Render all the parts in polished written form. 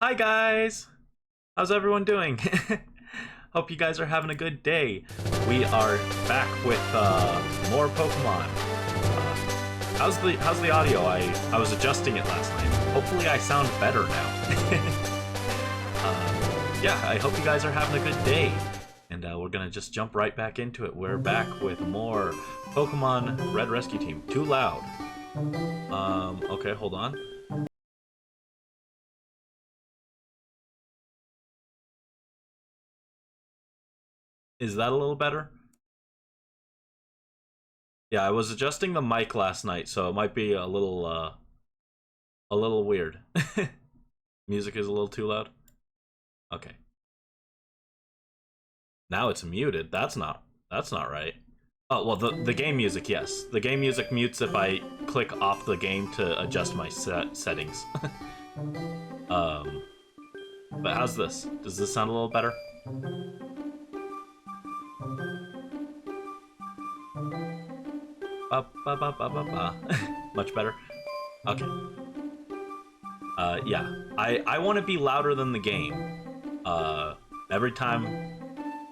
Hi guys! How's everyone doing? Hope you guys are having a good day. We are back with more Pokemon. How's the audio? I was adjusting it last night. Hopefully I sound better now. Yeah, I hope you guys are having a good day. And we're gonna just jump right back into it. We're back with more Pokemon Red Rescue Team. Too loud. Okay, hold on. Is that a little better? Yeah, I was adjusting the mic last night, so it might be a little weird. Music is a little too loud. Okay. Now it's muted. That's not right. Oh, well, the game music, yes. The game music mutes if I click off the game to adjust my settings. um, but how's this? Does this sound a little better? Ba, ba, ba, ba, ba, ba. Much better? Okay. Yeah. I want to be louder than the game. Every time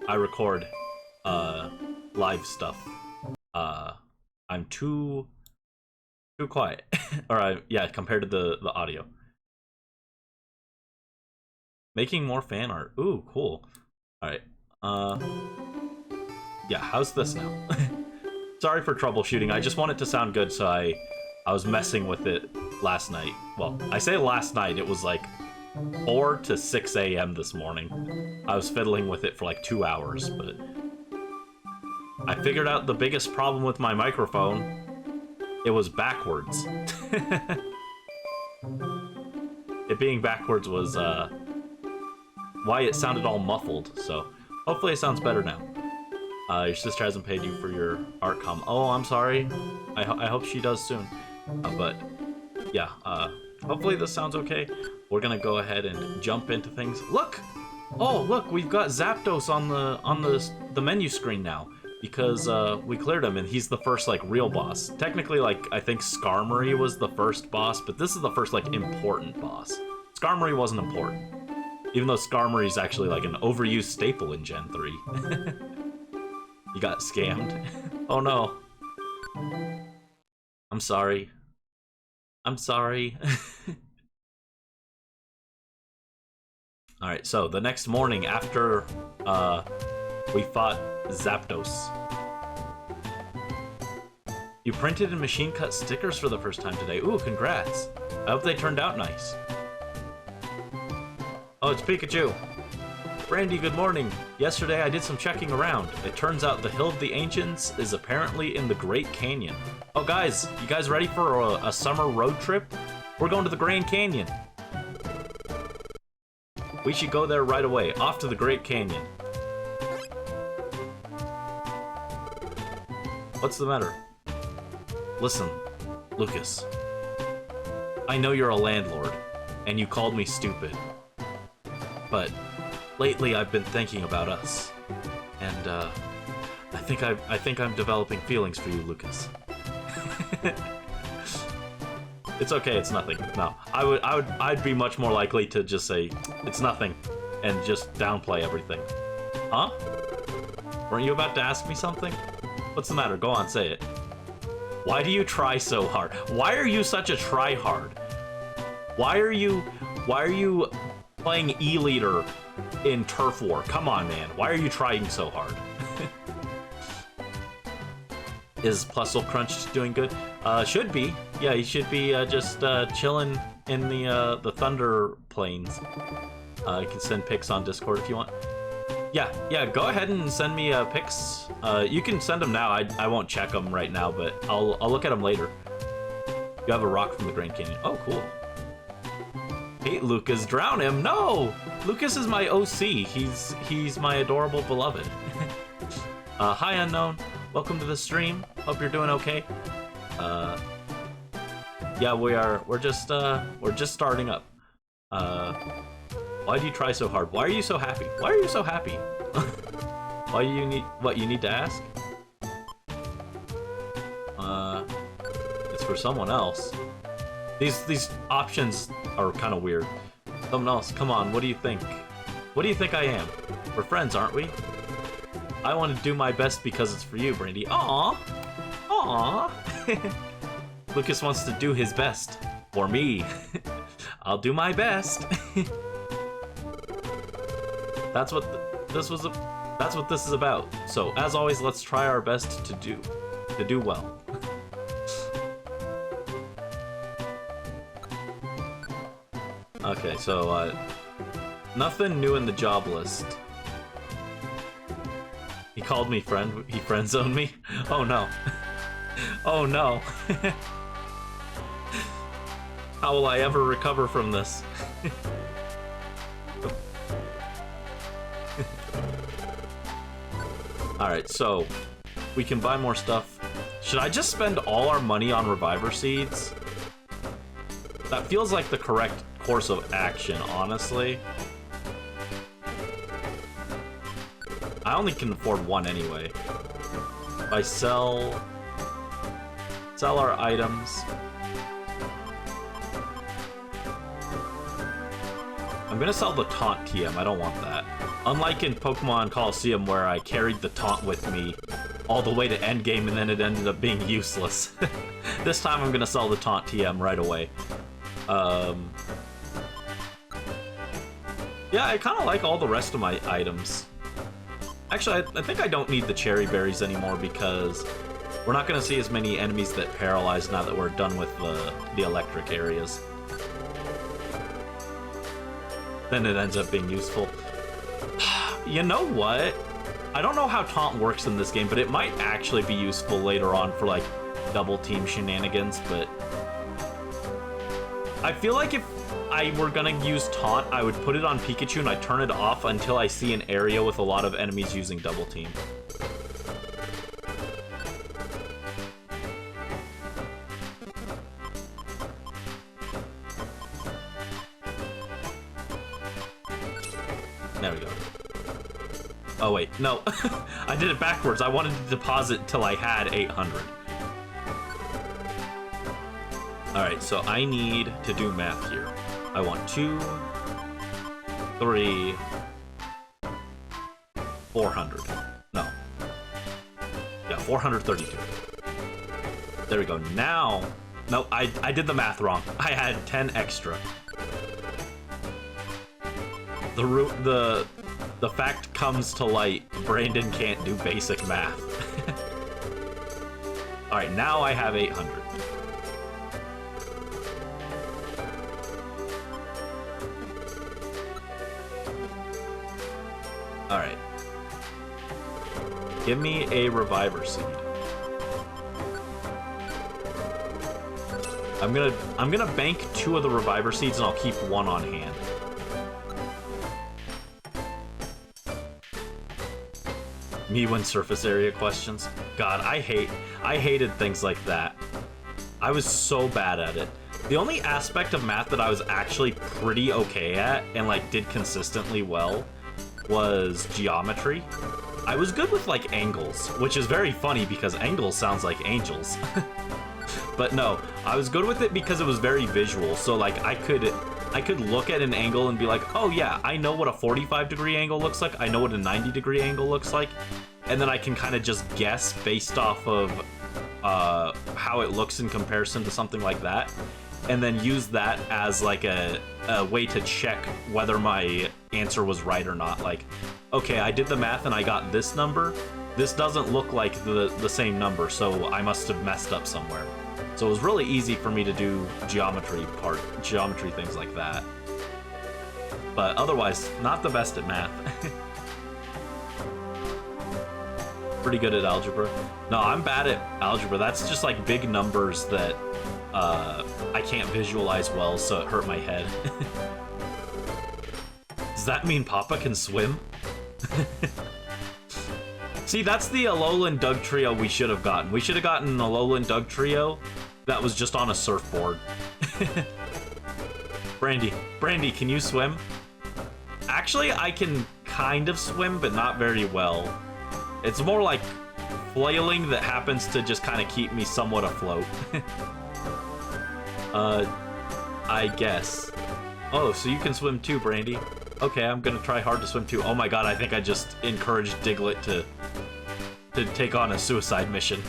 I record, live stuff, I'm too quiet. Or yeah, compared to the audio. Making more fan art. Ooh, cool. Alright. Yeah, how's this now? Sorry for troubleshooting. I just want it to sound good, so I was messing with it last night. Well, I say last night, it was like 4 to 6 a.m. this morning. I was fiddling with it for like 2 hours, but I figured out the biggest problem with my microphone. It was backwards. It being backwards was why it sounded all muffled, so hopefully it sounds better now. Your sister hasn't paid you for your art com. Oh, I'm sorry. I hope she does soon. But yeah, hopefully this sounds okay. We're gonna go ahead and jump into things. Look! Oh, look, we've got Zapdos on the menu screen now because we cleared him and he's the first like real boss. Technically, like I think Skarmory was the first boss, but this is the first like important boss. Skarmory wasn't important, even though Skarmory is actually like an overused staple in Gen 3. You got scammed. Oh no. I'm sorry. I'm sorry. Alright, so the next morning after we fought Zapdos. You printed and machine cut stickers for the first time today. Ooh, congrats. I hope they turned out nice. Oh, it's Pikachu. Brandie, good morning. Yesterday I did some checking around. It turns out the Hill of the Ancients is apparently in the Great Canyon. Oh guys, you guys ready for a summer road trip? We're going to the Grand Canyon. We should go there right away, off to the Great Canyon. What's the matter? Listen, Lucas. I know you're a landlord, and you called me stupid. But lately I've been thinking about us. And I think I'm developing feelings for you, Lucas. It's okay, it's nothing. No. I'd be much more likely to just say it's nothing and just downplay everything. Huh? Weren't you about to ask me something? What's the matter? Go on, say it. Why do you try so hard? Why are you such a tryhard? Why are you playing E-Leader in Turf War? Come on, man. Why are you trying so hard? Is Plusle Crunch doing good? Should be. Yeah, he should be just chilling in the Thunder Plains. You can send pics on Discord if you want. Yeah, go ahead and send me pics. You can send them now. I won't check them right now, but I'll look at them later. You have a rock from the Grand Canyon. Oh, cool. Hate Lucas, drown him. No! Lucas is my OC. He's my adorable beloved. Hi, Unknown. Welcome to the stream. Hope you're doing okay. Yeah, we're just starting up. Why do you try so hard? Why are you so happy? Why are you so happy? Why do you need what you need to ask? It's for someone else. These options are kind of weird. Something else. Come on, what do you think? What do you think I am? We're friends, aren't we? I want to do my best because it's for you, Brandie. Aww! Aww! Lucas wants to do his best. For me. I'll do my best. That's what this is about. So, as always, let's try our best to do well. Okay, so nothing new in the job list. He called me friend. He friend zoned me. Oh no. Oh no. How will I ever recover from this? Alright, so we can buy more stuff. Should I just spend all our money on reviver seeds? That feels like the correct course of action, honestly. I only can afford one anyway. If I sell our items. I'm gonna sell the taunt TM, I don't want that. Unlike in Pokemon Coliseum where I carried the taunt with me all the way to endgame and then it ended up being useless. This time I'm gonna sell the taunt TM right away. Yeah, I kinda like all the rest of my items. Actually, I think I don't need the cherry berries anymore because we're not gonna see as many enemies that paralyze now that we're done with the electric areas. Then it ends up being useful. You know what? I don't know how taunt works in this game, but it might actually be useful later on for like double team shenanigans, but I feel like if I were gonna use taunt, I would put it on Pikachu and I'd turn it off until I see an area with a lot of enemies using double team. There we go. Oh wait, no. I did it backwards. I wanted to deposit till I had 800. Alright, so I need to do math here. I want 2, 3, 400. No. Yeah, 432. There we go. Now, no, I did the math wrong. I had 10 extra. The fact comes to light. Brandon can't do basic math. All right, now I have 800. All right. Give me a reviver seed. I'm gonna bank 2 of the reviver seeds and I'll keep 1 on hand. Me when surface area questions. God, I hated things like that. I was so bad at it. The only aspect of math that I was actually pretty okay at and like did consistently well was geometry. I was good with like angles, which is very funny because angles sounds like angels. But no, I was good with it because it was very visual. So like I could look at an angle and be like, oh yeah, I know what a 45-degree angle looks like. I know what a 90-degree angle looks like. And then I can kind of just guess based off of how it looks in comparison to something like that. And then use that as like a way to check whether my answer was right or not. Like, okay, I did the math and I got this number. This doesn't look like the same number, so I must have messed up somewhere. So it was really easy for me to do geometry things like that. But otherwise, not the best at math. Pretty good at algebra. No, I'm bad at algebra. That's just like big numbers that I can't visualize well, so it hurt my head. Does that mean Papa can swim? See, that's the Alolan Doug trio we should have gotten. We should have gotten an Alolan Doug trio that was just on a surfboard. Brandie, can you swim? Actually, I can kind of swim, but not very well. It's more like flailing that happens to just kind of keep me somewhat afloat. I guess. Oh, so you can swim too, Brandie. Okay, I'm gonna try hard to swim too. Oh my god, I think I just encouraged Diglett to take on a suicide mission.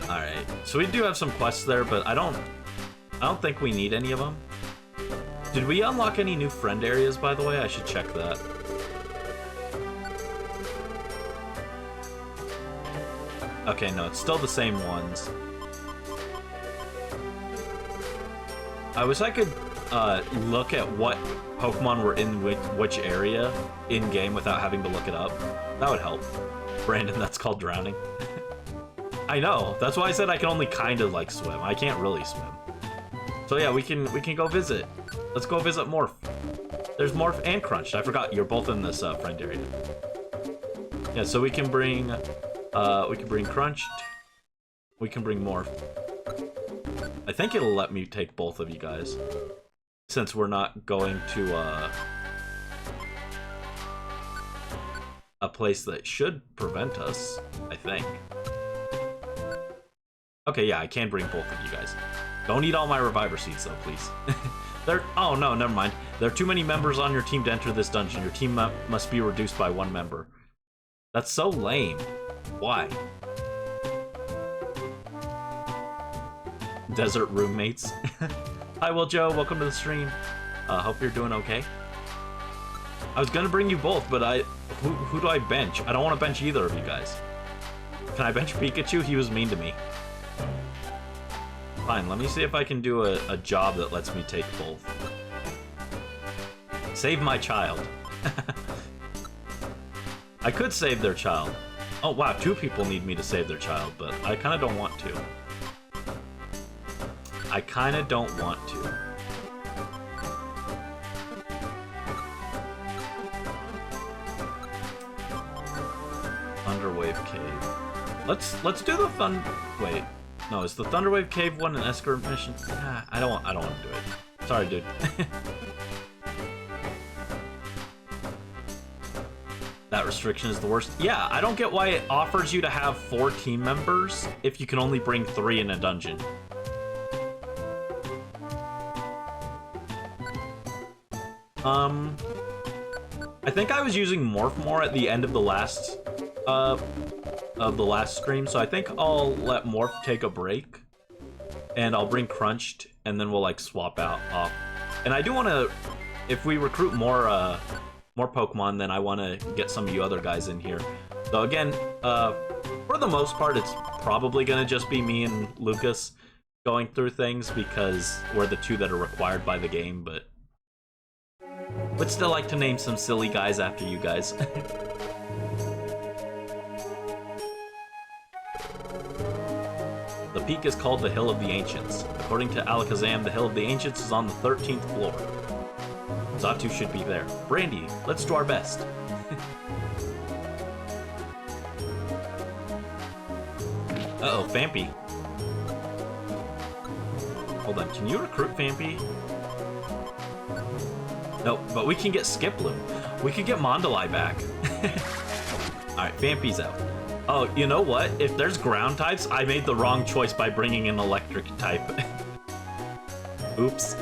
Alright, so we do have some quests there, but I don't think we need any of them. Did we unlock any new friend areas, by the way? I should check that. Okay, no, it's still the same ones. I wish I could look at what Pokemon were in which area in-game without having to look it up. That would help. Brandon, that's called drowning. I know, that's why I said I can only kind of, like, swim. I can't really swim. So yeah, we can go visit. Let's go visit Morph. There's Morph and Crunched. I forgot, you're both in this friend area. Yeah, so we can bring Crunched. We can bring Morph. I think it'll let me take both of you guys, since we're not going to a place that should prevent us, I think. Okay, yeah, I can bring both of you guys. Don't eat all my Reviver Seeds, though, please. Oh, no, never mind. There are too many members on your team to enter this dungeon. Your team must be reduced by 1 member. That's so lame. Why? Desert roommates. Hi, Will Joe. Welcome to the stream. Hope you're doing okay. I was gonna bring you both, but who do I bench? I don't want to bench either of you guys. Can I bench Pikachu? He was mean to me. Fine, let me see if I can do a job that lets me take both. Save my child. I could save their child. Oh wow, 2 people need me to save their child, but I kind of don't want to. I kind of don't want to. Thunderwave Cave. Let's do the wait. No, is the Thunderwave Cave one an escort mission? Ah, I don't want to do it. Sorry, dude. That restriction is the worst. Yeah, I don't get why it offers you to have 4 team members if you can only bring 3 in a dungeon. I think I was using Morph more at the end of the last stream, so I think I'll let Morph take a break, and I'll bring Crunched, and then we'll like swap off. And I do want to, if we recruit more Pokemon, then I want to get some of you other guys in here. So again, for the most part, it's probably gonna just be me and Lucas going through things because we're the 2 that are required by the game, but would still like to name some silly guys after you guys. The peak is called the Hill of the Ancients. According to Alakazam, the Hill of the Ancients is on the 13th floor. Xatu should be there. Brandie, let's do our best. Uh-oh, Fampy. Hold on, can you recruit Fampy? Nope, but we can get Skiploom. We could get Mondali back. Alright, Fampy's out. Oh, you know what? If there's ground types, I made the wrong choice by bringing an electric type. Oops.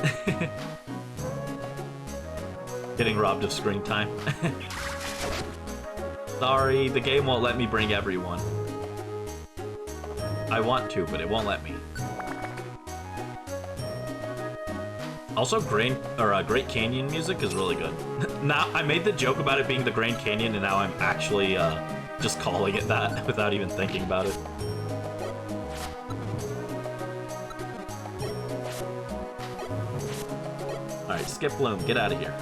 Getting robbed of screen time. Sorry, the game won't let me bring everyone. I want to, but it won't let me. Also, Great Canyon music is really good. Now, I made the joke about it being the Grand Canyon, and now I'm actually just calling it that without even thinking about it. Alright, Skiploom, get out of here.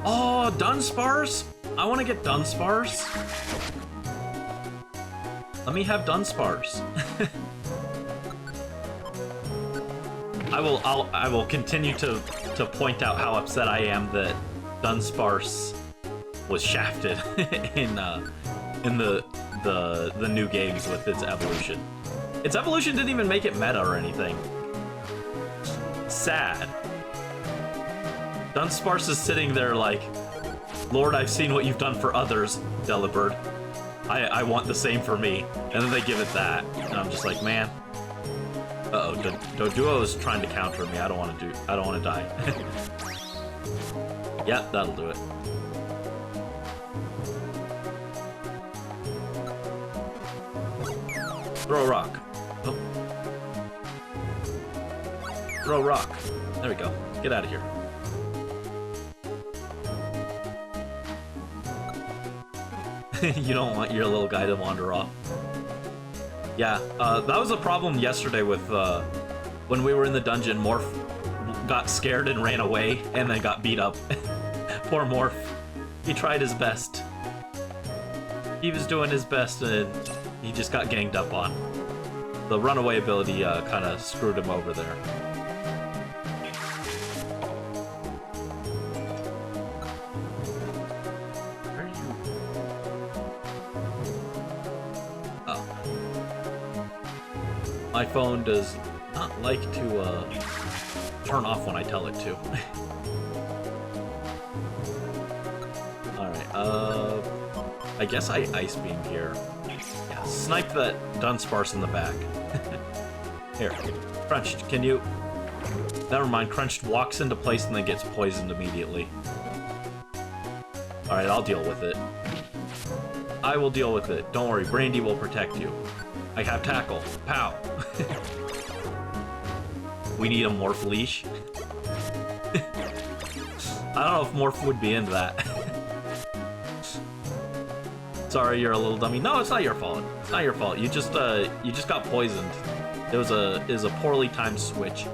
Oh, Dunsparce? I want to get Dunsparce. Let me have Dunsparce. I will continue to point out how upset I am that Dunsparce was shafted in the the new games with its evolution. Its evolution didn't even make it meta or anything. Sad. Dunsparce is sitting there like, Lord, I've seen what you've done for others, Delibird. I want the same for me. And then they give it that. And I'm just like, man. Uh-oh, Doduo is trying to counter me. I don't want to die. Yeah, that'll do it. Throw a rock. Oh. Throw a rock. There we go. Get out of here. You don't want your little guy to wander off. Yeah, that was a problem yesterday with, when we were in the dungeon, Morph got scared and ran away, and then got beat up. Poor Morph. He tried his best. He was doing his best, and he just got ganged up on. The runaway ability, kind of screwed him over there. My phone does not like to turn off when I tell it to. Alright, I guess I Ice Beam here. Yeah, snipe that Dunsparce in the back. Here, Crunched, can you... Never mind, Crunched walks into place and then gets poisoned immediately. Alright, I'll deal with it. I will deal with it. Don't worry, Brandie will protect you. I have Tackle. Pow! We need a Morph Leash. I don't know if Morph would be into that. Sorry, you're a little dummy. No, it's not your fault. It's not your fault. You just got poisoned. It was a poorly timed switch.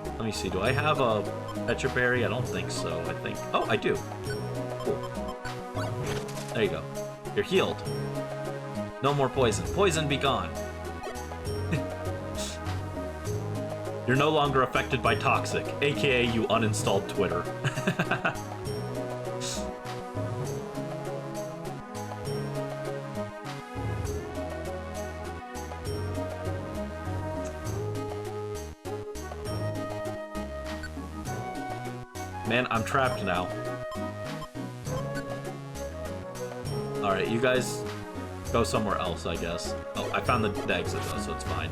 Let me see. Do I have a Petra Berry? I don't think so. I think. Oh, I do. Cool. There you go. You're healed. No more poison. Poison be gone. You're no longer affected by Toxic, aka you uninstalled Twitter. Man, I'm trapped now. Alright, you guys go somewhere else, I guess. Oh, I found the exit though, so it's fine.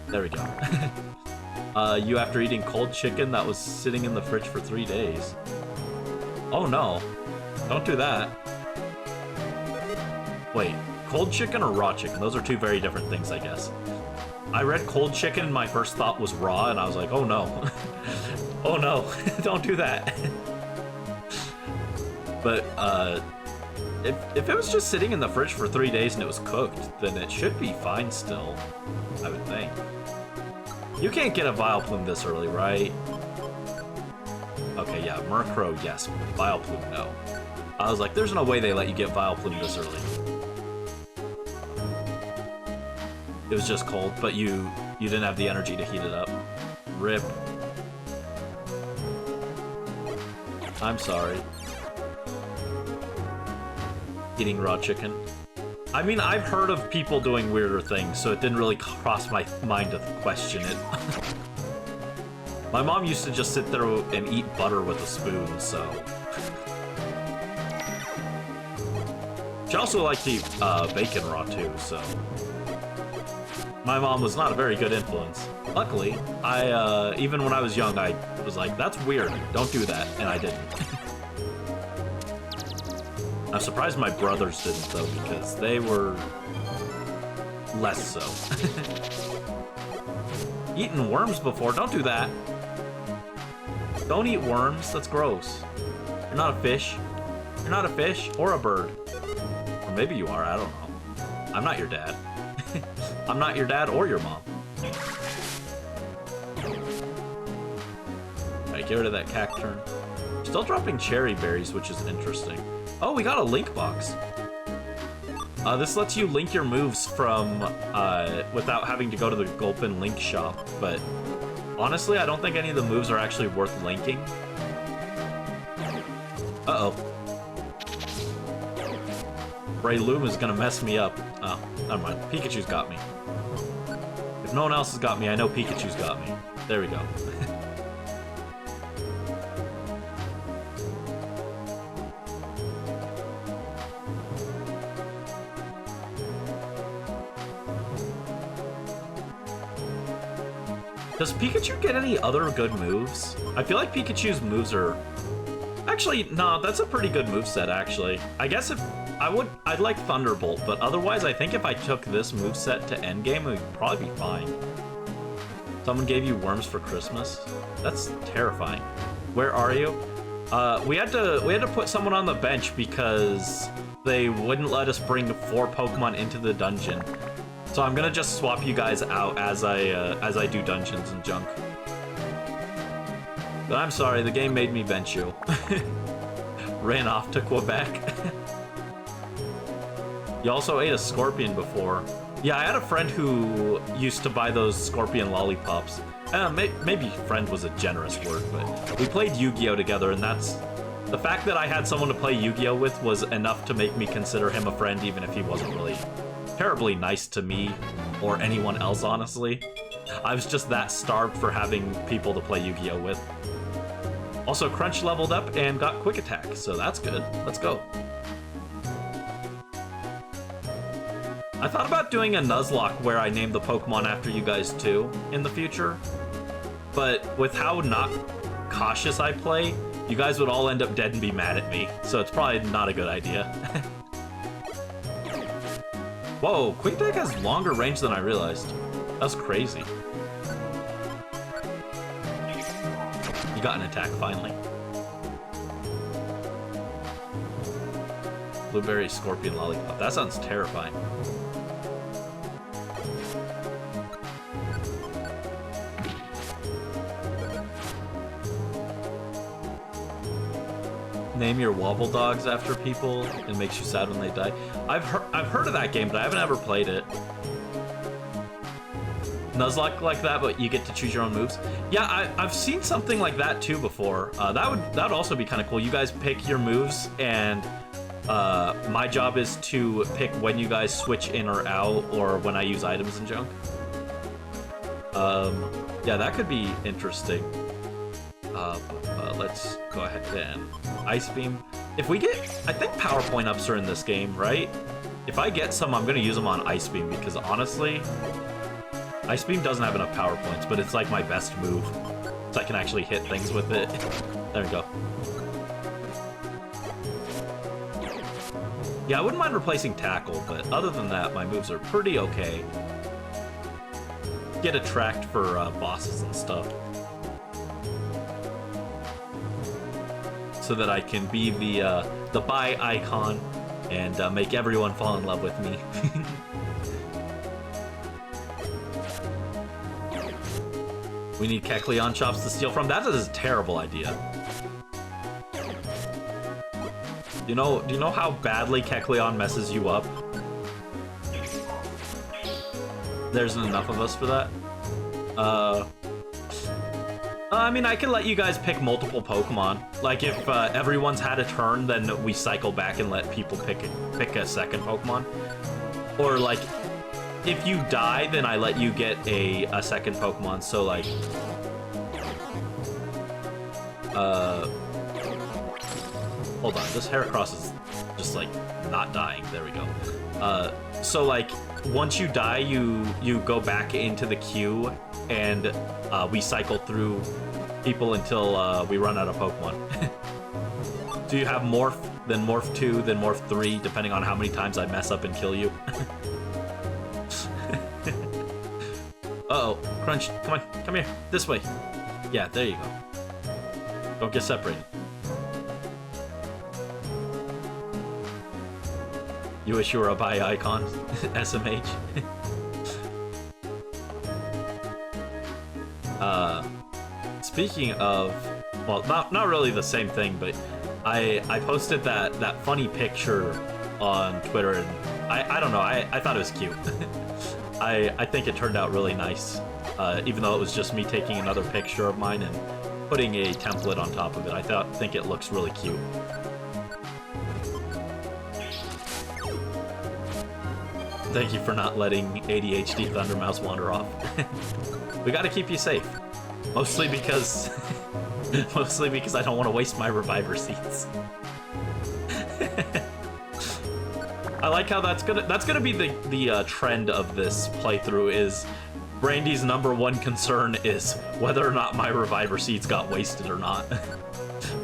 There we go. You after eating cold chicken that was sitting in the fridge for 3 days. Oh no. Don't do that. Wait, cold chicken or raw chicken? Those are two very different things, I guess. I read cold chicken and my first thought was raw, and I was like, oh no. Oh no, don't do that. But, if it was just sitting in the fridge for 3 days and it was cooked, then it should be fine still, I would think. You can't get a Vileplume this early, right? Okay, yeah, Murkrow, yes. Vileplume, no. I was like, there's no way they let you get Vileplume this early. It was just cold, but you didn't have the energy to heat it up. RIP. I'm sorry. Eating raw chicken. I mean, I've heard of people doing weirder things, so it didn't really cross my mind to question it. My mom used to just sit there and eat butter with a spoon, so... She also liked to eat bacon raw too, so... My mom was not a very good influence. Luckily, even when I was young, I was like, that's weird, don't do that, and I didn't. I'm surprised my brothers didn't, though, because they were less so. Eaten worms before, don't do that. Don't eat worms, that's gross. You're not a fish. You're not a fish or a bird. Or maybe you are, I don't know. I'm not your dad. I'm not your dad or your mom. Alright, get rid of that cacturn. Still dropping cherry berries, which is interesting. Oh, we got a link box. This lets you link your moves from, without having to go to the Gulpin link shop, but honestly, I don't think any of the moves are actually worth linking. Uh-oh. Breloom is gonna mess me up. Oh, never mind. Pikachu's got me. If no one else has got me, I know Pikachu's got me. There we go. Does Pikachu get any other good moves? I feel like Pikachu's moves are... Actually, no, that's a pretty good moveset, actually. I guess if... I'd like Thunderbolt, but otherwise I think if I took this moveset to endgame, it would probably be fine. Someone gave you worms for Christmas? That's terrifying. Where are you? We had to put someone on the bench because they wouldn't let us bring 4 Pokemon into the dungeon. So I'm gonna just swap you guys out as I do dungeons and junk. But I'm sorry, the game made me bench you. Ran off to Quebec. You also ate a scorpion before. Yeah, I had a friend who used to buy those scorpion lollipops. Maybe friend was a generous word, but we played Yu-Gi-Oh! Together, and that's... The fact that I had someone to play Yu-Gi-Oh! With was enough to make me consider him a friend, even if he wasn't really terribly nice to me or anyone else, honestly. I was just that starved for having people to play Yu-Gi-Oh! With. Also, Crunch leveled up and got Quick Attack, so that's good. Let's go. I thought about doing a Nuzlocke where I name the Pokemon after you guys too in the future, but with how not cautious I play, you guys would all end up dead and be mad at me, so it's probably not a good idea. Whoa, Quick Attack has longer range than I realized. That's crazy. You got an attack, finally. Blueberry Scorpion Lollipop. That sounds terrifying. Name your Wobble Dogs after people. It makes you sad when they die. I've heard of that game, but I haven't ever played it. Nuzlocke like that, but you get to choose your own moves. Yeah, I've seen something like that too before. That would also be kind of cool. You guys pick your moves, and my job is to pick when you guys switch in or out, or when I use items and junk. Yeah, that could be interesting. Let's go ahead and Ice Beam. If we get, I think PowerPoint ups are in this game, right? If I get some, I'm gonna use them on Ice Beam because honestly, Ice Beam doesn't have enough power points, but it's like my best move, so I can actually hit things with it. There we go. Yeah, I wouldn't mind replacing Tackle, but other than that, my moves are pretty okay. Get attract for bosses and stuff. So that I can be the buy icon and make everyone fall in love with me. We need Kecleon shops to steal from. That is a terrible idea. Do you know how badly Kecleon messes you up? There isn't enough of us for that. I mean, I can let you guys pick multiple Pokemon. Like, if everyone's had a turn, then we cycle back and let people pick a second Pokemon. Or, like, if you die, then I let you get a second Pokemon. So, like... Hold on, this Heracross is just, like, not dying. There we go. So, like, once you die, you go back into the queue, and we cycle through people until we run out of Pokemon. Do you have Morph, then Morph 2, then Morph 3, depending on how many times I mess up and kill you? Uh-oh, Crunch, come here, this way. Yeah, there you go. Don't get separated. You wish you were a buy icon, SMH. Speaking of, well, not really the same thing, but I posted that funny picture on Twitter, and I don't know, I thought it was cute. I think it turned out really nice, even though it was just me taking another picture of mine and putting a template on top of it. I think it looks really cute. Thank you for not letting ADHD Thundermouse wander off. We gotta keep you safe. Mostly because... mostly because I don't want to waste my reviver seeds. I like how that's gonna be the trend of this playthrough is Brandie's #1 concern is whether or not my reviver seeds got wasted or not.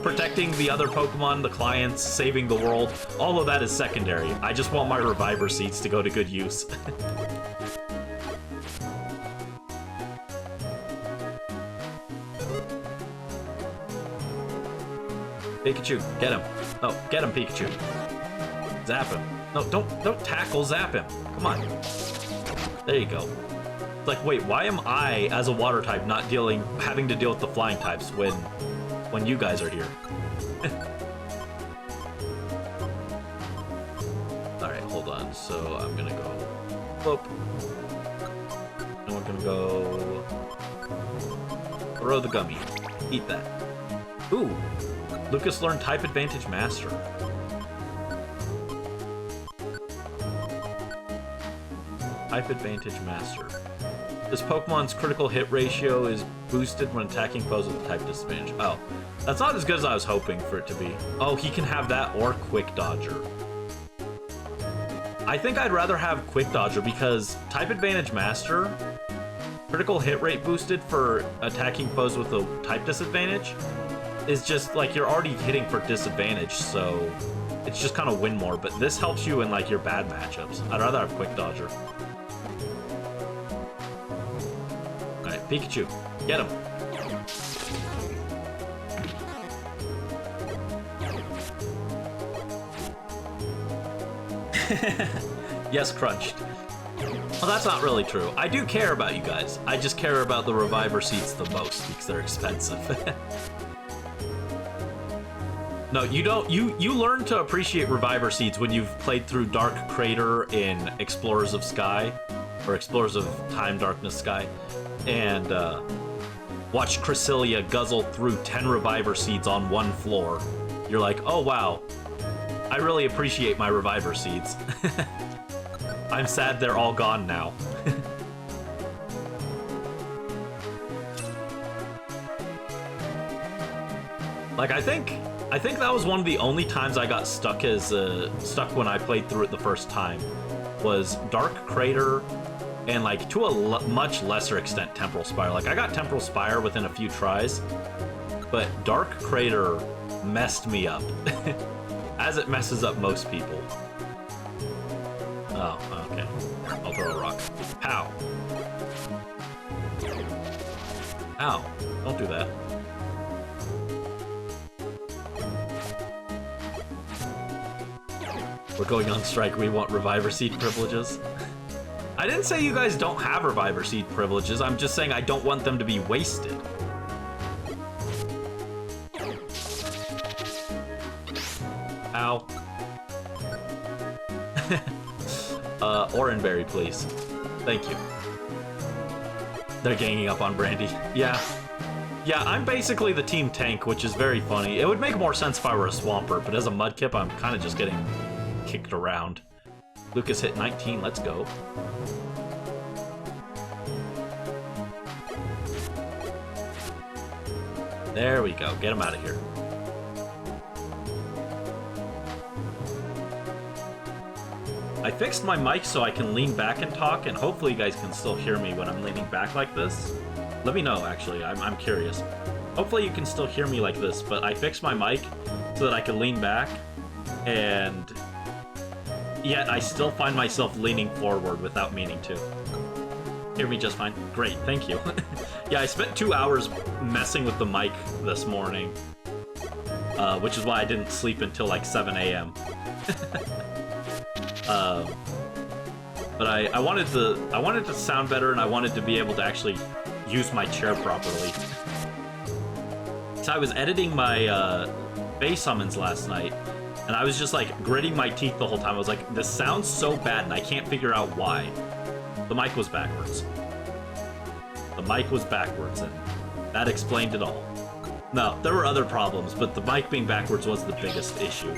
Protecting the other Pokemon, the clients, saving the world, all of that is secondary. I just want my reviver seeds to go to good use. Pikachu, get him. No, get him, Pikachu. Zap him. No, don't tackle, zap him. Come on. There you go. It's like, wait, why am I, as a water type, not having to deal with the flying types when you guys are here? Alright, hold on. So I'm gonna go whoop. And we're gonna go throw the gummy. Eat that. Ooh. Lucas learned Type Advantage Master. Type Advantage Master. This Pokemon's critical hit ratio is boosted when attacking foes with a type disadvantage. Oh, that's not as good as I was hoping for it to be. Oh, he can have that or Quick Dodger. I think I'd rather have Quick Dodger because Type Advantage Master, critical hit rate boosted for attacking foes with a type disadvantage, is just like you're already hitting for disadvantage, so it's just kind of win more. But this helps you in like your bad matchups. I'd rather have Quick Dodger. Alright, Pikachu, get him. Yes, crunched. Well, that's not really true. I do care about you guys. I just care about the reviver seeds the most because they're expensive. No, you don't. You learn to appreciate reviver seeds when you've played through Dark Crater in Explorers of Sky, or Explorers of Time Darkness Sky, and watch Cresselia guzzle through 10 reviver seeds on one floor. You're like, oh wow, I really appreciate my reviver seeds. I'm sad they're all gone now. Like, I think that was one of the only times I got stuck when I played through it the first time, was Dark Crater, and like to a much lesser extent Temporal Spire. Like, I got Temporal Spire within a few tries, but Dark Crater messed me up, as it messes up most people. Oh, okay. I'll throw a rock. Pow. Ow. Don't do that. We're going on strike. We want Reviver Seed privileges. I didn't say you guys don't have Reviver Seed privileges. I'm just saying I don't want them to be wasted. Ow. Oranberry, please. Thank you. They're ganging up on Brandie. Yeah. Yeah, I'm basically the team tank, which is very funny. It would make more sense if I were a Swampert, but as a Mudkip, I'm kind of just getting kicked around. Lucas hit 19, let's go. There we go, get him out of here. I fixed my mic so I can lean back and talk, and hopefully you guys can still hear me when I'm leaning back like this. Let me know, actually, I'm curious. Hopefully you can still hear me like this, but I fixed my mic so that I can lean back, and yet I still find myself leaning forward without meaning to. Hear me just fine? Great, thank you. Yeah, I spent 2 hours messing with the mic this morning, which is why I didn't sleep until like 7 a.m. But I wanted to sound better, and I wanted to be able to actually use my chair properly. So I was editing my base summons last night, and I was just like gritting my teeth the whole time. I was like, this sounds so bad, and I can't figure out why. The mic was backwards. The mic was backwards, and that explained it all. No, there were other problems, but the mic being backwards was the biggest issue.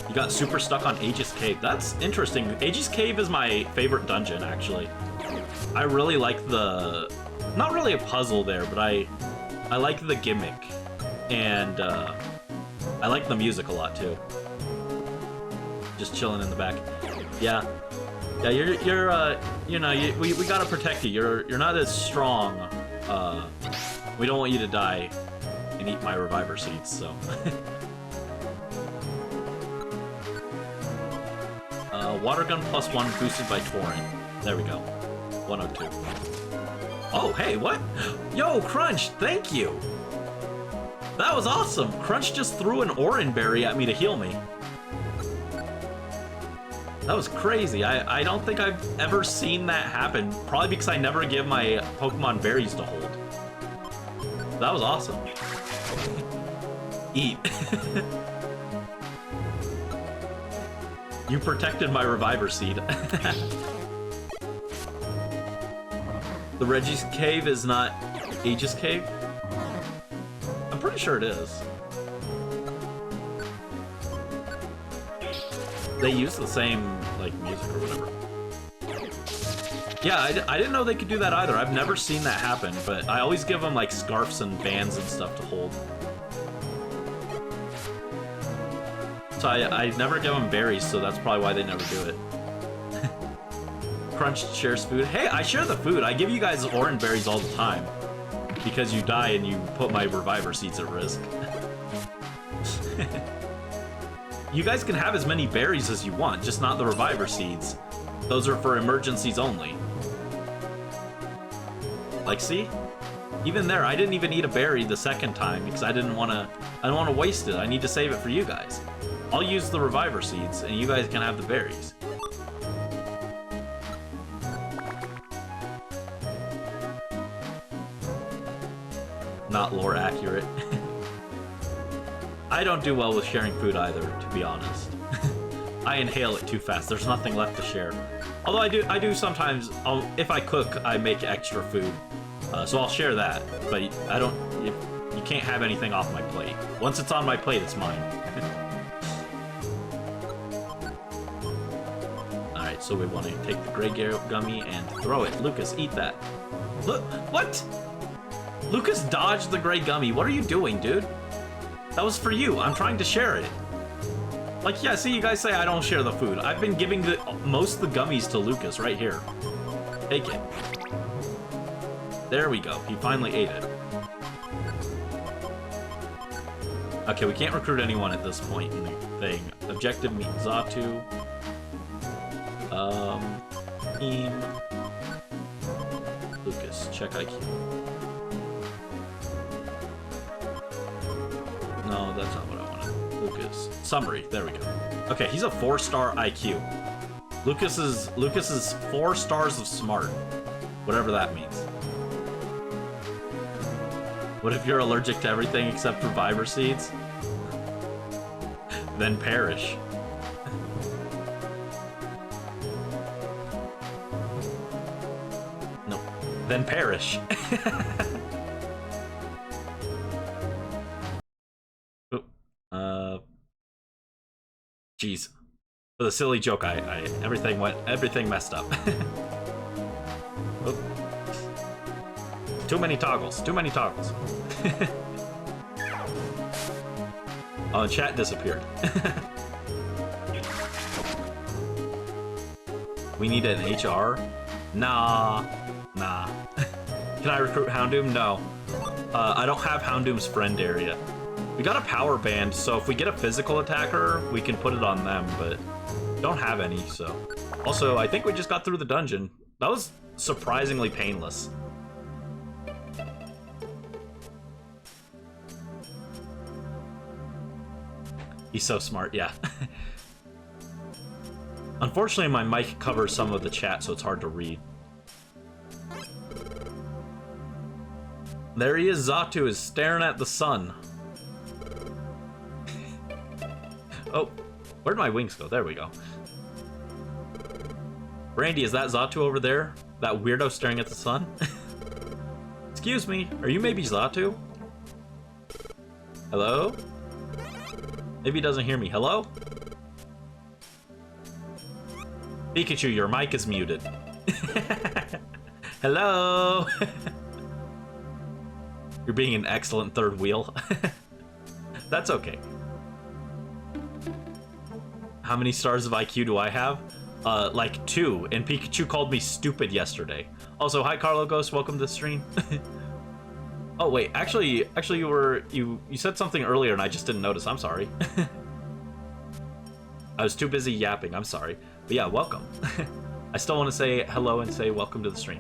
You got super stuck on Aegis Cave. That's interesting. Aegis Cave is my favorite dungeon, actually. I really like the... Not really a puzzle there, but I like the gimmick. And I like the music a lot, too. Just chilling in the back. Yeah. Yeah, you're you know, we gotta protect you. You're not as strong. We don't want you to die and eat my reviver seeds, so. Water gun +1 boosted by Torrent. There we go. 102. Oh, hey, what? Yo, Crunch, thank you! That was awesome! Crunch just threw an Oran Berry at me to heal me. That was crazy. I don't think I've ever seen that happen. Probably because I never give my Pokemon berries to hold. That was awesome. Eat. You protected my Reviver Seed. The Reggie's Cave is not Aegis Cave? I'm pretty sure it is. They use the same, like, music or whatever. Yeah, I didn't know they could do that either. I've never seen that happen, but I always give them, like, scarves and bands and stuff to hold. So I never give them berries, so that's probably why they never do it. Crunch shares food. Hey, I share the food. I give you guys orange berries all the time. Because you die and you put my Reviver Seeds at risk. You guys can have as many berries as you want, just not the Reviver Seeds. Those are for emergencies only. Like, see? Even there, I didn't even eat a berry the second time because I don't want to waste it. I need to save it for you guys. I'll use the Reviver Seeds, and you guys can have the berries. Not lore accurate. I don't do well with sharing food either, to be honest. I inhale it too fast. There's nothing left to share. Although I do sometimes. If I cook, I make extra food, so I'll share that. But I don't. You can't have anything off my plate. Once it's on my plate, it's mine. All right, so we want to take the gray gummy and throw it. Lucas, eat that. Look, what? Lucas dodged the gray gummy. What are you doing, dude? That was for you. I'm trying to share it. Like, yeah, see, you guys say I don't share the food. I've been giving most of the gummies to Lucas right here. Take it. There we go. He finally ate it. Okay, we can't recruit anyone at this point in the thing. Objective meet Xatu. Team. Lucas, check IQ. No, that's not what I wanted. Lucas. Summary. There we go. Okay, he's a 4-star IQ. Lucas is 4 stars of smart. Whatever that means. What if you're allergic to everything except for Reviver Seeds? Then perish. Nope. Then perish. Jeez. For the silly joke, everything messed up. Oh. Too many toggles. Oh, and chat disappeared. We need an HR? Nah. Can I recruit Houndoom? No. I don't have Houndoom's friend area. We got a power band, so if we get a physical attacker, we can put it on them, but don't have any, so. Also, I think we just got through the dungeon. That was surprisingly painless. He's so smart, yeah. Unfortunately, my mic covers some of the chat, so it's hard to read. There he is, Xatu is staring at the sun. Oh, where'd my wings go? There we go. Brandie, is that Xatu over there? That weirdo staring at the sun? Excuse me, are you maybe Xatu? Hello? Maybe he doesn't hear me. Hello? Pikachu, your mic is muted. Hello! You're being an excellent third wheel. That's okay. How many stars of IQ do I have? Like 2, and Pikachu called me stupid yesterday. Also, hi Carlo Ghost, welcome to the stream. Oh wait, actually you said something earlier and I just didn't notice. I'm sorry. I was too busy yapping. I'm sorry. But yeah, welcome. I still want to say hello and say welcome to the stream.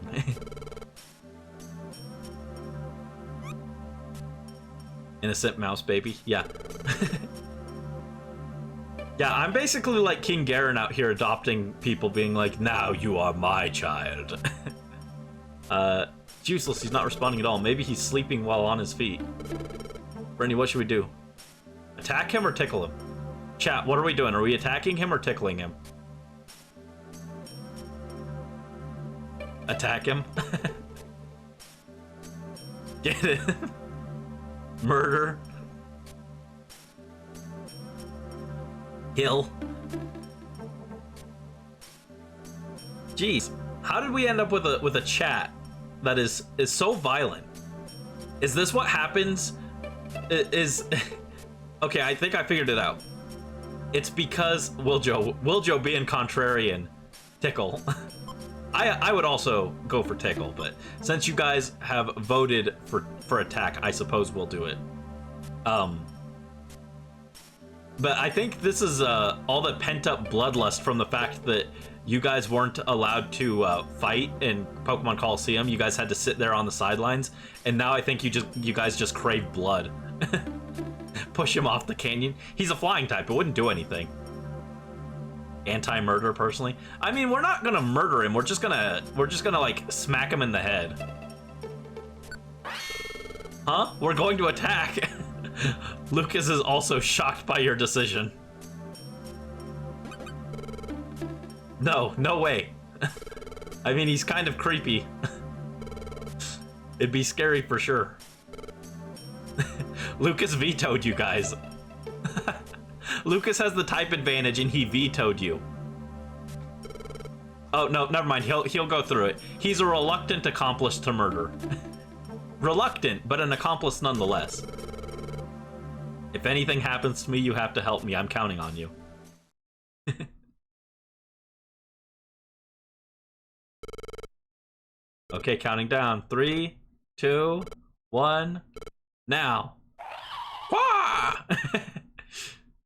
Innocent mouse baby. Yeah. Yeah, I'm basically like King Garen out here adopting people, being like, now you are my child. It's useless, he's not responding at all. Maybe he's sleeping while on his feet. Brandie, what should we do? Attack him or tickle him? Chat, what are we doing? Are we attacking him or tickling him? Attack him? Get it? Murder? Kill? Jeez, how did we end up with a chat that is so violent? Is this what happens? Okay, I think I figured it out. It's because Wiljo being contrarian, tickle. I would also go for tickle, but since you guys have voted for attack, I suppose we'll do it. But I think this is all the pent-up bloodlust from the fact that you guys weren't allowed to fight in Pokemon Coliseum. You guys had to sit there on the sidelines, and now I think you guys just crave blood. Push him off the canyon. He's a flying type. It wouldn't do anything. Anti-murder, personally. I mean, we're not gonna murder him. We're just gonna like smack him in the head. Huh? We're going to attack. Lucas is also shocked by your decision. No way. I mean, he's kind of creepy. It'd be scary for sure. Lucas vetoed you guys. Lucas has the type advantage and he vetoed you. Oh, no, never mind. He'll go through it. He's a reluctant accomplice to murder. Reluctant, but an accomplice nonetheless. If anything happens to me, you have to help me. I'm counting on you. Okay, counting down. 3, 2, 1, now.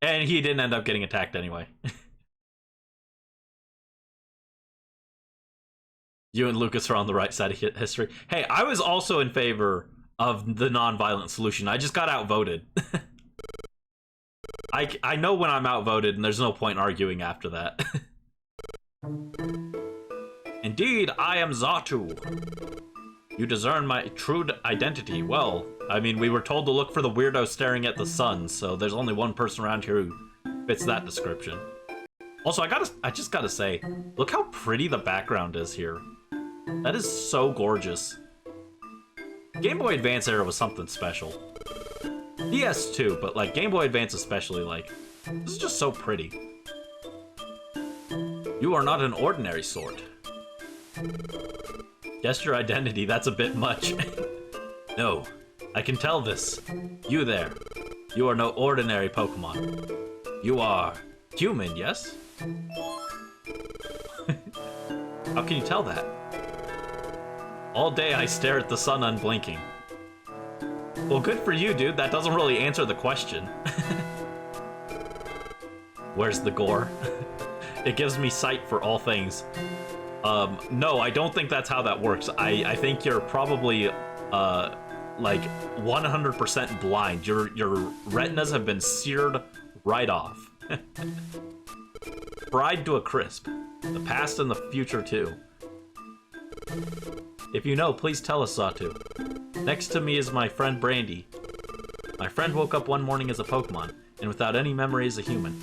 And he didn't end up getting attacked anyway. You and Lucas are on the right side of history. Hey, I was also in favor of the non-violent solution. I just got outvoted. I know when I'm outvoted, and there's no point arguing after that. Indeed, I am Xatu. You discern my true identity. Well, I mean, we were told to look for the weirdo staring at the sun, so there's only one person around here who fits that description. Also, I just gotta say, look how pretty the background is here. That is so gorgeous. Game Boy Advance era was something special. DS too, but like Game Boy Advance especially, like, this is just so pretty. You are not an ordinary sort. Guess your identity, that's a bit much. No, I can tell this. You there. You are no ordinary Pokemon. You are human, yes? How can you tell that? All day I stare at the sun unblinking. Well, good for you, dude. That doesn't really answer the question. Where's the gore? It gives me sight for all things. No, I don't think that's how that works. I think you're probably, like 100% blind. Your retinas have been seared right off. Fried to a crisp. The past and the future, too. If you know, please tell us, Xatu. Next to me is my friend Brandie. My friend woke up one morning as a Pokemon, and without any memory as a human.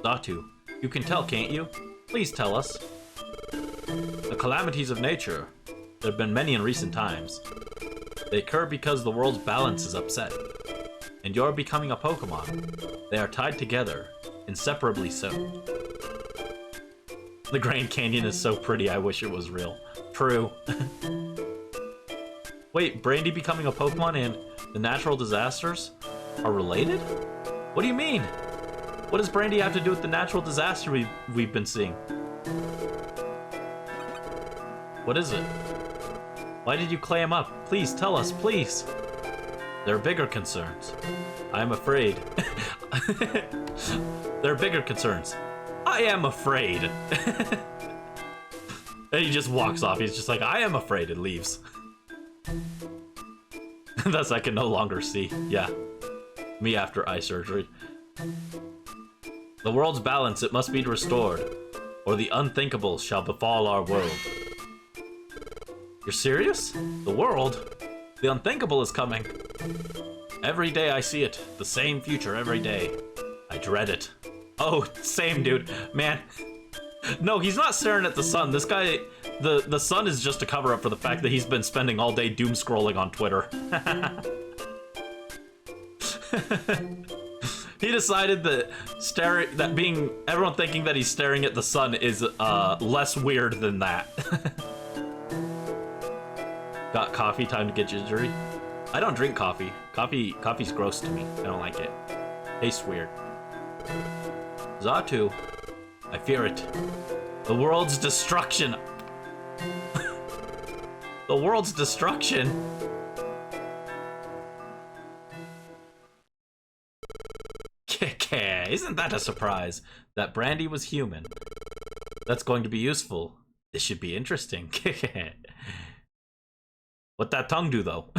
Xatu, you can tell, can't you? Please tell us. The calamities of nature. There have been many in recent times. They occur because the world's balance is upset. And you're becoming a Pokemon. They are tied together, inseparably so. The Grand Canyon is so pretty, I wish it was real. True. Wait, Brandie becoming a Pokemon and the natural disasters are related? What do you mean? What does Brandie have to do with the natural disaster we've been seeing? What is it? Why did you clam up? Please tell us, please. There are bigger concerns. I'm afraid. There are bigger concerns. I am afraid. And he just walks off. He's just like, I am afraid, and leaves. Thus I can no longer see. Yeah. Me after eye surgery. The world's balance, it must be restored, or the unthinkable shall befall our world. You're serious? The world? The unthinkable is coming. Every day I see it. The same future every day. I dread it. Oh, same, dude. Man. No, he's not staring at the sun. This guy, the sun is just a cover-up for the fact that he's been spending all day doom scrolling on Twitter. He decided that everyone thinking that he's staring at the sun is less weird than that. Got coffee, time to get gingery. I don't drink coffee. Coffee's gross to me. I don't like it. Tastes weird. Xatu, I fear it. The world's destruction. The world's destruction. Isn't that a surprise? That Brandie was human. That's going to be useful. This should be interesting. What that tongue do, though?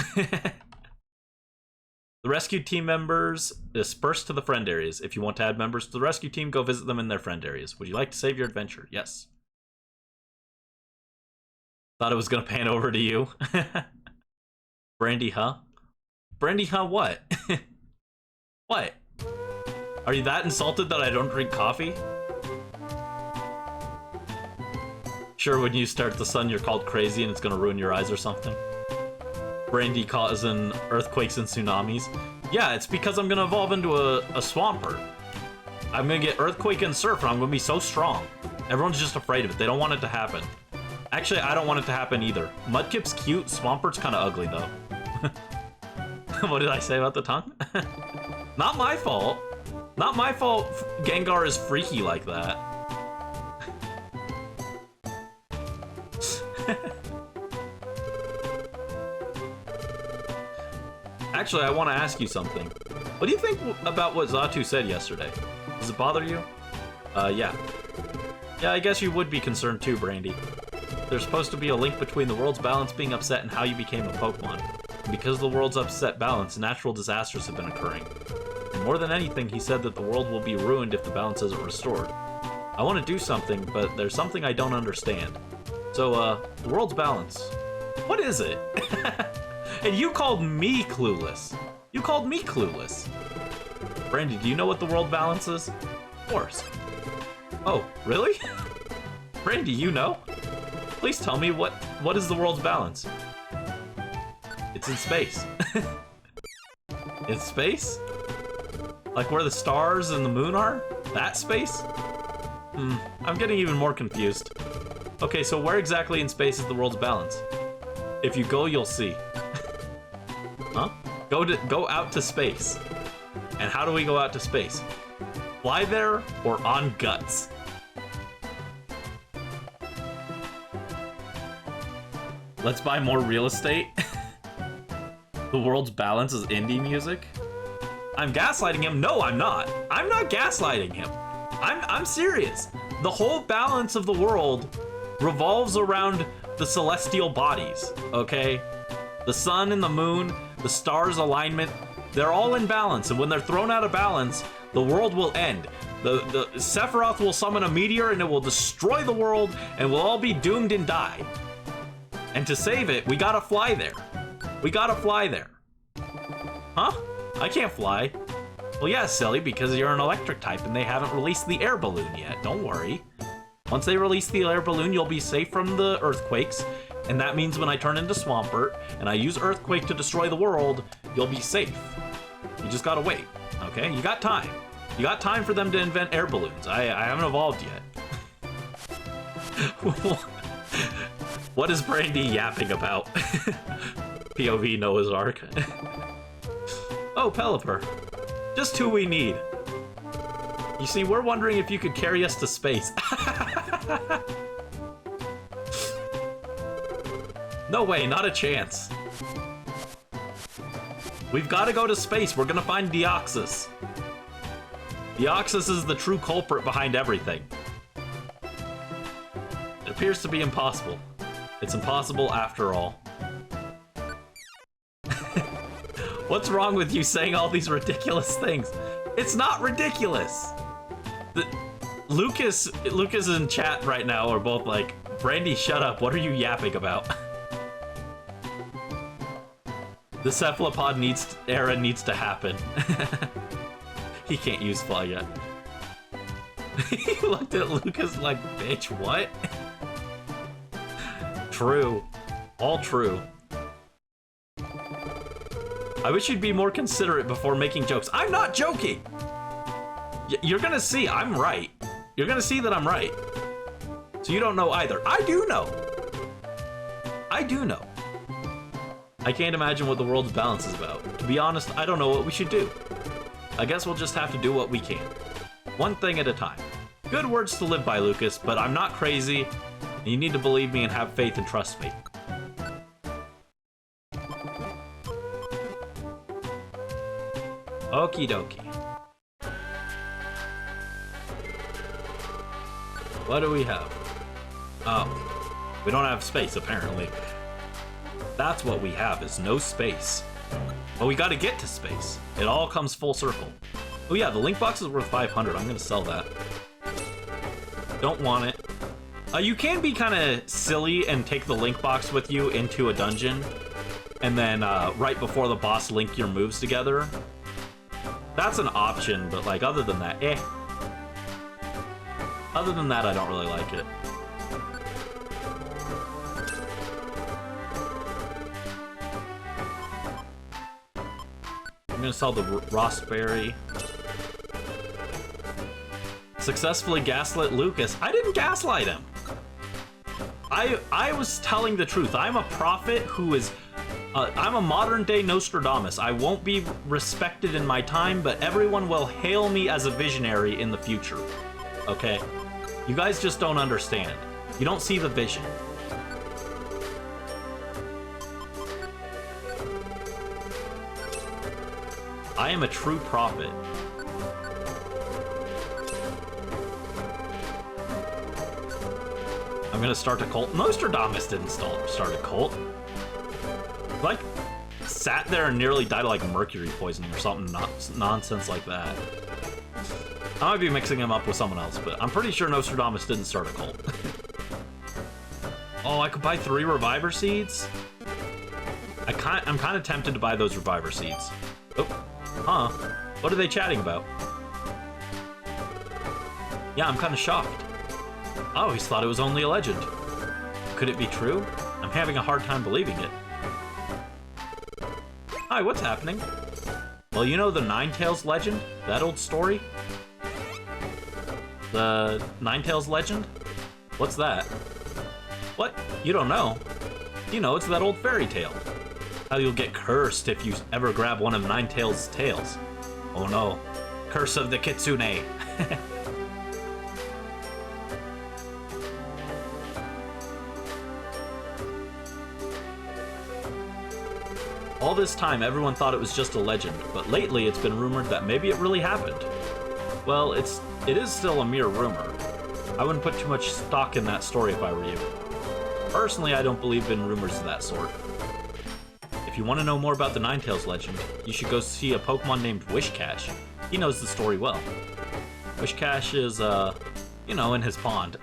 The rescue team members disperse to the friend areas. If you want to add members to the rescue team, go visit them in their friend areas. Would you like to save your adventure? Yes. Thought it was going to pan over to you. Brandie, huh? Brandie, huh? What? What? Are you that insulted that I don't drink coffee? Sure, when you start the sun, you're called crazy and it's gonna ruin your eyes or something. Brandie causing earthquakes and tsunamis. Yeah, it's because I'm gonna evolve into a Swampert. I'm gonna get Earthquake and Surf and I'm gonna be so strong. Everyone's just afraid of it. They don't want it to happen. Actually, I don't want it to happen either. Mudkip's cute. Swampert's kind of ugly, though. What did I say about the tongue? Not my fault. Not my fault Gengar is freaky like that. Actually, I want to ask you something. What do you think about what Xatu said yesterday? Does it bother you? Yeah. Yeah, I guess you would be concerned too, Brandie. There's supposed to be a link between the world's balance being upset and how you became a Pokemon. And because of the world's upset balance, natural disasters have been occurring. And more than anything, he said that the world will be ruined if the balance isn't restored. I want to do something, but there's something I don't understand. So, the world's balance. What is it? And you called me clueless. You called me clueless. Brandie, do you know what the world balance is? Of course. Oh, really? Brandie, you know? Please tell me what is the world's balance? It's in space. In space? Like where the stars and the moon are? That space? I'm getting even more confused. Okay, so where exactly in space is the world's balance? If you go, you'll see. Huh? Go out to space. And how do we go out to space? Fly there or on guts? Let's buy more real estate. The world's balance is indie music. I'm gaslighting him. No, I'm not. I'm not gaslighting him. I'm serious. The whole balance of the world revolves around the celestial bodies, okay? The sun and the moon, the stars' alignment, they're all in balance, and when they're thrown out of balance, the world will end. The Sephiroth will summon a meteor and it will destroy the world and we'll all be doomed and die. And to save it, we gotta fly there. We gotta fly there. Huh? I can't fly. Well, yeah, silly, because you're an electric type and they haven't released the air balloon yet. Don't worry. Once they release the air balloon, you'll be safe from the earthquakes. And that means when I turn into Swampert and I use Earthquake to destroy the world, you'll be safe. You just gotta wait, okay? You got time. You got time for them to invent air balloons. I haven't evolved yet. What is Brandie yapping about? POV Noah's Ark. Oh, Pelipper. Just who we need. You see, we're wondering if you could carry us to space. No way, not a chance. We've got to go to space. We're gonna find Deoxys. Deoxys is the true culprit behind everything. It appears to be impossible. It's impossible after all. What's wrong with you saying all these ridiculous things? It's not ridiculous. Lucas and chat right now are both like, Brandie, shut up. What are you yapping about? The cephalopod era needs to happen. He can't use fly yet. He looked at Lucas like, bitch, what? True. All true. I wish you'd be more considerate before making jokes. I'm not joking! You're gonna see I'm right. You're gonna see that I'm right. So you don't know either. I do know! I do know. I can't imagine what the world's balance is about. To be honest, I don't know what we should do. I guess we'll just have to do what we can. One thing at a time. Good words to live by, Lucas, but I'm not crazy, and you need to believe me and have faith and trust me. Okie dokie. What do we have? Oh, we don't have space, apparently. That's what we have, is no space. But we gotta get to space. It all comes full circle. Oh yeah, the link box is worth 500. I'm gonna sell that. Don't want it. You can be kind of silly and take the link box with you into a dungeon, and then right before the boss link your moves together. That's an option, but like other than that, eh. Other than that, I don't really like it. I'm gonna sell the Rossberry. Successfully gaslit Lucas. I didn't gaslight him. I was telling the truth. I'm a prophet who is... I'm a modern-day Nostradamus. I won't be respected in my time, but everyone will hail me as a visionary in the future. Okay? You guys just don't understand. You don't see the vision. I am a true prophet. I'm gonna start a cult. Nostradamus didn't start a cult. Like, sat there and nearly died of like mercury poisoning or something nonsense like that. I might be mixing him up with someone else, but I'm pretty sure Nostradamus didn't start a cult. Oh, I could buy 3 reviver seeds? I'm kind of tempted to buy those reviver seeds. Oh, huh. What are they chatting about? Yeah, I'm kind of shocked. I always thought it was only a legend. Could it be true? I'm having a hard time believing it. Hi, what's happening? Well, you know the Ninetales legend? That old story? The Ninetales legend? What's that? What? You don't know? You know, it's that old fairy tale. How you'll get cursed if you ever grab one of Ninetales' tails. Oh no. Curse of the Kitsune. All this time, everyone thought it was just a legend, but lately it's been rumored that maybe it really happened. Well, it is still a mere rumor. I wouldn't put too much stock in that story if I were you. Personally, I don't believe in rumors of that sort. If you want to know more about the Ninetales legend, you should go see a Pokemon named Wishcash. He knows the story well. Wishcash is, you know, in his pond.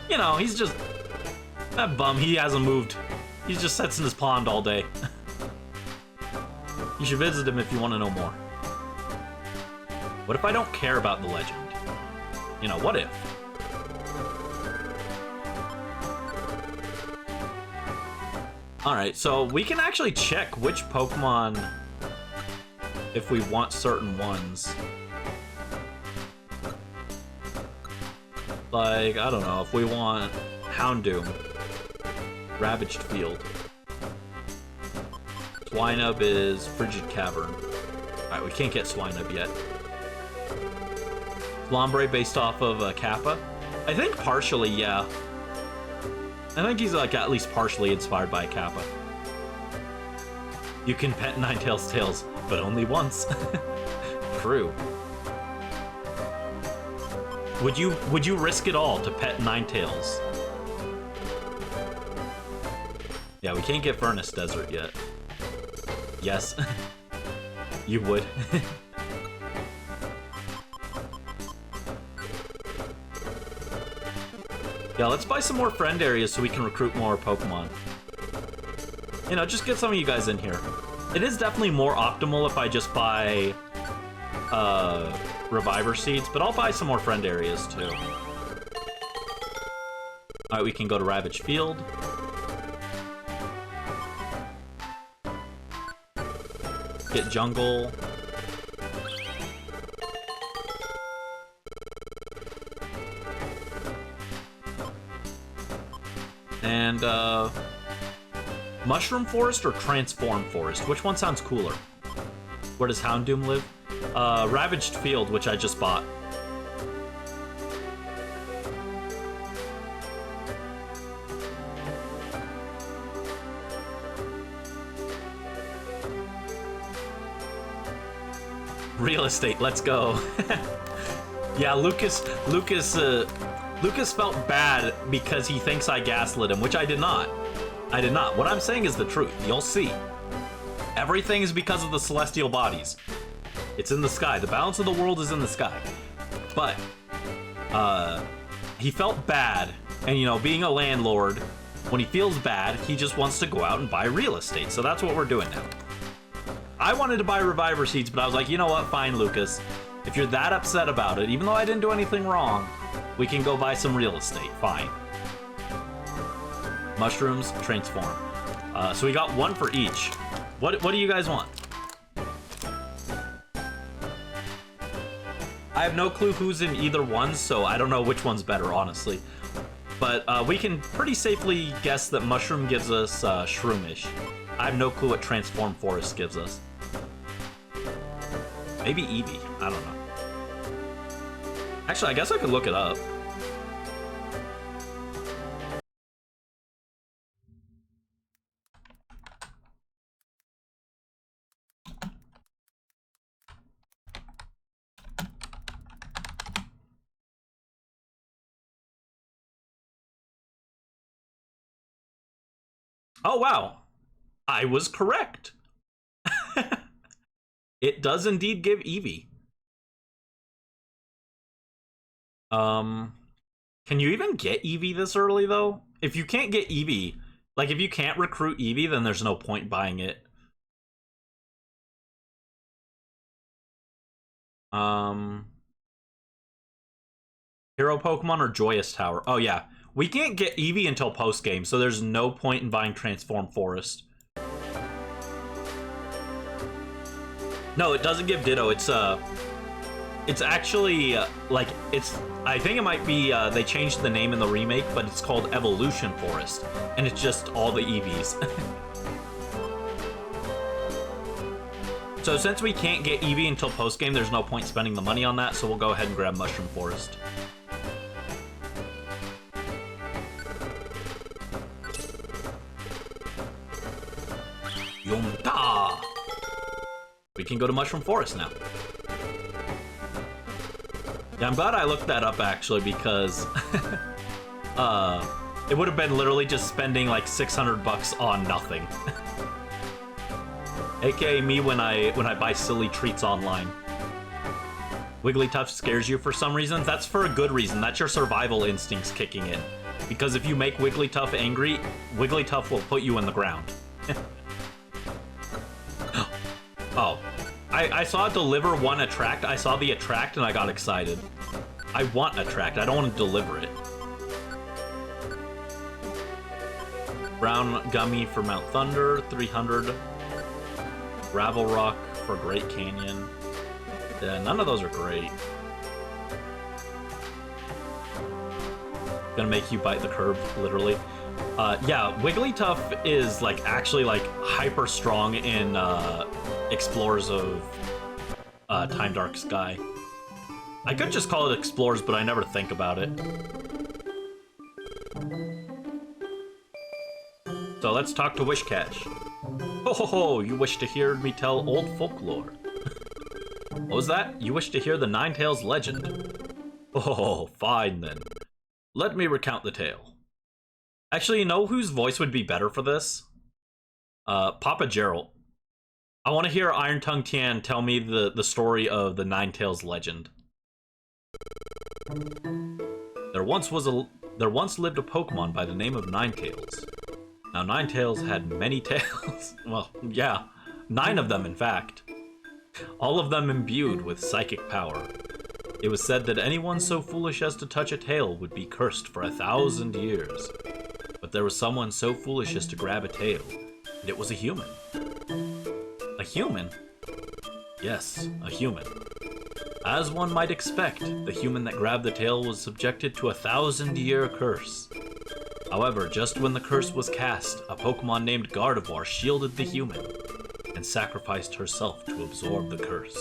You know, he's just... that bum, he hasn't moved. He just sits in his pond all day. You should visit him if you want to know more. What if I don't care about the legend? You know, what if? Alright, so we can actually check which Pokemon, if we want certain ones. Like, I don't know, if we want Houndoom, Ravaged Field. Swinub is Frigid Cavern. Alright, we can't get Swinub yet. Lombre based off of Kappa? I think partially, yeah. I think he's like at least partially inspired by Kappa. You can pet Ninetales tails, but only once. True. Would you risk it all to pet Ninetales? Yeah, we can't get Furnace Desert yet. Yes. You would. Yeah, let's buy some more friend areas so we can recruit more Pokemon. You know, just get some of you guys in here. It is definitely more optimal if I just buy Reviver Seeds, but I'll buy some more friend areas too. Alright, we can go to Ravage Field. Get Jungle. And, Mushroom Forest or Transform Forest? Which one sounds cooler? Where does Houndoom live? Ravaged Field, which I just bought. Real estate, let's go. Yeah, Lucas felt bad because he thinks I gaslit him, which I did not. I did not. What I'm saying is the truth. You'll see. Everything is because of the celestial bodies. It's in the sky. The balance of the world is in the sky. But, he felt bad. And, you know, being a landlord, when he feels bad, he just wants to go out and buy real estate. So that's what we're doing now. I wanted to buy Reviver Seeds, but I was like, you know what? Fine, Lucas. If you're that upset about it, even though I didn't do anything wrong, we can go buy some real estate. Fine. Mushrooms, transform. So we got one for each. What do you guys want? I have no clue who's in either one, so I don't know which one's better, honestly. But we can pretty safely guess that Mushroom gives us Shroomish. I have no clue what Transform Forest gives us. Maybe Eevee. I don't know. Actually, I guess I could look it up. Oh, wow. I was correct. It does indeed give Eevee. Can you even get Eevee this early, though? If you can't get Eevee, like, if you can't recruit Eevee, then there's no point buying it. Hero Pokemon or Joyous Tower? Oh, yeah. We can't get Eevee until post-game, so there's no point in buying Transform Forest. No, it doesn't give Ditto. It's actually, like, I think it might be, they changed the name in the remake, but it's called Evolution Forest, and it's just all the EVs. So since we can't get Eevee until post-game, there's no point spending the money on that, so we'll go ahead and grab Mushroom Forest. Yomta! We can go to Mushroom Forest now. Yeah, I'm glad I looked that up, actually, because it would have been literally just spending like 600 bucks on nothing. AKA me when I buy silly treats online. Wigglytuff scares you for some reason. That's for a good reason. That's your survival instincts kicking in. Because if you make Wigglytuff angry, Wigglytuff will put you in the ground. Oh. I saw it deliver one Attract. I saw the Attract and I got excited. I want Attract. I don't want to deliver it. Brown Gummy for Mount Thunder, 300. Gravel Rock for Great Canyon. Yeah, none of those are great. Gonna make you bite the curb, literally. Yeah, Wigglytuff is like actually like hyper strong in Explorers of Time Dark Sky. I could just call it Explorers, but I never think about it. So let's talk to Wishcash. Ho ho ho, you wish to hear me tell old folklore. What was that? You wish to hear the Ninetales legend? Oh, fine then. Let me recount the tale. Actually, you know whose voice would be better for this? Papa Gerald. I want to hear Iron Tongue Tian tell me the story of the Ninetales legend. There once lived a Pokemon by the name of Ninetales. Now, Ninetales had many tails. Well, yeah, 9 of them, in fact. All of them imbued with psychic power. It was said that anyone so foolish as to touch a tail would be cursed for 1,000 years. But there was someone so foolish as to grab a tail, and it was a human. A human? Yes, a human. As one might expect, the human that grabbed the tail was subjected to a 1,000-year curse. However, just when the curse was cast, a Pokemon named Gardevoir shielded the human and sacrificed herself to absorb the curse.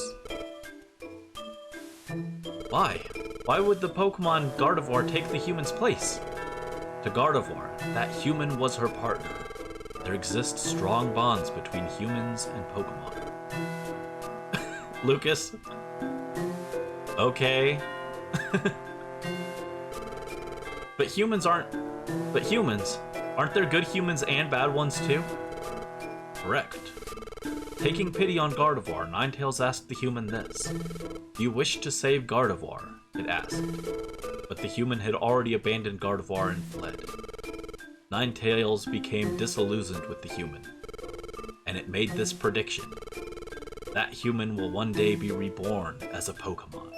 Why? Why would the Pokemon Gardevoir take the human's place? To Gardevoir, that human was her partner. There exist strong bonds between humans and Pokemon. Lucas? Okay. But humans, aren't there good humans and bad ones too? Correct. Taking pity on Gardevoir, Ninetales asked the human this. Do you wish to save Gardevoir? It asked. But the human had already abandoned Gardevoir and fled. Ninetales became disillusioned with the human, and it made this prediction. That human will one day be reborn as a Pokemon.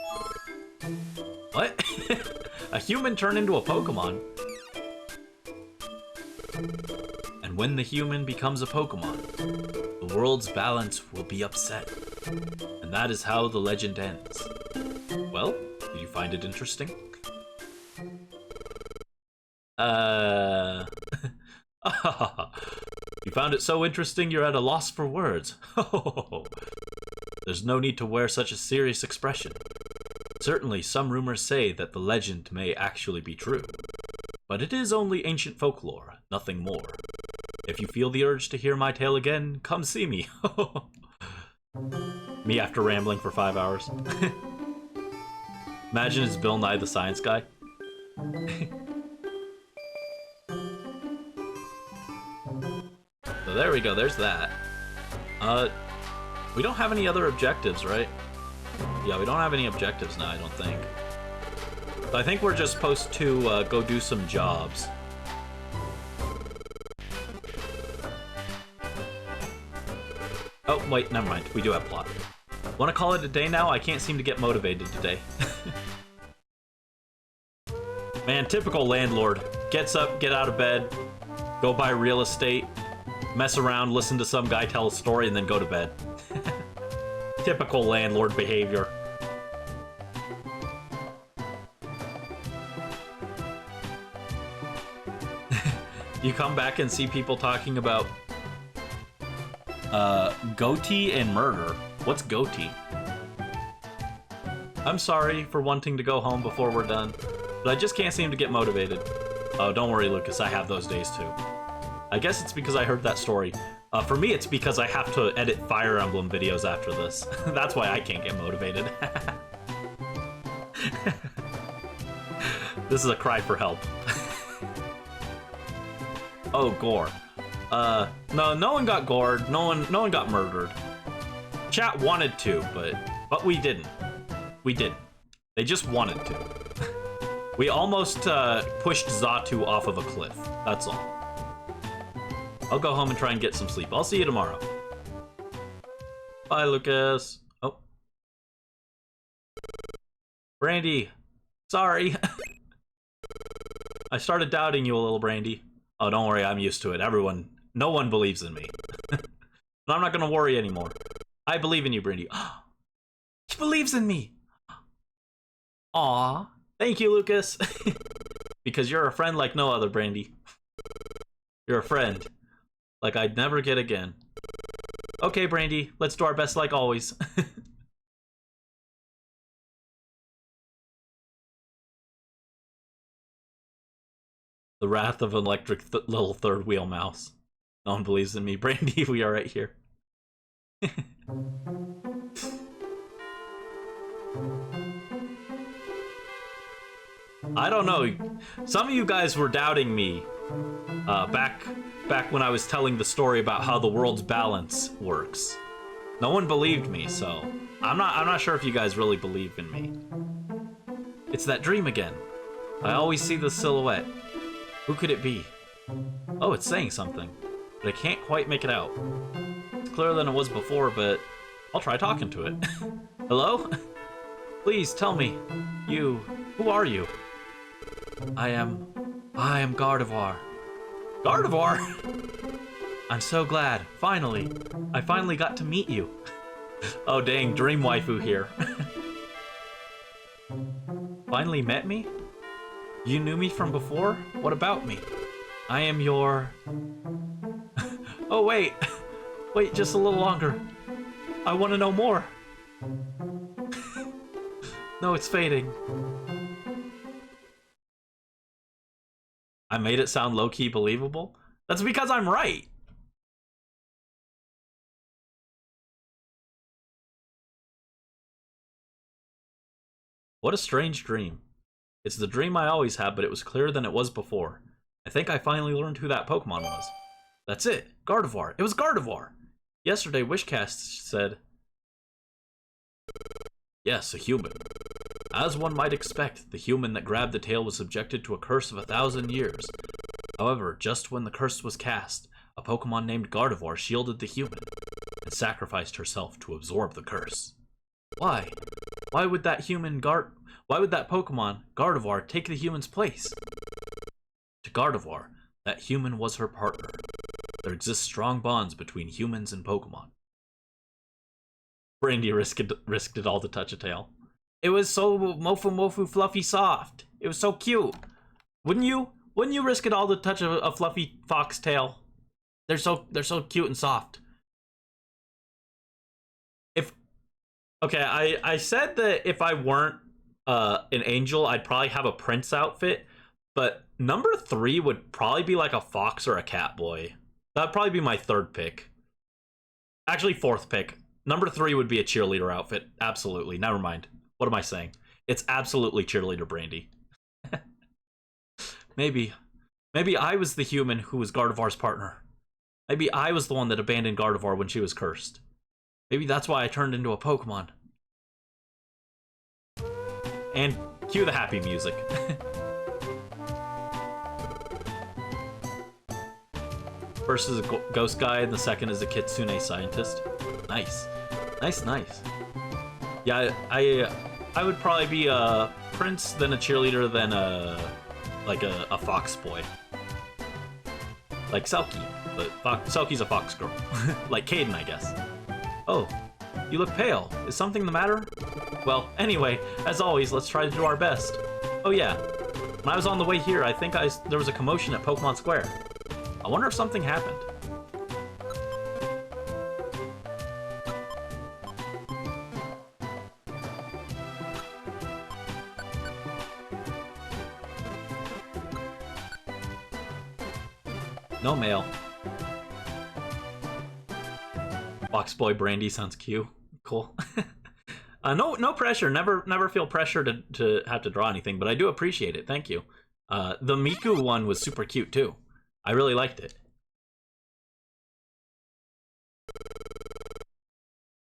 What? A human turned into a Pokemon? And when the human becomes a Pokemon, the world's balance will be upset. And that is how the legend ends. Well, did you find it interesting? You found it so interesting you're at a loss for words. There's no need to wear such a serious expression. Certainly, some rumors say that the legend may actually be true. But it is only ancient folklore, nothing more. If you feel the urge to hear my tale again, come see me. Me after rambling for 5 hours. Imagine it's Bill Nye the Science Guy. So there we go, there's that. We don't have any other objectives, right? Yeah, we don't have any objectives now, I don't think. So I think we're just supposed to go do some jobs. Oh, wait, never mind. We do have plot. Want to call it a day now? I can't seem to get motivated today. Man, typical landlord. Gets up, get out of bed, go buy real estate, mess around, listen to some guy tell a story, and then go to bed. Typical landlord behavior. You come back and see people talking about goatee and murder. What's goatee? I'm sorry for wanting to go home before we're done, but I just can't seem to get motivated. Oh, don't worry, Lucas, I have those days too. I guess it's because I heard that story. For me, it's because I have to edit Fire Emblem videos after this. That's why I can't get motivated. This is a cry for help. Oh, gore. No one got gored. No one got murdered. Chat wanted to, but we didn't. We didn't. They just wanted to. We almost pushed Xatu off of a cliff. That's all. I'll go home and try and get some sleep. I'll see you tomorrow. Bye, Lucas. Oh. Brandie. Sorry. I started doubting you a little, Brandie. Oh, don't worry, I'm used to it. No one believes in me. But I'm not gonna worry anymore. I believe in you, Brandie. He believes in me. Aw. Thank you, Lucas. because you're a friend like no other, Brandie. You're a friend. Like I'd never get again. Okay, Brandie, let's do our best like always. The wrath of an electric little third wheel mouse. No one believes in me. Brandie, we are right here. I don't know. Some of you guys were doubting me back when I was telling the story about how the world's balance works. No one believed me, so I'm not sure if you guys really believe in me. It's that dream again. I always see the silhouette. Who could it be? Oh, it's saying something, but I can't quite make it out. It's clearer than it was before, but I'll try talking to it. Hello? Please tell me. Who are you? I am Gardevoir. Gardevoir? I'm so glad. I finally got to meet you. Oh dang, dream waifu here. Finally met me? You knew me from before? What about me? I am your... Oh wait, wait just a little longer. I want to know more. No, it's fading. I made it sound low-key believable? That's because I'm right. What a strange dream. It's the dream I always have, but it was clearer than it was before. I think I finally learned who that Pokemon was. That's it. Gardevoir. It was Gardevoir. Yesterday, Wishcast said... Yes, a human. As one might expect, the human that grabbed the tail was subjected to a curse of 1,000 years. However, just when the curse was cast, a Pokemon named Gardevoir shielded the human and sacrificed herself to absorb the curse. Why? Why would that Pokemon, Gardevoir, take the human's place? To Gardevoir, that human was her partner. There exist strong bonds between humans and Pokemon. Brandie risked it all to touch a tail. It was so mofu fluffy soft. It was so cute. Wouldn't you risk it all to touch a fluffy fox tail? They're so cute and soft. I said that if I weren't an angel, I'd probably have a prince outfit, but number 3 would probably be like a fox or a cat boy. That'd probably be my 3rd pick. Actually, 4th pick. Number 3 would be a cheerleader outfit. Absolutely. Never mind. What am I saying? It's absolutely cheerleader Brandie. Maybe I was the human who was Gardevoir's partner. Maybe I was the one that abandoned Gardevoir when she was cursed. Maybe that's why I turned into a Pokemon. And cue the happy music. First is a ghost guy, and the second is a kitsune scientist. Nice. Nice. Yeah, I would probably be a prince, then a cheerleader, then a fox boy. Like Selkie, but Selkie's a fox girl. Like Caden, I guess. Oh, you look pale. Is something the matter? Well, anyway, as always, let's try to do our best. Oh yeah, when I was on the way here, I think there was a commotion at Pokemon Square. I wonder if something happened. No mail. Fox boy Brandie sounds cute. Cool. No pressure. Never feel pressure to have to draw anything, but I do appreciate it. Thank you. The Miku one was super cute too. I really liked it.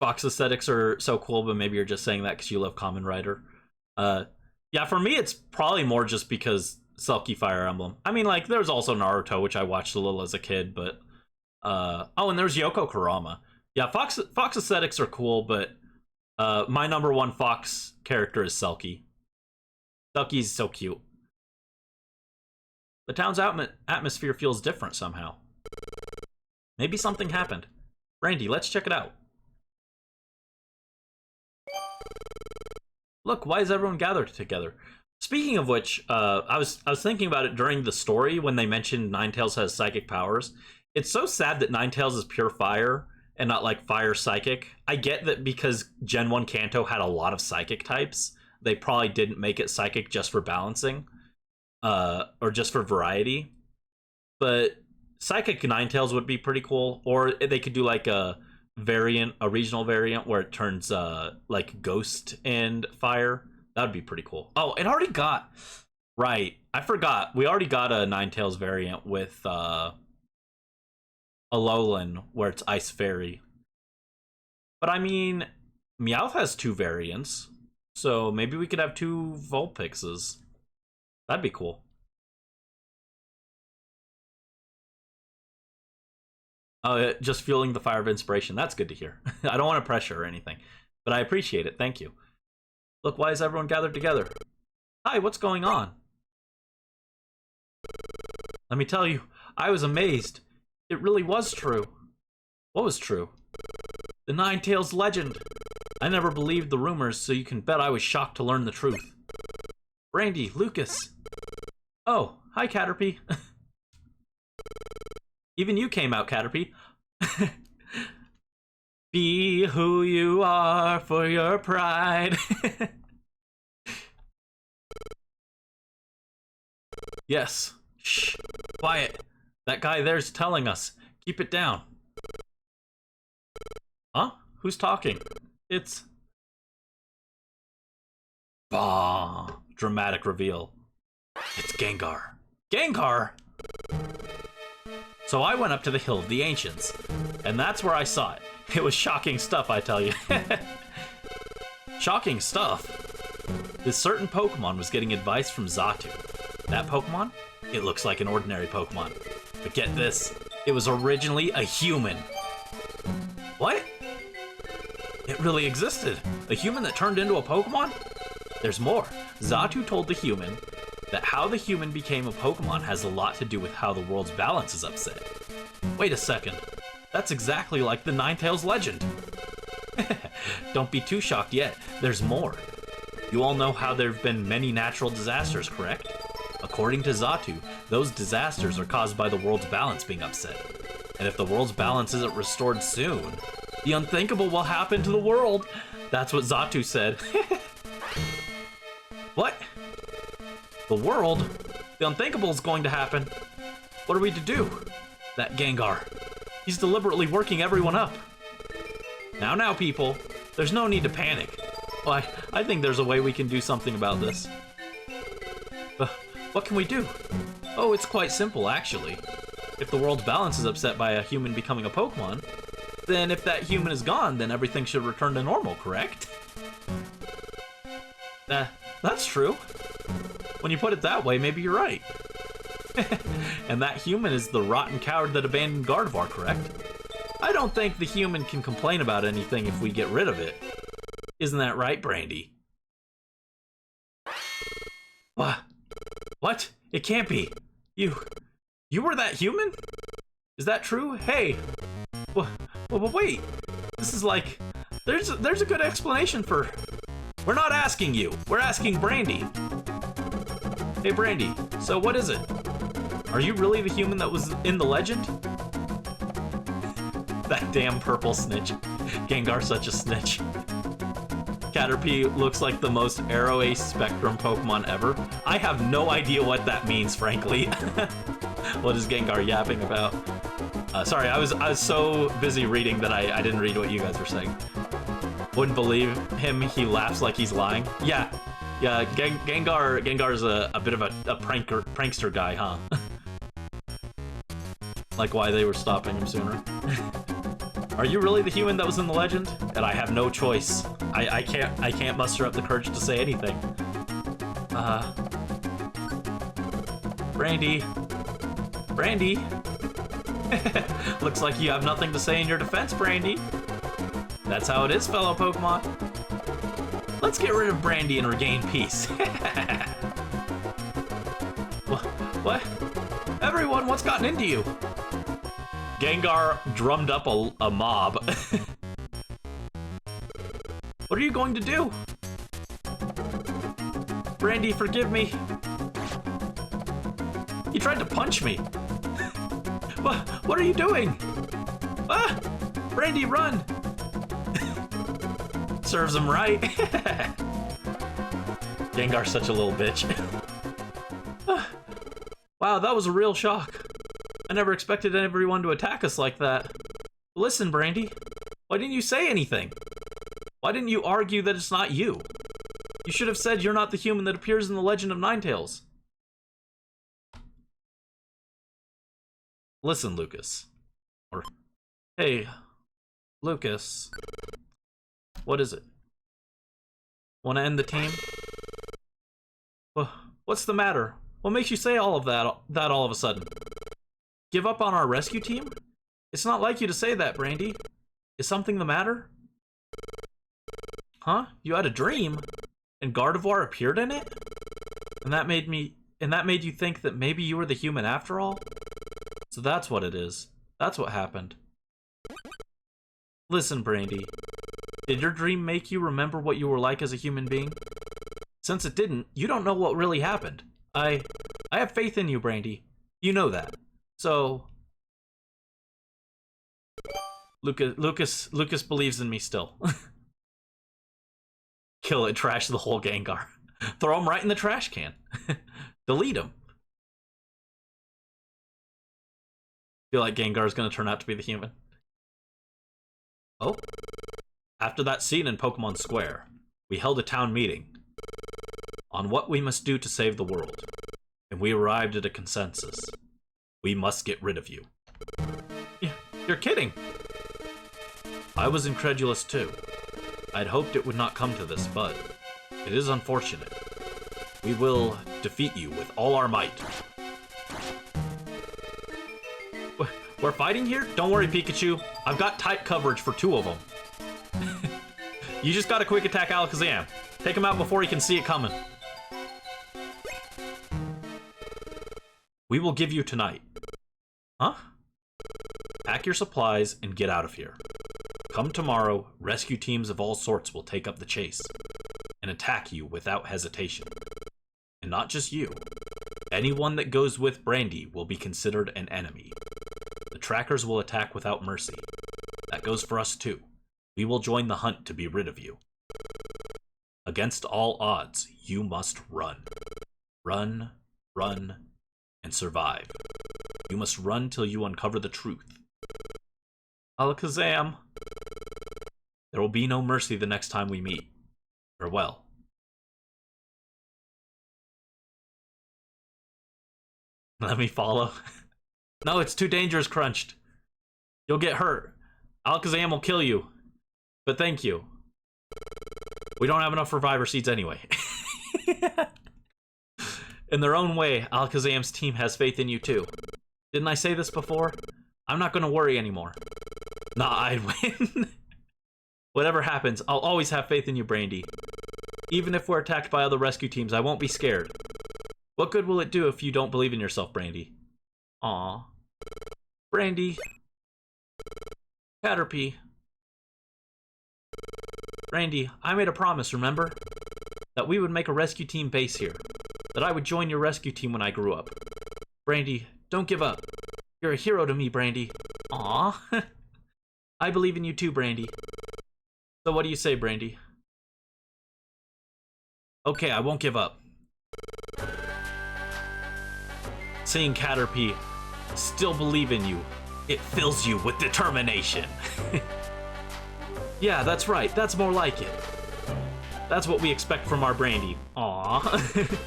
Fox aesthetics are so cool, but maybe you're just saying that because you love Kamen Rider. Yeah, for me it's probably more just because Selkie Fire Emblem. I mean, like, there's also Naruto, which I watched a little as a kid, but oh, and there's Yoko Kurama. Yeah, Fox aesthetics are cool, but my number 1 Fox character is Selkie. Selkie's so cute. The town's atmosphere feels different somehow. Maybe something happened. Brandie, let's check it out. Look, why is everyone gathered together? Speaking of which, I was thinking about it during the story when they mentioned Ninetales has psychic powers. It's so sad that Ninetales is pure fire and not like fire psychic. I get that because Gen 1 Kanto had a lot of psychic types, they probably didn't make it psychic just for balancing, or just for variety. But psychic Ninetales would be pretty cool, or they could do like a variant, a regional variant where it turns like ghost and fire. That would be pretty cool. Oh, it already got right. I forgot. We already got a Ninetales variant with Alolan where it's Ice Fairy. But I mean, Meowth has two variants, so maybe we could have two Vulpixes. That'd be cool. Just fueling the fire of inspiration. That's good to hear. I don't want to pressure or anything, but I appreciate it. Thank you. Look, why is everyone gathered together? Hi, what's going on? Let me tell you, I was amazed. It really was true. What was true? The Ninetales legend. I never believed the rumors, so you can bet I was shocked to learn the truth. Brandie, Lucas. Oh, hi, Caterpie. Even you came out, Caterpie. Be who you are for your pride. Yes. Shh. Quiet. That guy there's telling us. Keep it down. Huh? Who's talking? It's... Bah. Dramatic reveal. It's Gengar. Gengar? So I went up to the Hill of the Ancients, and that's where I saw it. It was shocking stuff, I tell you. Shocking stuff? This certain Pokemon was getting advice from Xatu. That Pokemon? It looks like an ordinary Pokemon. But get this, it was originally a human. What? It really existed? A human that turned into a Pokemon? There's more. Xatu told the human that how the human became a Pokemon has a lot to do with how the world's balance is upset. Wait a second. That's exactly like the Ninetales legend. Don't be too shocked yet. There's more. You all know how there have been many natural disasters, correct? According to Xatu, those disasters are caused by the world's balance being upset. And if the world's balance isn't restored soon, the unthinkable will happen to the world. That's what Xatu said. What? The world? The unthinkable is going to happen. What are we to do? That Gengar. He's deliberately working everyone up. Now, people. There's no need to panic. Well, I think there's a way we can do something about this. What can we do? Oh, it's quite simple, actually. If the world's balance is upset by a human becoming a Pokemon, then if that human is gone, then everything should return to normal, correct? That's true. When you put it that way, maybe you're right. And that human is the rotten coward that abandoned Gardevoir, correct? I don't think the human can complain about anything if we get rid of it. Isn't that right, Brandie? What? It can't be. You were that human? Is that true? Hey. Wait. This is like... There's a good explanation for... We're not asking you. We're asking Brandie. Hey, Brandie. So what is it? Are you really the human that was in the legend? That damn purple snitch. Gengar's such a snitch. Caterpie looks like the most Arrow Ace Spectrum Pokemon ever. I have no idea what that means, frankly. What is Gengar yapping about? Sorry, I was so busy reading that I didn't read what you guys were saying. Wouldn't believe him, he laughs like he's lying. Yeah, Gengar's a bit of a prankster guy, huh? Like why they were stopping him sooner. Are you really the human that was in the legend? And I have no choice. I can't muster up the courage to say anything. Brandie. Looks like you have nothing to say in your defense, Brandie. That's how it is, fellow Pokemon. Let's get rid of Brandie and regain peace. What? Everyone, what's gotten into you? Gengar drummed up a mob. What are you going to do? Brandie, forgive me. He tried to punch me. What are you doing? Ah! Brandie, run! Serves him right. Gengar's such a little bitch. Wow, that was a real shock. I never expected everyone to attack us like that. Listen, Brandie, why didn't you say anything? Why didn't you argue that it's not you? You should have said you're not the human that appears in the Legend of Ninetales. Listen, Lucas. Or, hey, Lucas. What is it? Want to end the team? What's the matter? What makes you say all of that all of a sudden? Give up on our rescue team? It's not like you to say that, Brandie. Is something the matter? Huh? You had a dream? And Gardevoir appeared in it? And that made you think that maybe you were the human after all? So that's what it is. That's what happened. Listen, Brandie. Did your dream make you remember what you were like as a human being? Since it didn't, you don't know what really happened. I have faith in you, Brandie. You know that. So Lucas believes in me still. Kill it, trash the whole Gengar. Throw him right in the trash can. Delete him. Feel like Gengar's gonna turn out to be the human. Oh. After that scene in Pokemon Square, we held a town meeting on what we must do to save the world, and we arrived at a consensus. We must get rid of you. You're kidding! I was incredulous too. I'd hoped it would not come to this, but it is unfortunate. We will defeat you with all our might. We're fighting here? Don't worry, Pikachu. I've got tight coverage for 2 of them. You just gotta quick attack Alakazam. Take him out before he can see it coming. We will give you tonight. Huh? Pack your supplies and get out of here. Come tomorrow, rescue teams of all sorts will take up the chase and attack you without hesitation. And not just you. Anyone that goes with Brandie will be considered an enemy. The trackers will attack without mercy. That goes for us too. We will join the hunt to be rid of you. Against all odds, you must run. Run, run, and survive. You must run till you uncover the truth. Alakazam. There will be no mercy the next time we meet. Farewell. Let me follow. No, it's too dangerous, Crunched. You'll get hurt. Alakazam will kill you. But thank you. We don't have enough Reviver Seeds anyway. In their own way, Alakazam's team has faith in you too. Didn't I say this before? I'm not gonna worry anymore. Nah, I'd win. Whatever happens, I'll always have faith in you, Brandie. Even if we're attacked by other rescue teams, I won't be scared. What good will it do if you don't believe in yourself, Brandie? Aw. Brandie. Caterpie. Brandie, I made a promise, remember? That we would make a rescue team base here. That I would join your rescue team when I grew up. Brandie, don't give up. You're a hero to me, Brandie. Aw. I believe in you too, Brandie. So what do you say, Brandie? Okay, I won't give up. Seeing Caterpie still believe in you, it fills you with determination. Yeah, that's right. That's more like it. That's what we expect from our Brandie. Aww.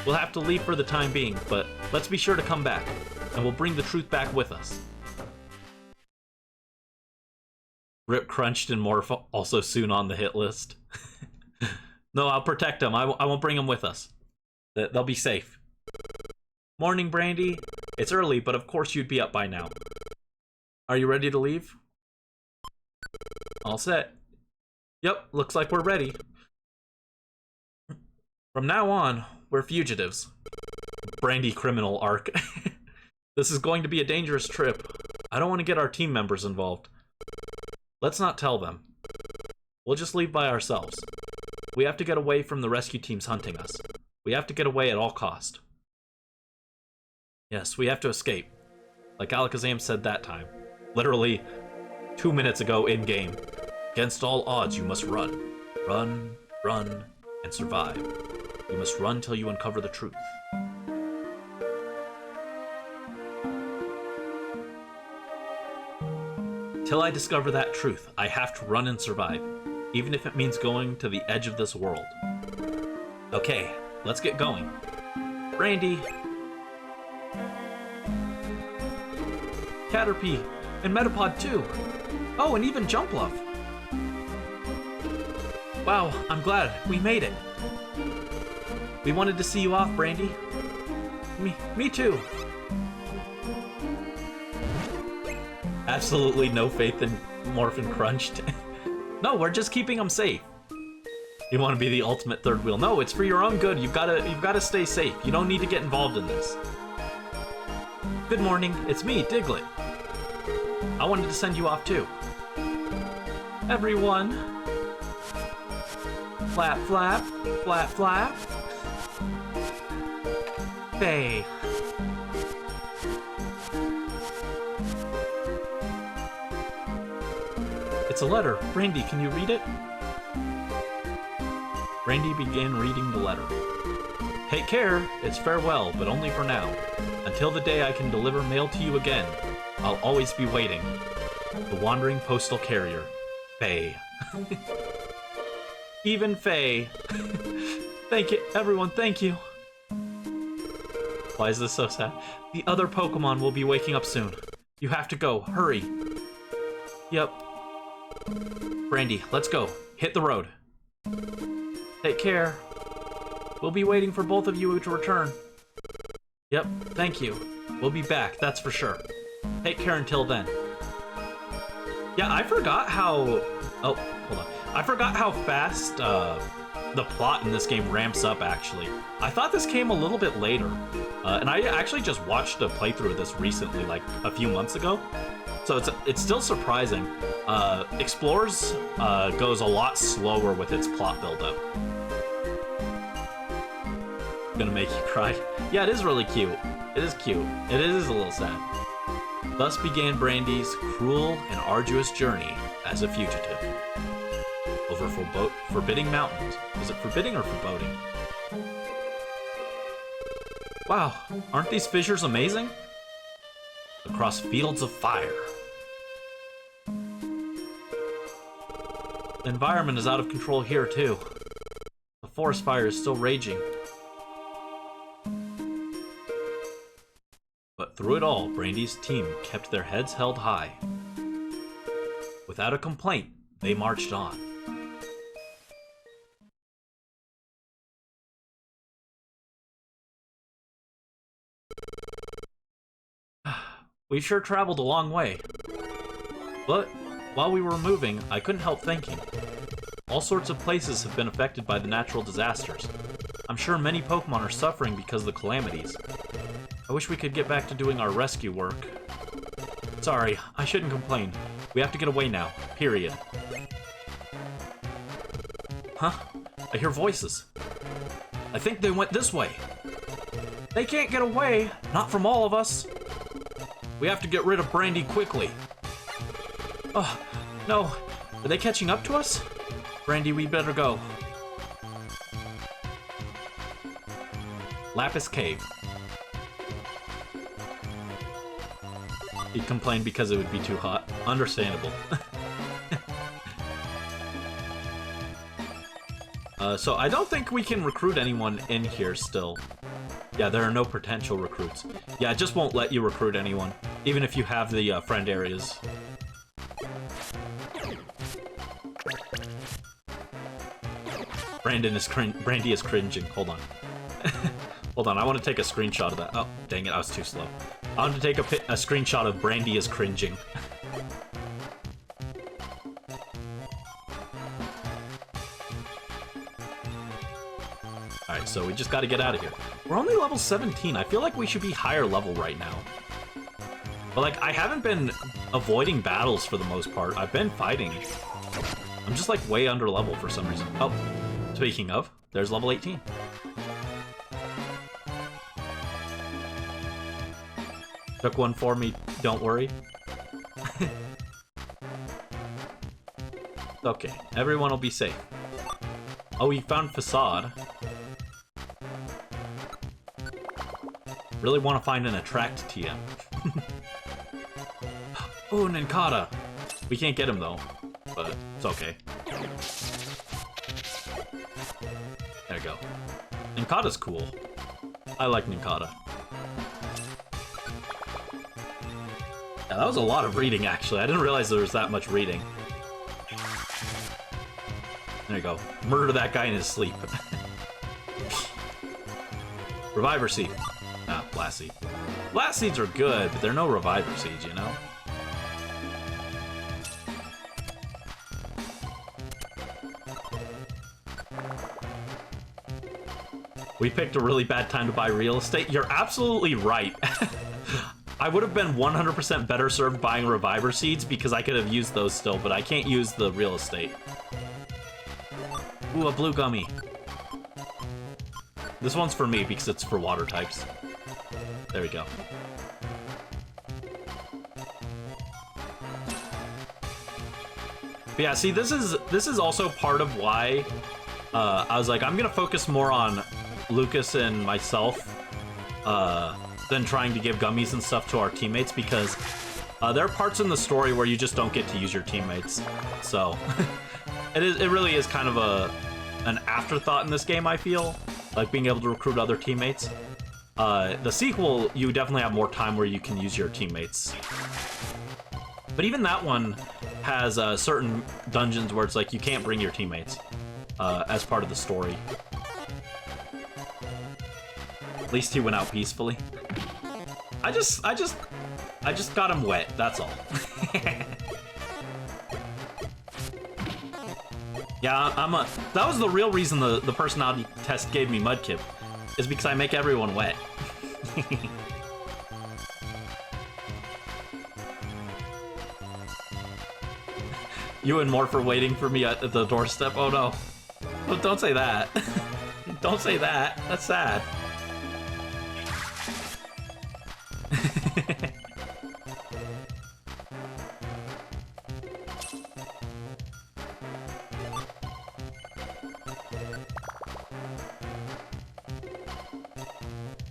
We'll have to leave for the time being, but let's be sure to come back, and we'll bring the truth back with us. Rip, Crunched, and Morph also soon on the hit list. No, I'll protect them. I won't bring them with us. They'll be safe. Morning, Brandie. It's early, but of course you'd be up by now. Are you ready to leave? All set. Yep, looks like we're ready. From now on, we're fugitives. Brandie criminal arc. This is going to be a dangerous trip. I don't want to get our team members involved. Let's not tell them. We'll just leave by ourselves. We have to get away from the rescue teams hunting us. We have to get away at all cost. Yes, we have to escape. Like Alakazam said that time. Literally 2 minutes ago in-game. Against all odds, you must run. Run, run, and survive. You must run till you uncover the truth. Till I discover that truth, I have to run and survive, even if it means going to the edge of this world. Okay, let's get going. Brandie, Caterpie, and Metapod too. Oh, and even Jumpluff. Wow, I'm glad we made it. We wanted to see you off, Brandie. Me too. Absolutely no faith in Morphin Crunched. No, we're just keeping them safe. You want to be the ultimate third wheel? No, it's for your own good. You've got to stay safe. You don't need to get involved in this. Good morning. It's me, Diglett. I wanted to send you off too. Everyone. Flap, flap, flap, flap. Faye. It's a letter. Brandie, can you read it? Brandie began reading the letter. Take care. It's farewell, but only for now. Until the day I can deliver mail to you again, I'll always be waiting. The wandering postal carrier, Faye. Even Faye. Thank you, everyone, thank you. Why is this so sad? The other Pokemon will be waking up soon. You have to go, hurry. Yep. Brandie, let's go. Hit the road. Take care. We'll be waiting for both of you to return. Yep, thank you. We'll be back, that's for sure. Take care until then. Yeah, I forgot how... Oh, hold on. I forgot how fast the plot in this game ramps up, actually. I thought this came a little bit later. And I actually just watched a playthrough of this recently, like a few months ago. So it's still surprising. Explorers goes a lot slower with its plot buildup. Gonna make you cry. Yeah, it is really cute. It is cute. It is a little sad. Thus began Brandie's cruel and arduous journey as a fugitive. Over forbidding mountains. Is it forbidding or foreboding? Wow, aren't these fissures amazing? Across fields of fire. The environment is out of control here, too. The forest fire is still raging. But through it all, Brandie's team kept their heads held high. Without a complaint, they marched on. We sure traveled a long way. But while we were moving, I couldn't help thinking. All sorts of places have been affected by the natural disasters. I'm sure many Pokemon are suffering because of the calamities. I wish we could get back to doing our rescue work. Sorry, I shouldn't complain. We have to get away now, period. Huh? I hear voices. I think they went this way. They can't get away, not from all of us. We have to get rid of Brandie quickly. Oh, no. Are they catching up to us? Brandie, we better go. Lapis Cave. He complained because it would be too hot. Understandable. So I don't think we can recruit anyone in here still. Yeah, there are no potential recruits. Yeah, it just won't let you recruit anyone, even if you have the friend areas. Brandie is cringing. Hold on. Hold on, I want to take a screenshot of that. Oh, dang it, I was too slow. I want to take a screenshot of Brandie is cringing. Alright, so we just gotta get out of here. We're only level 17. I feel like we should be higher level right now. But, like, I haven't been avoiding battles for the most part. I've been fighting. I'm just, like, way under level for some reason. Oh, speaking of, there's level 18. Took one for me, don't worry. Okay, everyone will be safe. Oh, we found Facade. Really want to find an Attract TM. Oh, Ninkata! We can't get him though, but it's okay. There you go. Ninkata's cool. I like Ninkata. Yeah, that was a lot of reading, actually. I didn't realize there was that much reading. There you go. Murder that guy in his sleep. Reviver Seed. Ah, Blast Seed. Blast Seeds are good, but they're no Reviver Seeds, you know? We picked a really bad time to buy real estate. You're absolutely right. I would have been 100% better served buying Reviver Seeds because I could have used those still, but I can't use the real estate. Ooh, a blue gummy. This one's for me because it's for water types. There we go. But yeah, see, this is also part of why I was like, I'm gonna focus more on Lucas and myself than trying to give gummies and stuff to our teammates, because there are parts in the story where you just don't get to use your teammates. So it really is kind of an afterthought in this game, I feel, like being able to recruit other teammates. The sequel, you definitely have more time where you can use your teammates. But even that one has certain dungeons where it's like you can't bring your teammates as part of the story. At least he went out peacefully. I just got him wet, that's all. Yeah, that was the real reason the personality test gave me Mudkip, is because I make everyone wet. You and Morph are waiting for me at the doorstep. Oh no. Oh, don't say that. Don't say that. That's sad.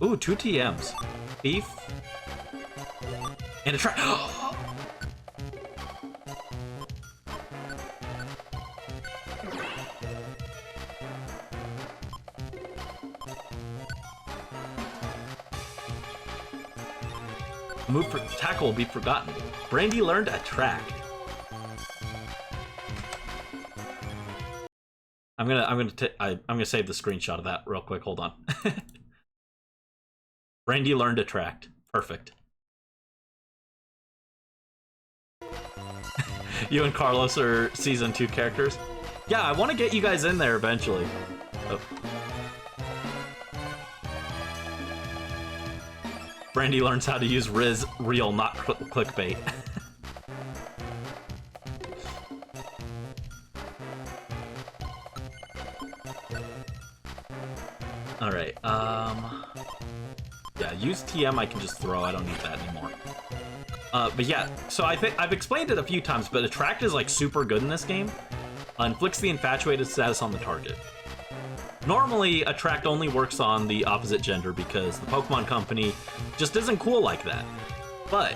Ooh, 2 TMs. Beef. And a track. Move for tackle will be forgotten. Brandie learned Attract. I'm gonna save the screenshot of that real quick. Hold on. Brandie learned Attract. Perfect. You and Carlos are season 2 characters. Yeah, I want to get you guys in there eventually. Oh. Brandie learns how to use Rizz real, not clickbait. Alright, yeah, use TM I can just throw, I don't need that anymore. But yeah, so I think I've explained it a few times, but Attract is like super good in this game. Inflicts the infatuated status on the target. Normally, Attract only works on the opposite gender because the Pokemon Company just isn't cool like that. But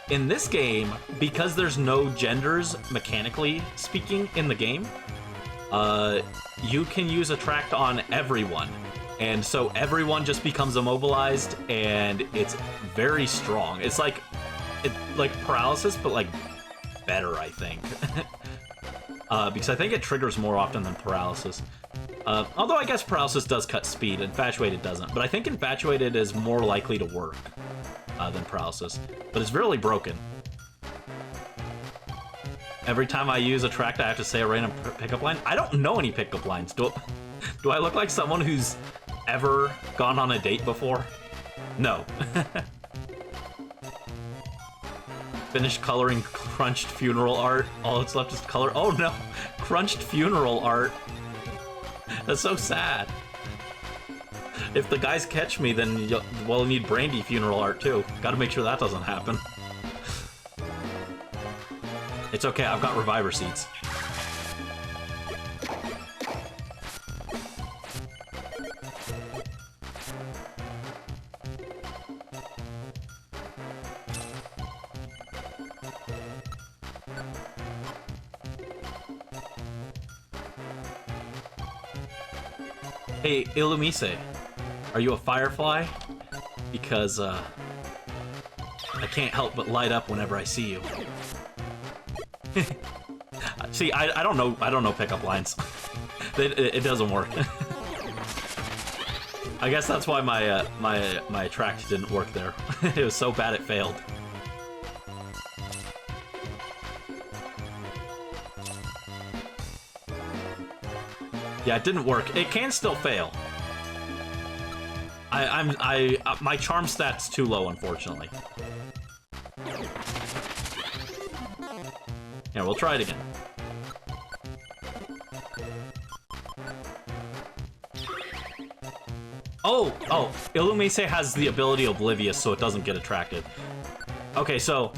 in this game, because there's no genders, mechanically speaking, in the game, you can use Attract on everyone. And so everyone just becomes immobilized, and it's very strong. It's like paralysis, but like better, I think. Because I think it triggers more often than paralysis. Although I guess paralysis does cut speed, Infatuated doesn't. But I think Infatuated is more likely to work than paralysis. But it's really broken. Every time I use Attract, I have to say a random pickup line. I don't know any pickup lines. Do I look like someone who's ever gone on a date before? No. Finished coloring crunched funeral art. All that's left is color. Oh no! Crunched funeral art. That's so sad. If the guys catch me, then we'll need Brandie funeral art too. Gotta make sure that doesn't happen. It's okay, I've got reviver seeds. Hey, Illumise, are you a firefly? Because, I can't help but light up whenever I see you. See, I don't know pickup lines. It doesn't work. I guess that's why my attract didn't work there. It was so bad it failed. Yeah, it didn't work. It can still fail. My charm stat's too low, unfortunately. Yeah, we'll try it again. Oh, Illumise has the ability Oblivious, so it doesn't get attracted. Okay, so,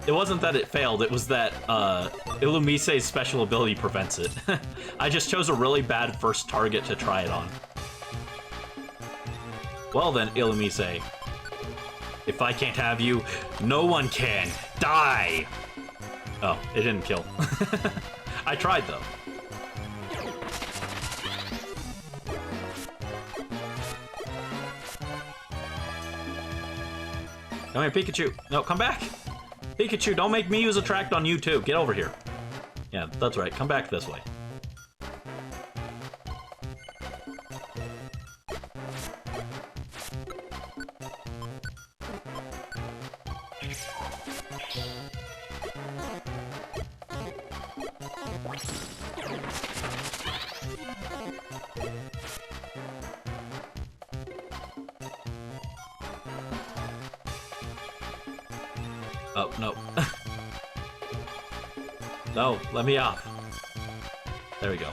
it wasn't that it failed, it was that, Illumise's special ability prevents it. I just chose a really bad first target to try it on. Well then, Illumise. If I can't have you, no one can. Die! Oh, it didn't kill. I tried, though. Come here, Pikachu. No, come back! Pikachu, don't make me use Attract on you, too. Get over here. Yeah, that's right. Come back this way. Oh, no. No, let me off. There we go.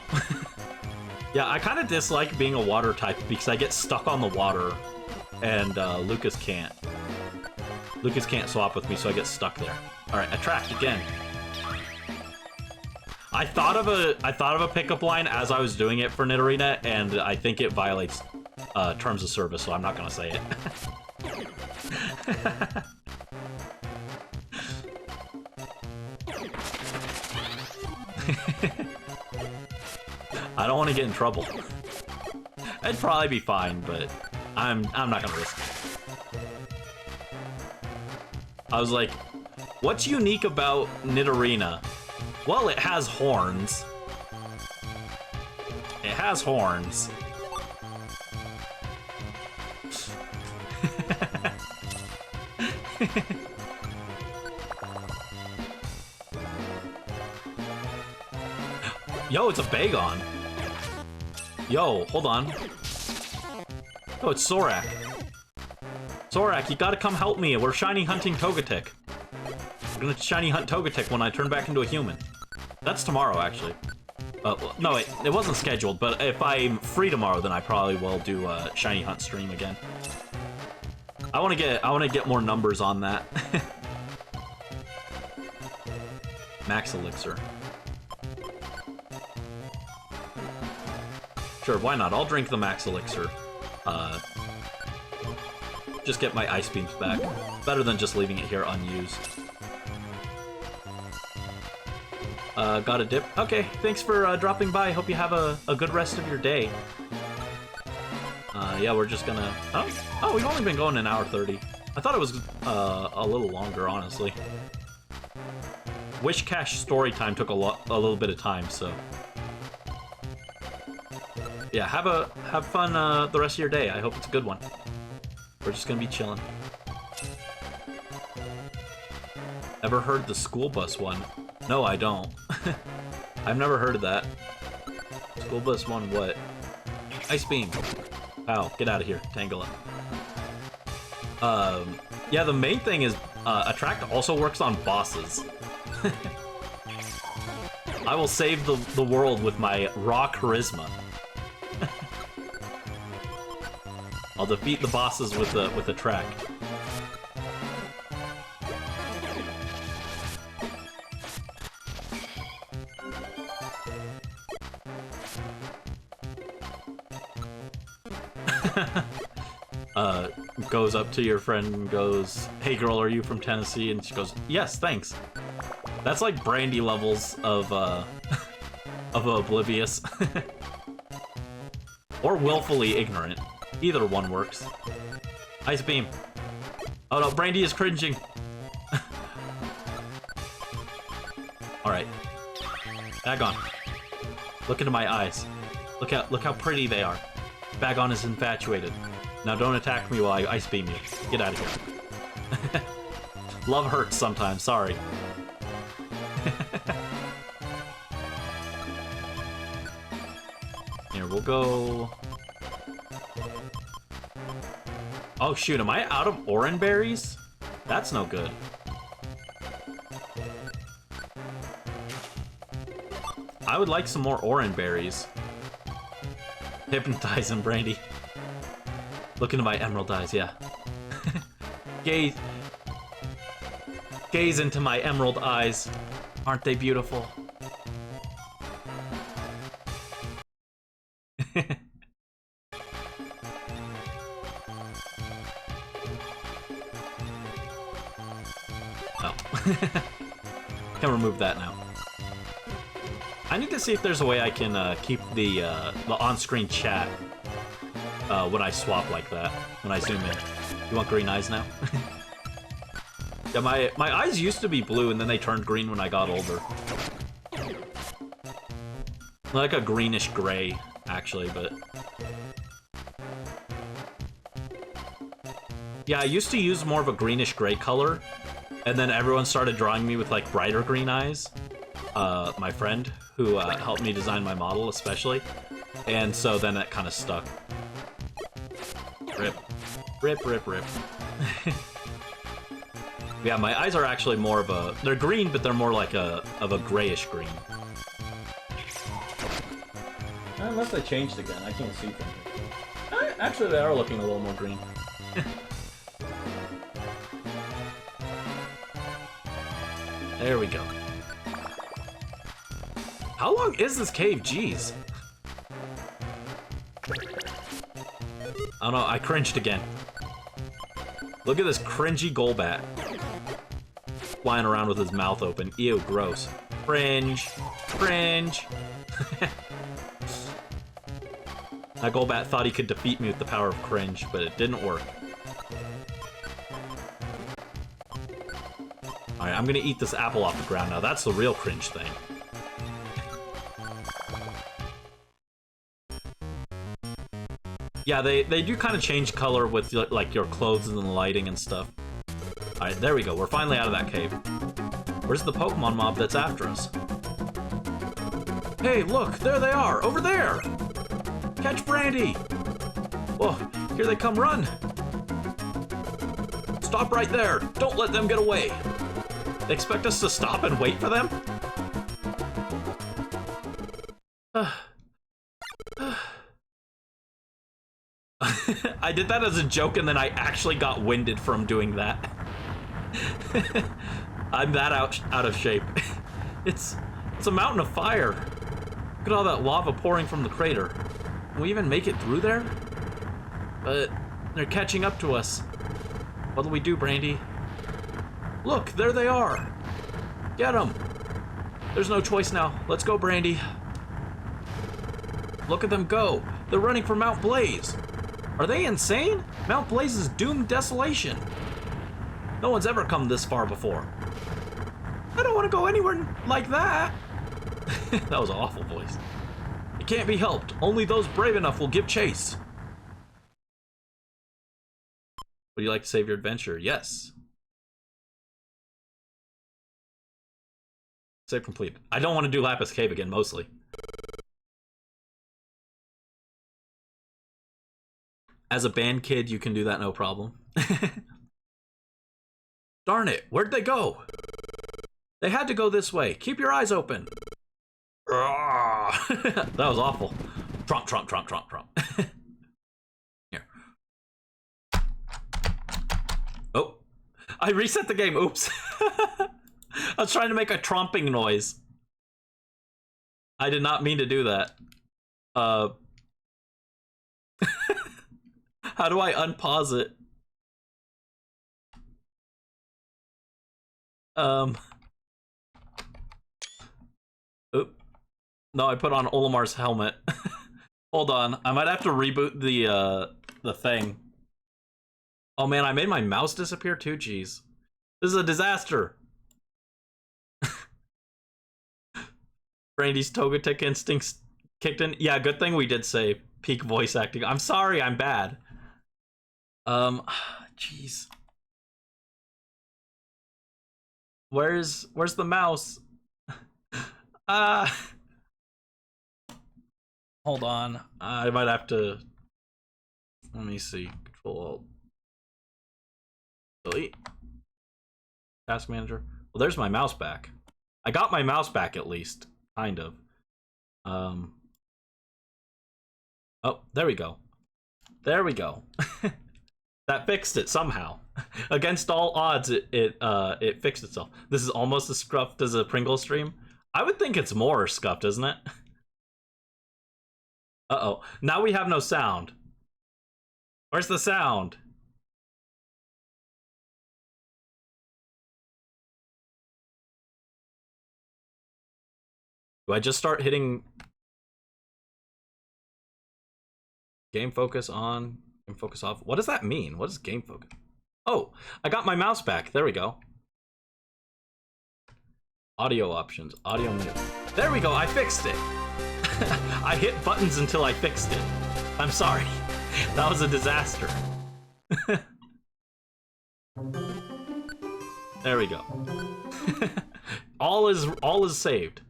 Yeah, I kind of dislike being a water type because I get stuck on the water, and Lucas can't. Lucas can't swap with me, so I get stuck there. All right, Attract again. I thought of a pickup line as I was doing it for Nidorina, and I think it violates terms of service, so I'm not gonna say it. I don't want to get in trouble. I'd probably be fine, but I'm not gonna risk it. I was like, what's unique about Nidorina? Well, it has horns. It has horns. Yo, it's a Bagon. Yo, hold on. Oh, it's Sorak. Sorak, you gotta come help me. We're shiny hunting Togetic. We're gonna shiny hunt Togetic when I turn back into a human. That's tomorrow, actually. No, it wasn't scheduled, but if I'm free tomorrow, then I probably will do a shiny hunt stream again. I wanna get more numbers on that. Max Elixir. Sure, why not? I'll drink the Max Elixir. Just get my Ice Beams back. Better than just leaving it here unused. Got a dip? Okay, thanks for dropping by. Hope you have a good rest of your day. Yeah, we're just gonna... Oh, we've only been going an hour 30. I thought it was a little longer, honestly. Wish Cache story time took a little bit of time, so... Yeah, have fun the rest of your day. I hope it's a good one. We're just gonna be chilling. Ever heard the school bus one? No, I don't. I've never heard of that. School bus one what? Ice Beam. Ow, get out of here, Tangela. Yeah, the main thing is Attract also works on bosses. I will save the world with my raw charisma. defeat the bosses with the track. Goes up to your friend and goes, "Hey girl, are you from Tennessee?" And she goes, "Yes, thanks." That's like Brandie levels of of oblivious. Or willfully ignorant. Either one works. Ice beam. Oh no, Brandie is cringing. Alright. Bagon. Look into my eyes. Look how pretty they are. Bagon is infatuated. Now don't attack me while I ice beam you. Get out of here. Love hurts sometimes, sorry. Here, we'll go... Oh shoot, am I out of oran berries? That's no good. I would like some more oran berries. Hypnotize him, Brandie. Look into my emerald eyes, yeah. Gaze into my emerald eyes. Aren't they beautiful? Oh. Can remove that now. I need to see if there's a way I can keep the on-screen chat when I swap like that, when I zoom in. You want green eyes now? Yeah, my eyes used to be blue and then they turned green when I got older. Like a greenish gray, actually, but... Yeah, I used to use more of a greenish gray color, and then everyone started drawing me with like brighter green eyes. My friend, who helped me design my model especially, and so then that kind of stuck. Rip. Rip, rip, rip. Yeah, my eyes are actually more of a... They're green, but they're more like of a grayish green. Unless they changed again, I can't see from here. Actually, they are looking a little more green. There we go. How long is this cave? Jeez. Oh no, I cringed again. Look at this cringy Golbat. Flying around with his mouth open. Ew, gross. Cringe. Cringe. That Golbat thought he could defeat me with the power of cringe, but it didn't work. Alright, I'm gonna eat this apple off the ground now. That's the real cringe thing. Yeah, they do kind of change color with like your clothes and the lighting and stuff. Alright, there we go. We're finally out of that cave. Where's the Pokemon mob that's after us? Hey, look! There they are! Over there! Catch Brandie! Whoa, here they come, run! Stop right there! Don't let them get away! They expect us to stop and wait for them? I did that as a joke and then I actually got winded from doing that. I'm that out of shape. It's a mountain of fire. Look at all that lava pouring from the crater. Can we even make it through there? But they're catching up to us. What'll we do, Brandie? Look, there they are. Get them. There's no choice now. Let's go, Brandie. Look at them go. They're running for Mount Blaze. Are they insane? Mount Blaze is doomed desolation. No one's ever come this far before. I don't want to go anywhere like that. That was an awful voice. It can't be helped. Only those brave enough will give chase. Would you like to save your adventure? Yes. Save complete. I don't want to do Lapis Cave again, mostly. As a band kid, you can do that no problem. Darn it, where'd they go? They had to go this way. Keep your eyes open. That was awful. Trump, Trump, Trump, Trump, Trump. Here. Oh, I reset the game. Oops. I was trying to make a tromping noise. I did not mean to do that. How do I unpause it? Oop. No, I put on Olimar's helmet. Hold on, I might have to reboot the thing. Oh man, I made my mouse disappear too. Jeez, this is a disaster. Brandie's Togetic instincts kicked in. Yeah, good thing we did say peak voice acting. I'm sorry, I'm bad. Jeez. Where's the mouse? Hold on. I might have to. Let me see. Control Alt. Delete. Task manager. Well, there's my mouse back. I got my mouse back at least, kind of. Oh, there we go. There we go. That fixed it somehow. Against all odds, it fixed itself. This is almost as scuffed as a Pringles stream. I would think it's more scuffed, isn't it? Uh-oh. Now we have no sound. Where's the sound? Do I just start hitting game focus on, game focus off? What does that mean? What is game focus? Oh, I got my mouse back. There we go. Audio options, audio mute. There we go, I fixed it. I hit buttons until I fixed it. I'm sorry. That was a disaster. There we go. all is saved.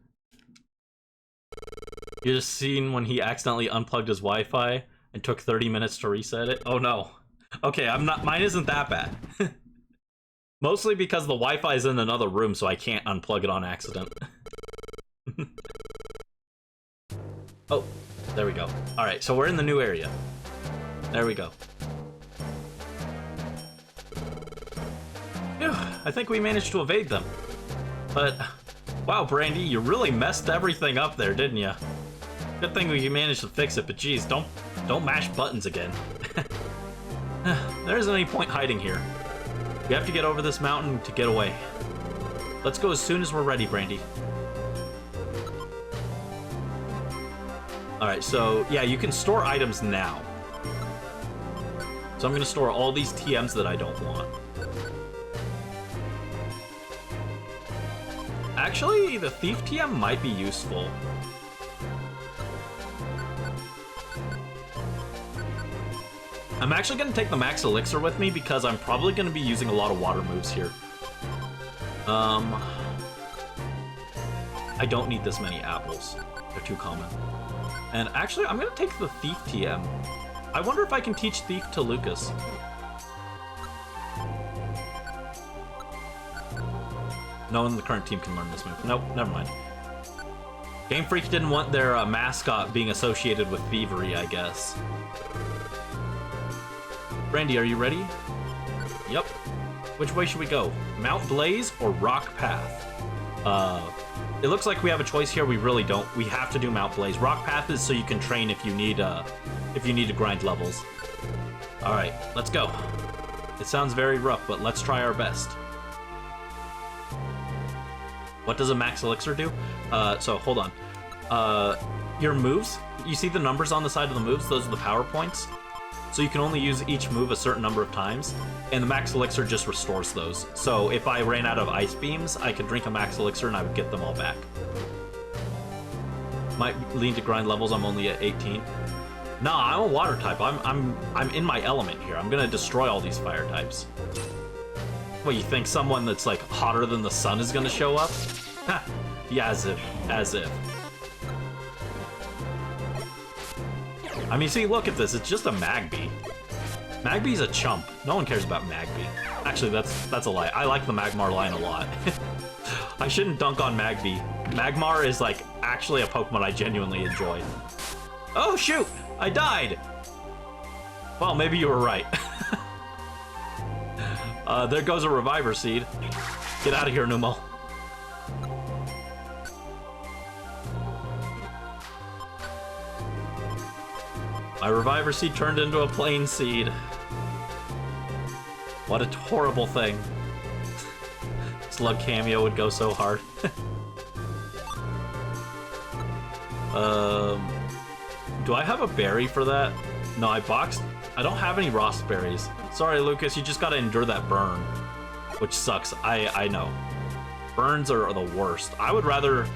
You just seen when he accidentally unplugged his Wi-Fi and took 30 minutes to reset it? Oh no. Okay, mine isn't that bad. Mostly because the Wi-Fi is in another room, so I can't unplug it on accident. Oh, there we go. Alright, so we're in the new area. There we go. Phew, I think we managed to evade them. But, wow, Brandie, you really messed everything up there, didn't you? Good thing we managed to fix it, but geez, don't mash buttons again. There isn't any point hiding here. We have to get over this mountain to get away. Let's go as soon as we're ready, Brandie. Alright, so yeah, you can store items now. So I'm gonna store all these TMs that I don't want. Actually, the Thief TM might be useful. I'm actually going to take the Max Elixir with me because I'm probably going to be using a lot of water moves here. I don't need this many apples. They're too common. And actually, I'm going to take the Thief TM. I wonder if I can teach Thief to Lucas. No one in the current team can learn this move. Nope, never mind. Game Freak didn't want their mascot being associated with thievery, I guess. Brandie, are you ready? Yep. Which way should we go? Mount Blaze or Rock Path? It looks like we have a choice here. We really don't. We have to do Mount Blaze. Rock Path is so you can train if you need to grind levels. All right, let's go. It sounds very rough, but let's try our best. What does a Max Elixir do? So hold on. Your moves. You see the numbers on the side of the moves? Those are the power points. So you can only use each move a certain number of times, and the Max Elixir just restores those. So if I ran out of Ice Beams, I could drink a Max Elixir and I would get them all back. Might lean to grind levels, I'm only at 18. Nah, I'm a water type. I'm in my element here. I'm gonna destroy all these fire types. What, you think someone that's like hotter than the sun is gonna show up? Ha! Yeah, as if. I mean, see, look at this. It's just a Magby. Magby's a chump. No one cares about Magby. Actually, that's a lie. I like the Magmar line a lot. I shouldn't dunk on Magby. Magmar is, like, actually a Pokemon I genuinely enjoy. Oh, shoot! I died! Well, maybe you were right. There goes a reviver seed. Get out of here, Numo. My reviver seed turned into a plain seed. What a horrible thing. Slug cameo would go so hard. Do I have a berry for that? No, I don't have any Ross berries. Sorry, Lucas, you just gotta endure that burn. Which sucks, I know. Burns are the worst. I would rather...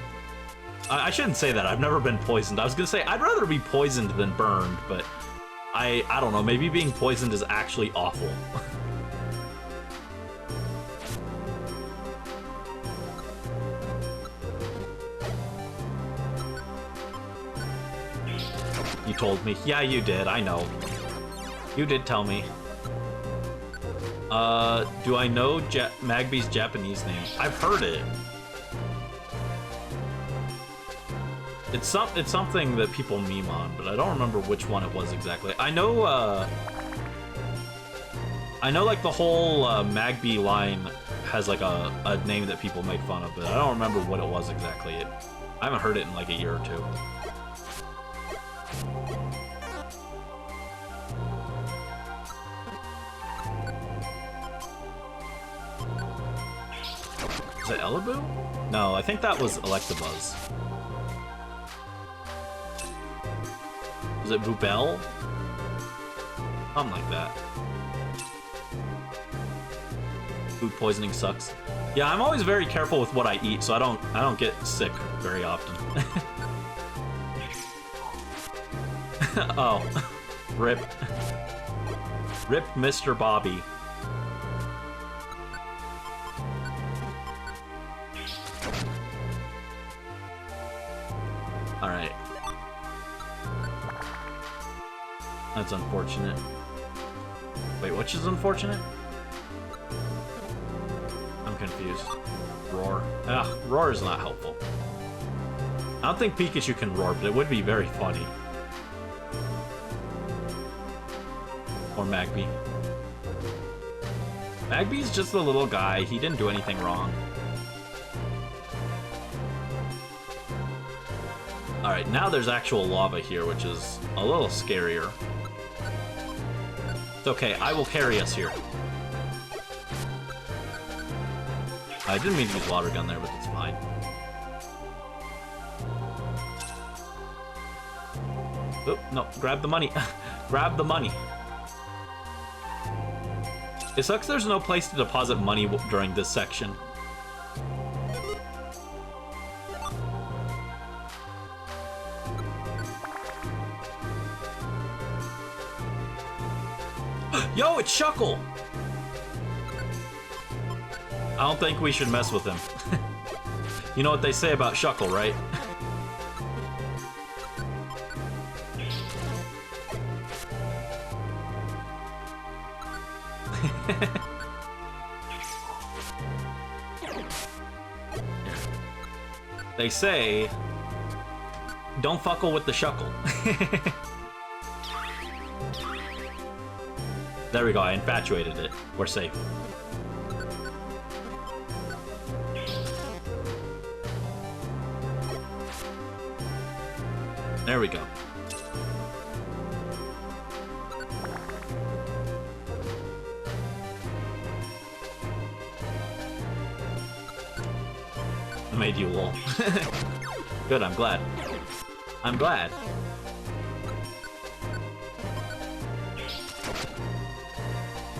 I shouldn't say that, I've never been poisoned. I was gonna say, I'd rather be poisoned than burned, but I don't know, maybe being poisoned is actually awful. You told me. Yeah, you did, I know. You did tell me. Do I know Magby's Japanese name? I've heard it. It's something that people meme on, but I don't remember which one it was exactly. I know like the whole Magby line has like a name that people make fun of, but I don't remember what it was exactly. I haven't heard it in like a year or two. Is it Elaboo? No, I think that was Electabuzz. Was it Boobell? Something like that. Food poisoning sucks. Yeah, I'm always very careful with what I eat, so I don't get sick very often. Oh, rip. Rip Mr. Bobby. All right. That's unfortunate. Wait, which is unfortunate? I'm confused. Roar. Ugh, roar is not helpful. I don't think Pikachu can roar, but it would be very funny. Or Magby. Magby's just a little guy. He didn't do anything wrong. Alright, now there's actual lava here, which is a little scarier. It's okay, I will carry us here. I didn't mean to use water gun there, but it's fine. Oh, no, grab the money. Grab the money. It sucks there's no place to deposit money during this section. Yo, it's Shuckle! I don't think we should mess with him. You know what they say about Shuckle, right? They say, don't fuckle with the Shuckle. There we go, I infatuated it. We're safe. There we go. I made you lol. Good, I'm glad. I'm glad.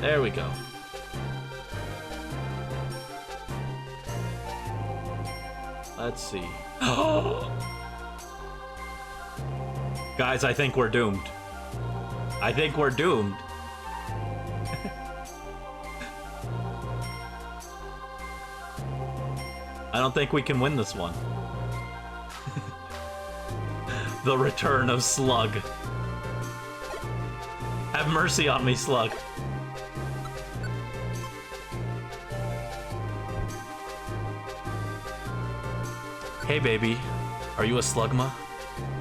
There we go. Let's see. Guys, I think we're doomed. I think we're doomed. I don't think we can win this one. The return of Slug. Have mercy on me, Slug. Hey baby, are you a Slugma?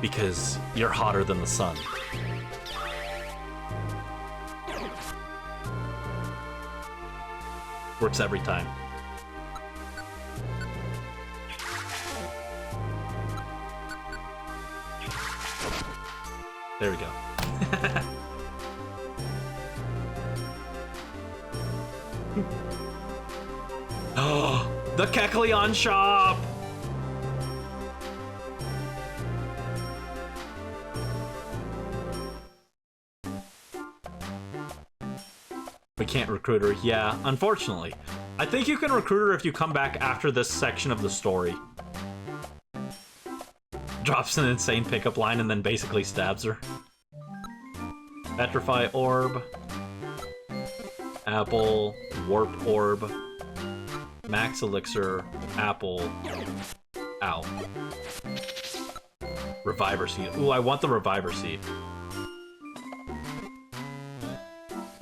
Because you're hotter than the sun. Works every time. There we go. Oh, the Kecleon shop! We can't recruit her. Yeah, unfortunately. I think you can recruit her if you come back after this section of the story. Drops an insane pickup line and then basically stabs her. Petrify Orb. Apple. Warp Orb. Max Elixir. Apple. Ow. Reviver Seed. Ooh, I want the Reviver Seed.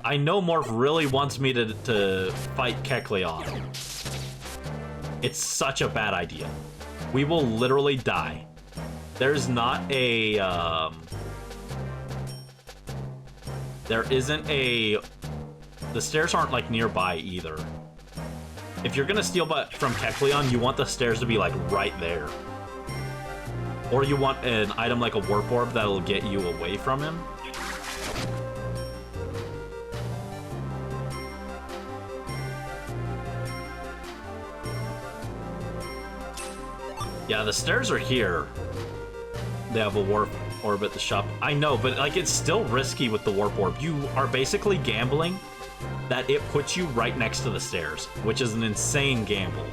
I know Morph really wants me to fight Kecleon. It's such a bad idea. We will literally die. There's not a, there isn't a... The stairs aren't, like, nearby either. If you're gonna steal from Kecleon, you want the stairs to be, like, right there. Or you want an item like a Warp Orb that'll get you away from him. Yeah, the stairs are here. They have a Warp Orb at the shop. I know, but like it's still risky with the Warp Orb. You are basically gambling that it puts you right next to the stairs, which is an insane gamble.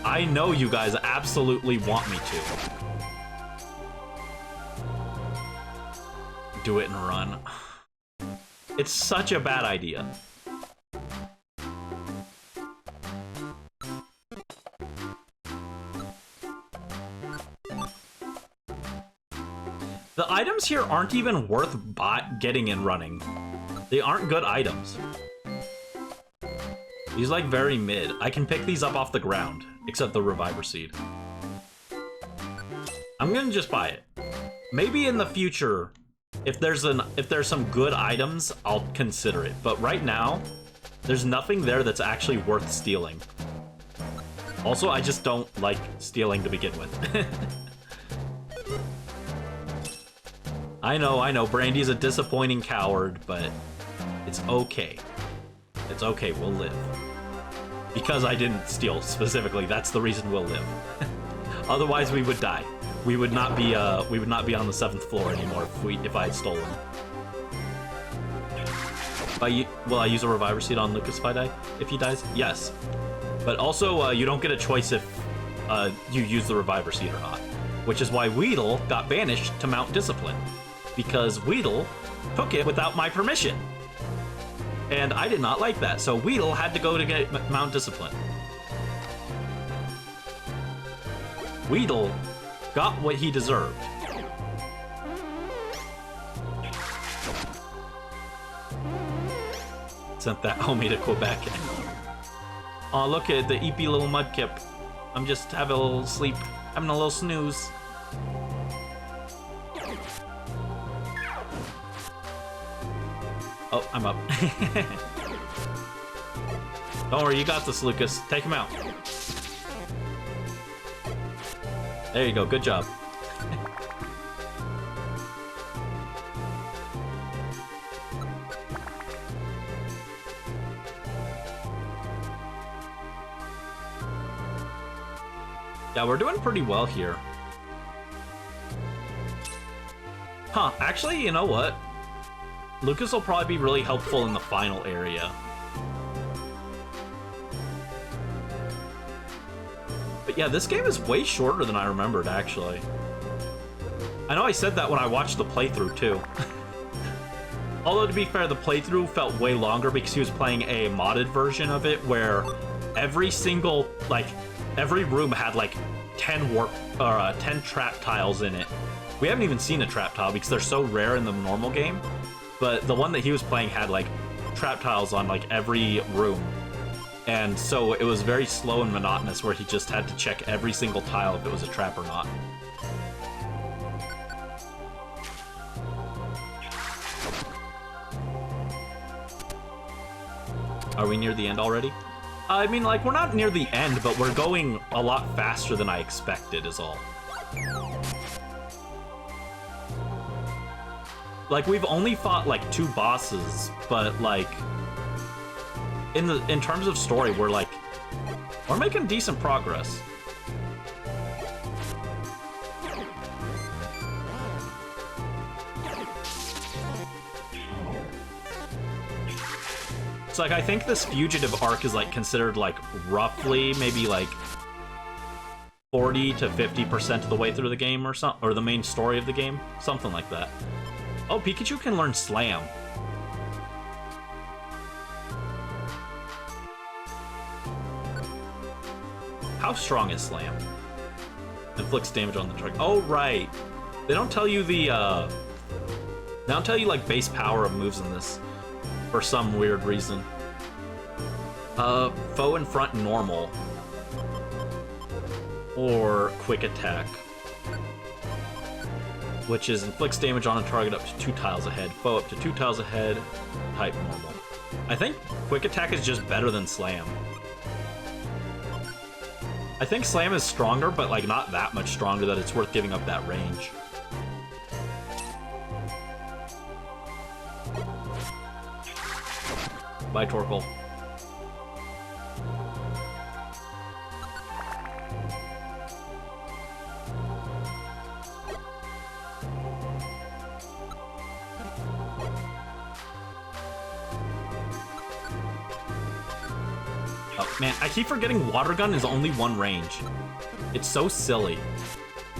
I know you guys absolutely want me to. Do it and run. It's such a bad idea. The items here aren't even worth getting and running. They aren't good items. These like very mid. I can pick these up off the ground, except the Reviver Seed. I'm gonna just buy it. Maybe in the future, if there's some good items, I'll consider it. But right now, there's nothing there that's actually worth stealing. Also, I just don't like stealing to begin with. I know, Brandie's a disappointing coward, but it's okay. It's okay, we'll live. Because I didn't steal, specifically, that's the reason we'll live. Otherwise, we would die. We would not be on the 7th floor anymore if I had stolen. Will I use a Reviver Seed on Lucas if he dies? Yes. But also, you don't get a choice if you use the Reviver Seed or not. Which is why Weedle got banished to Mount Discipline. Because Weedle took it without my permission. And I did not like that, so Weedle had to go to get Mount Discipline. Weedle got what he deserved. Sent that homie to Quebec. Oh, look at the eepy little Mudkip. I'm just having a little sleep, having a little snooze. Oh, I'm up. Don't worry, you got this, Lucas. Take him out. There you go, good job. Yeah, we're doing pretty well here. Huh, actually, you know what? Lucas will probably be really helpful in the final area. But yeah, this game is way shorter than I remembered, actually. I know I said that when I watched the playthrough, too. Although, to be fair, the playthrough felt way longer because he was playing a modded version of it where every single, like, every room had, like, 10 trap tiles in it. We haven't even seen a trap tile because they're so rare in the normal game. But the one that he was playing had, like, trap tiles on, like, every room. And so it was very slow and monotonous where he just had to check every single tile if it was a trap or not. Are we near the end already? I mean, like, we're not near the end, but we're going a lot faster than I expected, is all. Like, we've only fought, like, 2 bosses, but, like, in terms of story, we're making decent progress. It's like, I think this fugitive arc is, like, considered, like, roughly, maybe, like, 40 to 50% of the way through the game or something, or the main story of the game. Something like that. Oh, Pikachu can learn Slam. How strong is Slam? Inflicts damage on the target. Oh, right. They don't tell you the, they don't tell you, like, base power of moves in this. For some weird reason. Foe in front normal. Or quick attack. Which is inflicts damage on a target up to 2 tiles ahead. Foe up to 2 tiles ahead. Type normal. I think quick attack is just better than Slam. I think Slam is stronger, but like not that much stronger that it's worth giving up that range. Bye, Torkoal. Oh, man, I keep forgetting Water Gun is only 1 range. It's so silly.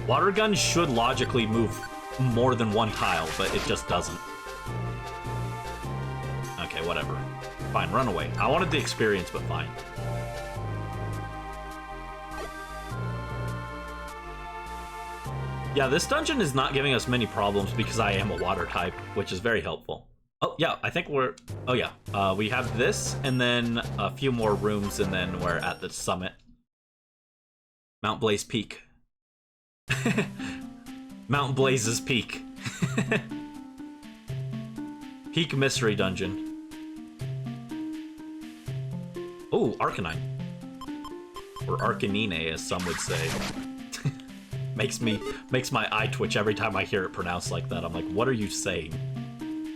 Water Gun should logically move more than 1 tile, but it just doesn't. Okay, whatever. Fine, run away. I wanted the experience, but fine. Yeah, this dungeon is not giving us many problems because I am a water type, which is very helpful. Oh, yeah, I think we're... Oh, yeah. We have this, and then a few more rooms, and then we're at the summit. Mount Blaze Peak. Mount Blaze's Peak. Peak Mystery Dungeon. Oh, Arcanine. Or Arcanine, as some would say. Makes my eye twitch every time I hear it pronounced like that. I'm like, what are you saying?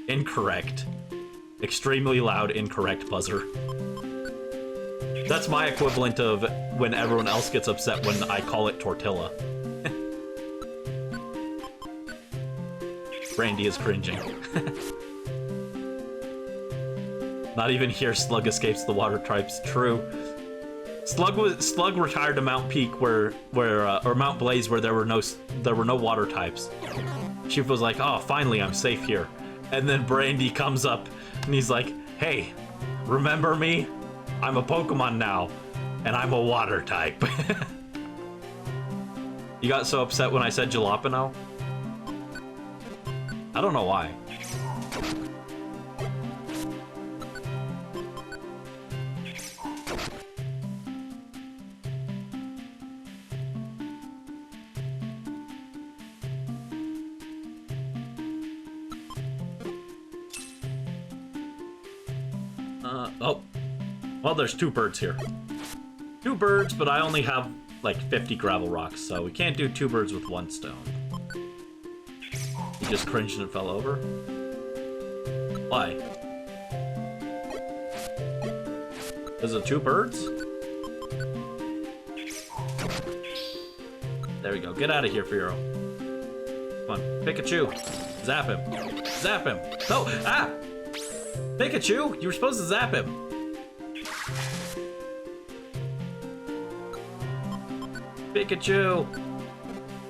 Incorrect. Extremely loud, incorrect buzzer. That's my equivalent of when everyone else gets upset when I call it tortilla. Brandie is cringing. Not even here Slug escapes the water types. True. Slug retired to Mount Peak or Mount Blaze where there were no water types. She was like, oh, finally I'm safe here. And then Brandie comes up and he's like, hey, remember me? I'm a Pokemon now, and I'm a water type. You got so upset when I said Jalapeno? I don't know why. Oh. Well, there's 2 birds here. 2 birds, but I only have, like, 50 gravel rocks, so we can't do 2 birds with 1 stone. He just cringed and fell over? Why? Is it 2 birds? There we go. Get out of here, Firo. Come on. Pikachu. Zap him. Zap him. No! Ah! Pikachu! You were supposed to zap him. Pikachu!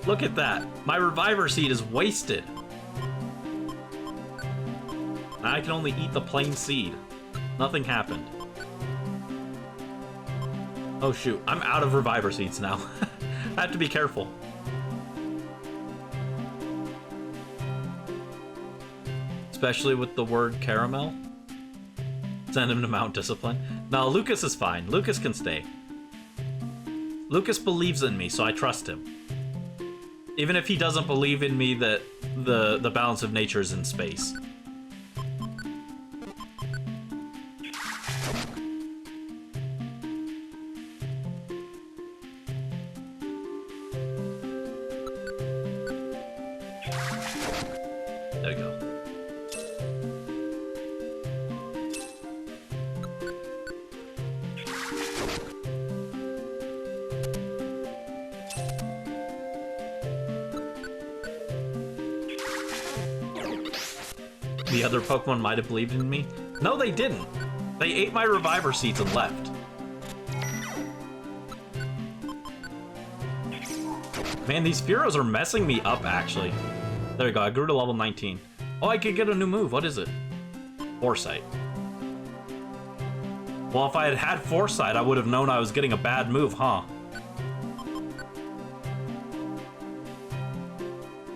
Look at that. My Reviver Seed is wasted. I can only eat the plain seed. Nothing happened. Oh shoot, I'm out of Reviver Seeds now. I have to be careful. Especially with the word caramel. Send him to Mount Discipline. No, Lucas is fine. Lucas can stay. Lucas believes in me, so I trust him. Even if he doesn't believe in me that the balance of nature is in space. There we go. The other Pokemon might have believed in me. No, they didn't. They ate my reviver seeds and left. Man, these Fearos are messing me up, actually. There we go, I grew to level 19. Oh, I could get a new move. What is it? Foresight. Well, if I had had Foresight, I would have known I was getting a bad move, huh?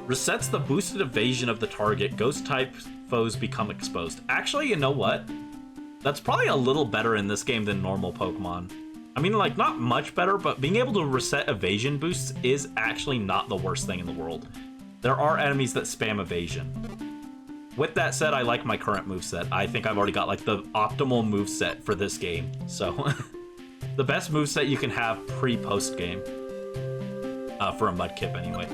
Resets the boosted evasion of the target. Ghost-type foes become exposed. Actually, you know what? That's probably a little better in this game than normal Pokemon. I mean, like, not much better, but being able to reset evasion boosts is actually not the worst thing in the world. There are enemies that spam evasion. With that said, I like my current moveset. I think I've already got, like, the optimal moveset for this game. So, the best moveset you can have pre-post game. For a Mudkip, anyway.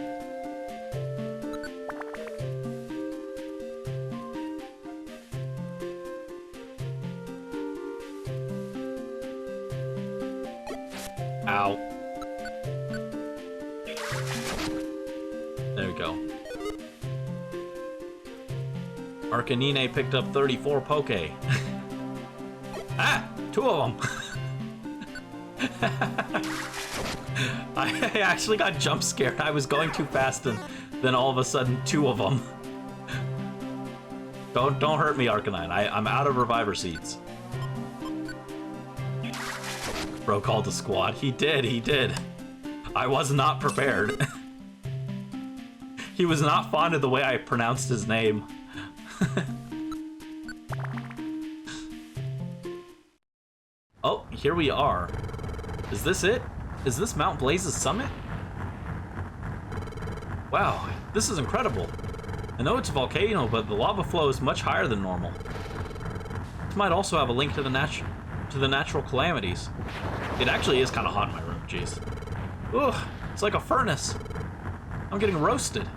Ow. There we go. Arcanine picked up 34 Poke. Ah! 2 of them! I actually got jump scared. I was going too fast and then all of a sudden 2 of them. Don't hurt me, Arcanine. I'm out of reviver seeds. Bro called a squad. He did. I was not prepared. He was not fond of the way I pronounced his name. Oh, here we are. Is this it? Is this Mount Blaze's summit? Wow, this is incredible. I know it's a volcano, but the lava flow is much higher than normal. This might also have a link to the natural calamities. It actually is kind of hot in my room, jeez. Ugh, it's like a furnace. I'm getting roasted.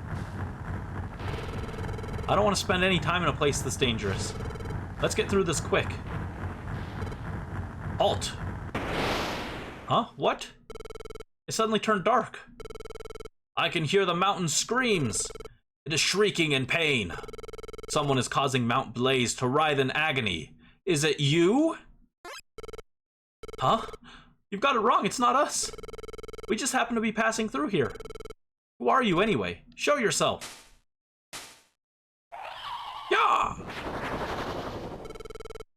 I don't want to spend any time in a place this dangerous. Let's get through this quick. Halt! Huh? What? It suddenly turned dark. I can hear the mountain screams. It is shrieking in pain. Someone is causing Mount Blaze to writhe in agony. Is it you? Huh? You've got it wrong, it's not us. We just happen to be passing through here. Who are you anyway? Show yourself. Yeah!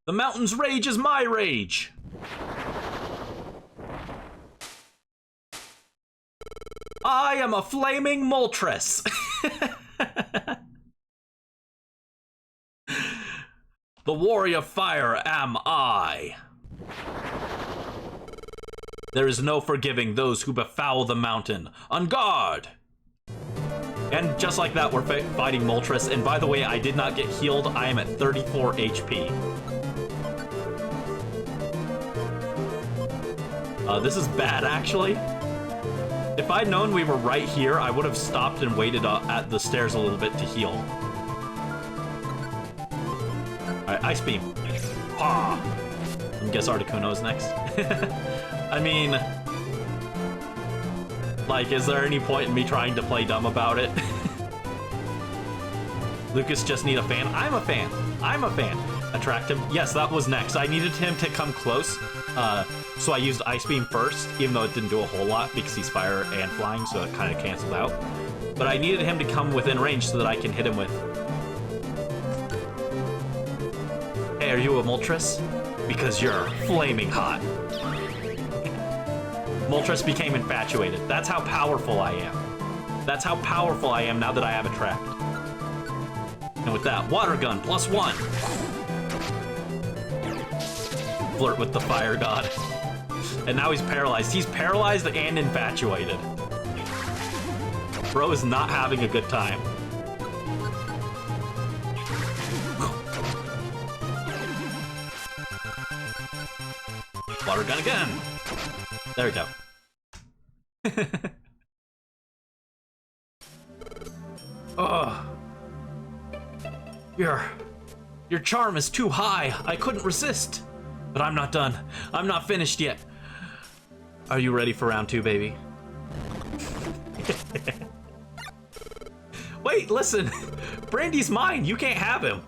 The mountain's rage is my rage. I am a flaming Moltres. The warrior fire am I. There is no forgiving those who befoul the mountain. On guard! And just like that, we're fighting Moltres. And by the way, I did not get healed. I am at 34 HP. This is bad, actually. If I'd known we were right here, I would have stopped and waited at the stairs a little bit to heal. Alright, Ice Beam. Ah! I guess Articuno's next. I mean, like, is there any point in me trying to play dumb about it? Lucas just need a fan. I'm a fan. I'm a fan. Attract him. Yes, that was next. I needed him to come close, so I used Ice Beam first, even though it didn't do a whole lot because he's fire and flying, so it kind of canceled out. But I needed him to come within range so that I can hit him with... Hey, are you a Moltres? Because you're flaming hot. Moltres became infatuated. That's how powerful I am. That's how powerful I am now that I have Attract. And with that, Water Gun, +1. Flirt with the Fire God. And now he's paralyzed. He's paralyzed and infatuated. Bro is not having a good time. Water Gun again. There we go. Ugh. Your charm is too high. I couldn't resist. But I'm not done. I'm not finished yet. Are you ready for round 2, baby? Wait, listen. Brandie's mine. You can't have him.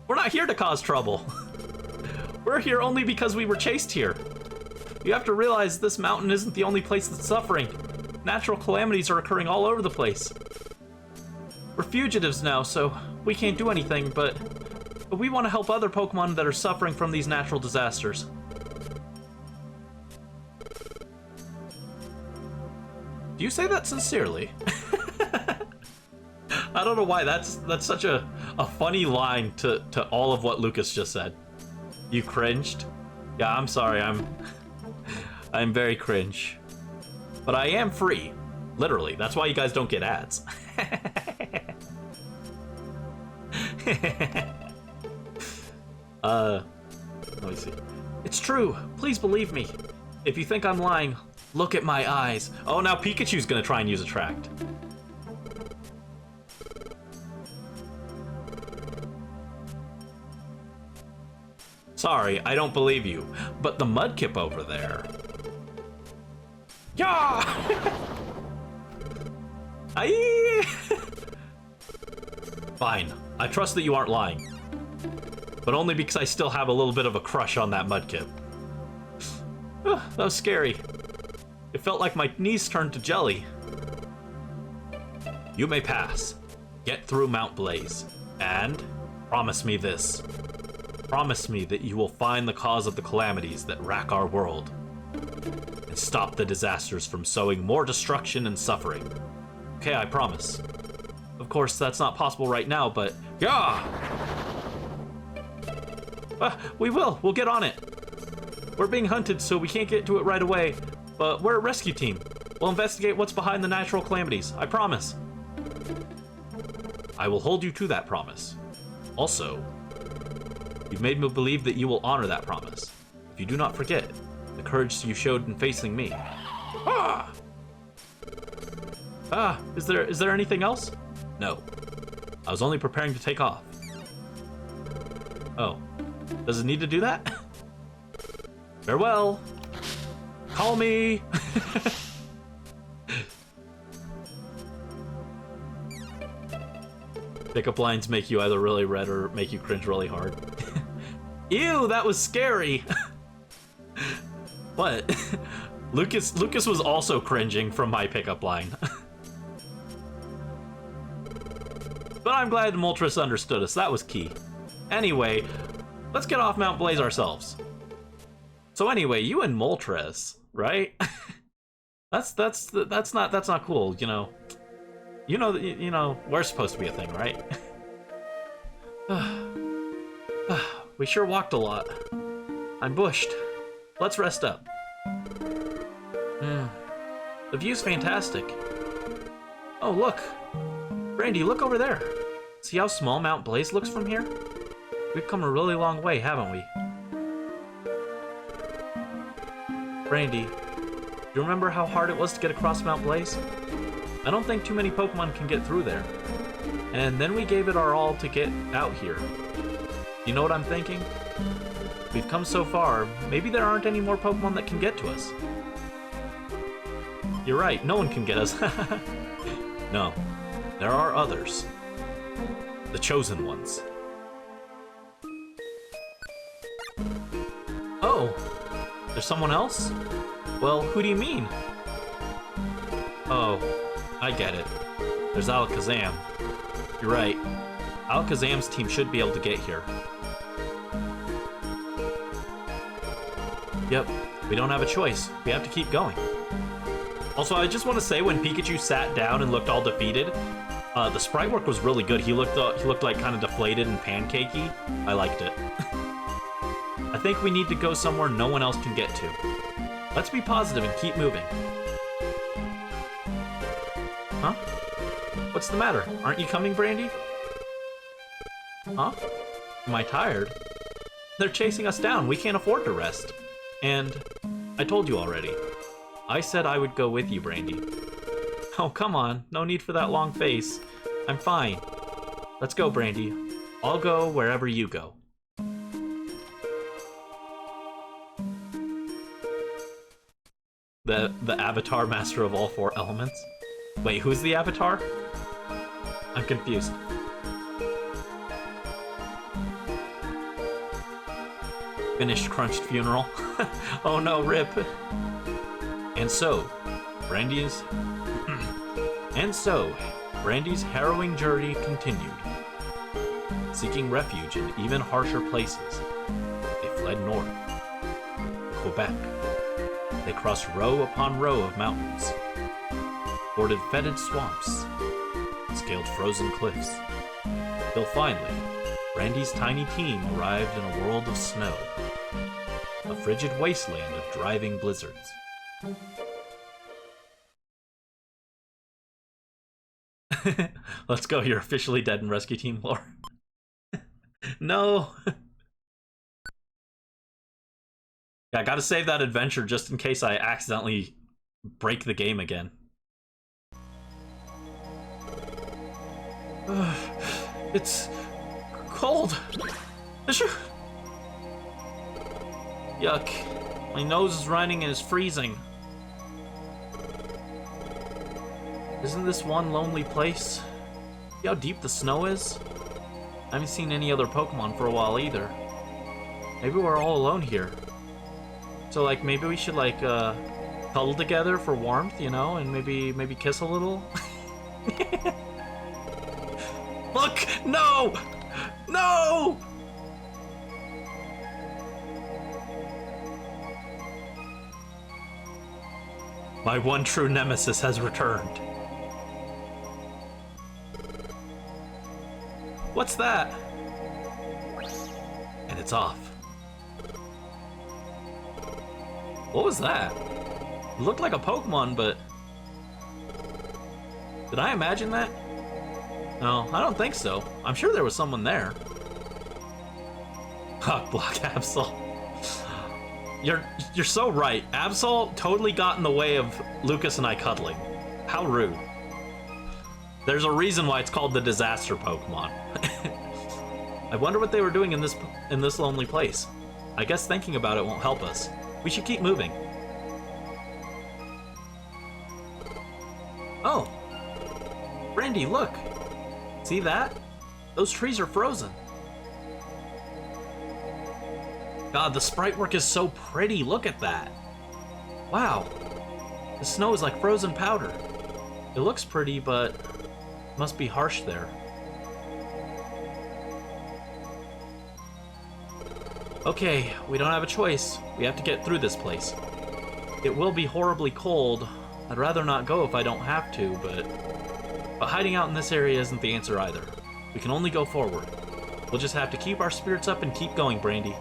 We're not here to cause trouble. We're here only because we were chased here. You have to realize this mountain isn't the only place that's suffering. Natural calamities are occurring all over the place. We're fugitives now, so we can't do anything, but we want to help other Pokemon that are suffering from these natural disasters. Do you say that sincerely? I don't know why that's such a funny line to all of what Lucas just said. You cringed? Yeah, I'm sorry, I'm very cringe. But I am free. Literally, that's why you guys don't get ads. Let me see. It's true, please believe me. If you think I'm lying, look at my eyes. Oh, now Pikachu's gonna try and use Attract. Sorry, I don't believe you, but the Mudkip over there... Yeah! Aye! Fine, I trust that you aren't lying. But only because I still have a little bit of a crush on that Mudkip. That was scary. It felt like my knees turned to jelly. You may pass. Get through Mount Blaze. And promise me this. Promise me that you will find the cause of the calamities that rack our world. And stop the disasters from sowing more destruction and suffering. Okay, I promise. Of course, that's not possible right now, but... Yeah! We will. We'll get on it. We're being hunted, so we can't get to it right away. But we're a rescue team. We'll investigate what's behind the natural calamities. I promise. I will hold you to that promise. Also, you've made me believe that you will honor that promise. If you do not forget the courage you showed in facing me. Ah! Is there anything else? No. I was only preparing to take off. Oh. Does it need to do that? Farewell. Call me. Pickup lines make you either really red or make you cringe really hard. Ew, that was scary. What? Lucas was also cringing from my pickup line. But I'm glad Moltres understood us. That was key. Anyway, let's get off Mount Blaze ourselves. So anyway, you and Moltres, right? that's not cool, you know. You know, we're supposed to be a thing, right? We sure walked a lot. I'm bushed. Let's rest up. The view's fantastic. Oh, look. Brandie, look over there. See how small Mount Blaze looks from here? We've come a really long way, haven't we? Brandie, do you remember how hard it was to get across Mount Blaze? I don't think too many Pokemon can get through there. And then we gave it our all to get out here. You know what I'm thinking? We've come so far, maybe there aren't any more Pokemon that can get to us. You're right, no one can get us. No, there are others. The chosen ones. Oh, there's someone else? Well, who do you mean? Oh, I get it. There's Alakazam. You're right. Alakazam's team should be able to get here. Yep, we don't have a choice. We have to keep going. Also, I just want to say, when Pikachu sat down and looked all defeated, the sprite work was really good. He looked like kind of deflated and pancakey. I liked it. I think we need to go somewhere no one else can get to. Let's be positive and keep moving. Huh? What's the matter? Aren't you coming, Brandie? Huh? Am I tired? They're chasing us down. We can't afford to rest. And I told you already. I said I would go with you, Brandie. Oh, come on. No need for that long face. I'm fine. Let's go, Brandie. I'll go wherever you go. The avatar master of all 4 elements? Wait, who's the avatar? I'm confused. Finished crunched funeral. Oh no, rip. And so, Brandie's harrowing journey continued. Seeking refuge in even harsher places, they fled north, to Quebec. They crossed row upon row of mountains, forded fetid swamps, scaled frozen cliffs, till finally, Brandie's tiny team arrived in a world of snow, a frigid wasteland of driving blizzards. Let's go, you're officially dead in rescue team lore. No! Yeah, I gotta save that adventure just in case I accidentally break the game again. It's cold. Yuck. My nose is running and is freezing. Isn't this one lonely place? See how deep the snow is? I haven't seen any other Pokemon for a while either. Maybe we're all alone here. So like maybe we should like cuddle together for warmth, you know, and maybe kiss a little. Look! No! No! My one true nemesis has returned. What's that? And it's off. What was that? It looked like a Pokemon, but... Did I imagine that? No, I don't think so. I'm sure there was someone there. Cock block Absol. You're so right. Absol totally got in the way of Lucas and I cuddling. How rude. There's a reason why it's called the disaster Pokemon. I wonder what they were doing in this lonely place. I guess thinking about it won't help us. We should keep moving. Oh. Brandie, look. See that? Those trees are frozen. God, the sprite work is so pretty. Look at that. Wow. The snow is like frozen powder. It looks pretty, but must be harsh there. Okay, we don't have a choice. We have to get through this place. It will be horribly cold. I'd rather not go if I don't have to, but hiding out in this area isn't the answer either. We can only go forward. We'll just have to keep our spirits up and keep going, Brandie.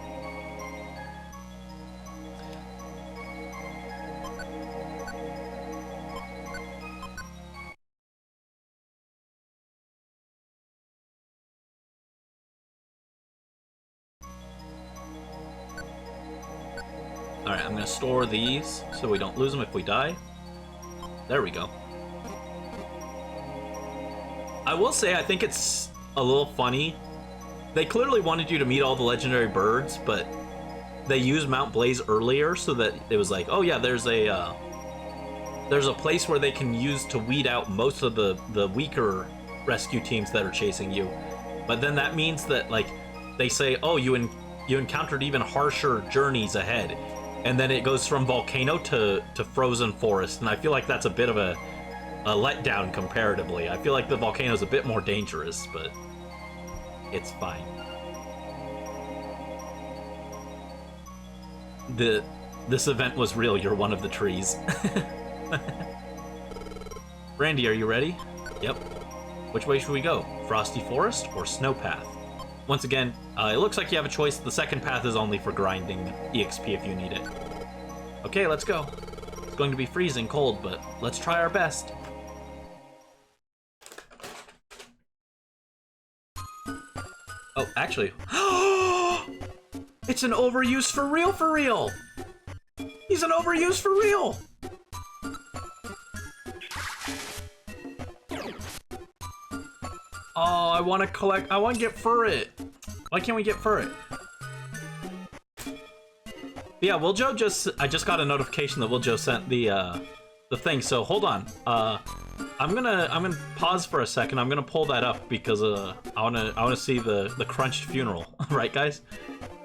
Alright, I'm gonna store these so we don't lose them if we die. There we go. I will say, I think it's a little funny. They clearly wanted you to meet all the legendary birds, but they used Mount Blaze earlier so that it was like, oh yeah, there's a place where they can use to weed out most of the weaker rescue teams that are chasing you. But then that means that, like, they say, oh, you encountered even harsher journeys ahead. And then it goes from volcano to frozen forest, and I feel like that's a bit of a letdown comparatively. I feel like the volcano's a bit more dangerous, but it's fine. This event was real. You're one of the trees. Brandie, are you ready? Yep. Which way should we go? Frosty Forest or Snow Path? Once again, it looks like you have a choice. The second path is only for grinding EXP if you need it. Okay, let's go. It's going to be freezing cold, but let's try our best. Oh, actually. It's an overuse for real, for real! He's an overuse for real! Oh, I want to collect. I want to get Furret. Why can't we get Furret? Yeah, Wiljo just. I just got a notification that Wiljo sent the thing. So hold on. I'm gonna pause for a second. I'm gonna pull that up because I wanna see the crunched funeral. Right, guys?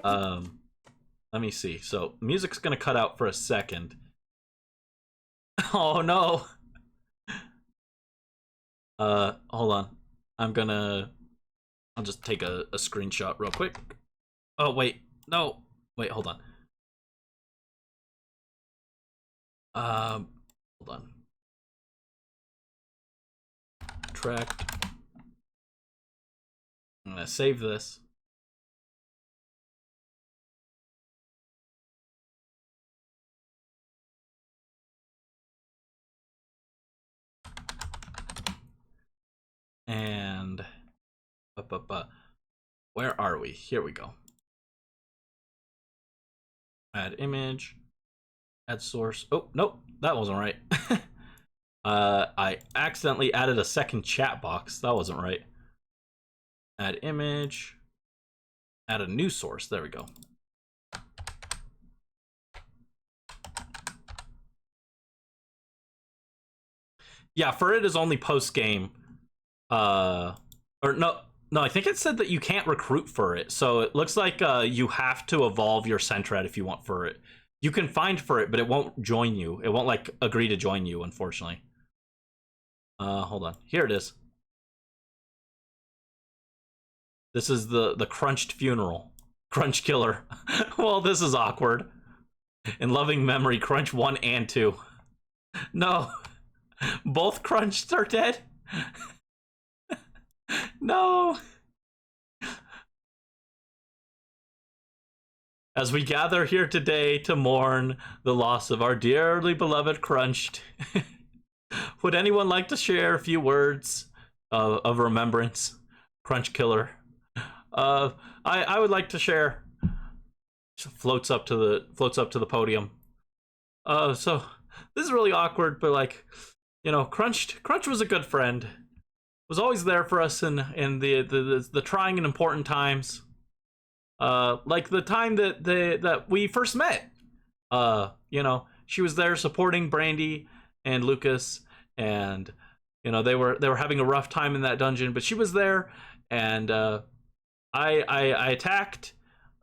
Let me see. So music's gonna cut out for a second. Oh no. Hold on. I'll just take a screenshot real quick. Oh wait, no. Wait, hold on. Hold on. Tracked. I'm gonna save this. And where are we? Here we go. Add image. Add source. Oh, nope, that wasn't right. I accidentally added a second chat box. That wasn't right. Add image. Add a new source. There we go. Yeah, for it is only post game. Or no, I think it said that you can't recruit for it. So it looks like you have to evolve your Sentret if you want for it. You can find for it, but it won't join you. It won't like agree to join you, unfortunately. Hold on. Here it is. This is the crunched funeral. Crunch killer. Well, this is awkward. In loving memory, Crunch 1 and 2. No. Both Crunchs are dead? No. As we gather here today to mourn the loss of our dearly beloved Crunched, would anyone like to share a few words of remembrance? Crunch killer. I would like to share. Floats up to the podium. So this is really awkward, but like, you know, Crunch was a good friend. Was always there for us in the trying and important times. Like the time that we first met. You know, she was there supporting Brandie and Lucas, and you know they were having a rough time in that dungeon, but she was there, and I attacked.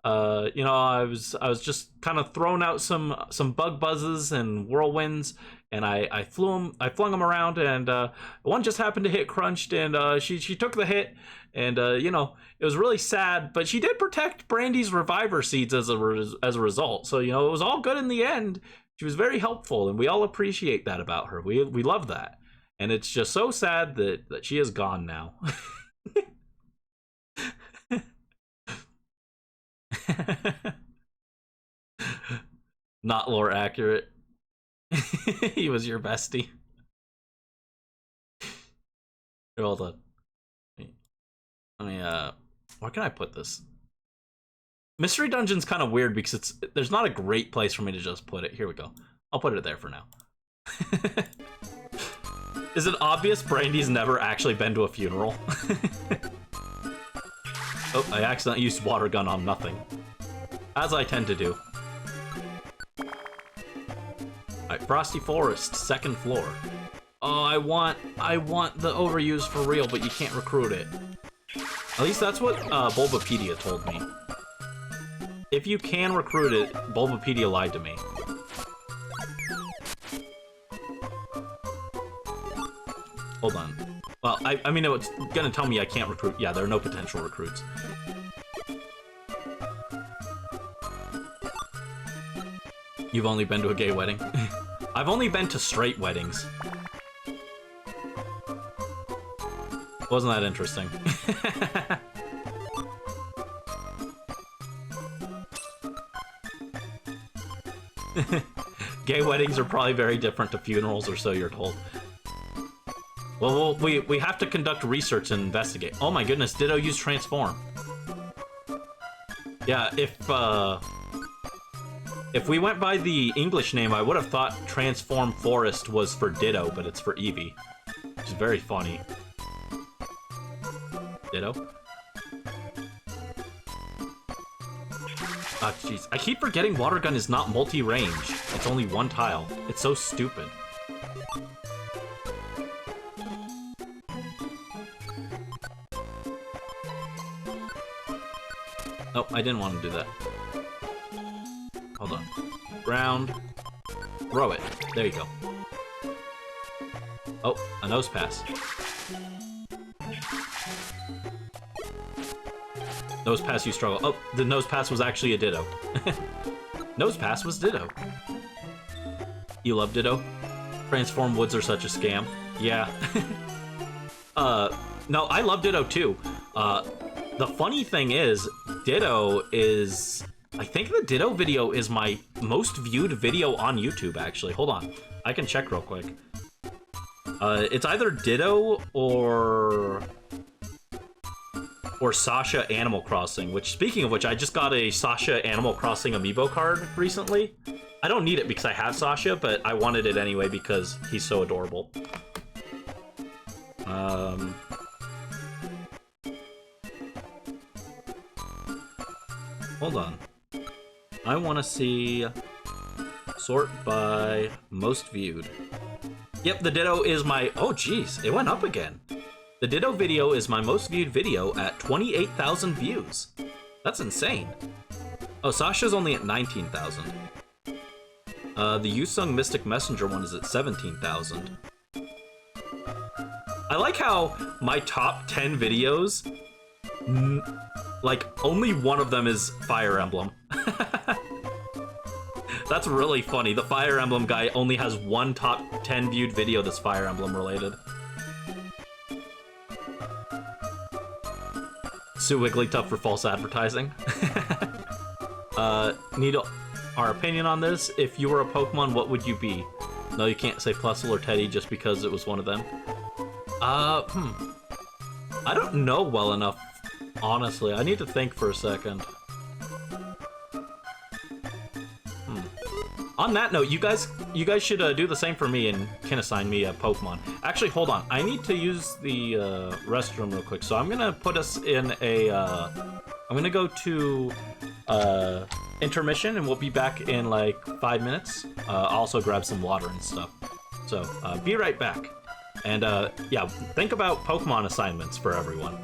You know, I was just kind of throwing out some bug buzzes and whirlwinds, and I flung them around, and one just happened to hit Crunched, and she took the hit, and you know, it was really sad, but she did protect Brandie's reviver seeds as a result. So you know, it was all good in the end. She was very helpful, and we all appreciate that about her. We love that, and it's just so sad that she is gone now. Not lore accurate. He was your bestie. Here, hold on. Let me where can I put this? Mystery Dungeon's kind of weird because there's not a great place for me to just put it. Here we go. I'll put it there for now. Is it obvious Brandie's never actually been to a funeral? Oh, I accidentally used water gun on nothing. As I tend to do. Alright, Frosty Forest, 2nd floor. Oh, I want the overuse for real, but you can't recruit it. At least that's what Bulbapedia told me. If you can recruit it, Bulbapedia lied to me. Hold on. Well, I mean, it's gonna tell me I can't recruit. Yeah, there are no potential recruits. You've only been to a gay wedding? I've only been to straight weddings. Wasn't that interesting? Gay weddings are probably very different to funerals, or so you're told. Well, we have to conduct research and investigate. Oh my goodness, Ditto use transform. Yeah, if we went by the English name, I would have thought Transform Forest was for Ditto, but it's for Eevee. Which is very funny. Ditto. Oh, jeez. I keep forgetting Water Gun is not multi-range. It's only one tile. It's so stupid. Oh, I didn't want to do that. Hold on. Ground. Throw it. There you go. Oh, a nose pass. Nose pass, you struggle. Oh, the nose pass was actually a Ditto. Nose pass was Ditto. You love Ditto? Transform woods are such a scam. Yeah. No, I love Ditto too. The funny thing is, Ditto is... I think the Ditto video is my most viewed video on YouTube, actually. Hold on. I can check real quick. It's either Ditto or Sasha Animal Crossing, which, speaking of which, I just got a Sasha Animal Crossing amiibo card recently. I don't need it because I have Sasha, but I wanted it anyway because he's so adorable. Hold on. I want to see... Sort by most viewed. Yep, the Ditto is my... Oh, jeez, it went up again. The Ditto video is my most viewed video at 28,000 views. That's insane. Oh, Sasha's only at 19,000. The Yusung Mystic Messenger one is at 17,000. I like how my top 10 videos, like, only one of them is Fire Emblem. That's really funny. The Fire Emblem guy only has one top 10 viewed video that's Fire Emblem related. Sue Wigglytuff for false advertising. Need our opinion on this. If you were a Pokemon, what would you be? No, you can't say Plusle or Teddy just because it was one of them. I don't know well enough, honestly. I need to think for a second. On that note, you guys should do the same for me and can assign me a Pokemon. Actually, hold on. I need to use the restroom real quick, so I'm gonna put us in a. I'm gonna go to intermission, and we'll be back in like 5 minutes. I'll also grab some water and stuff. So be right back. And yeah, think about Pokemon assignments for everyone.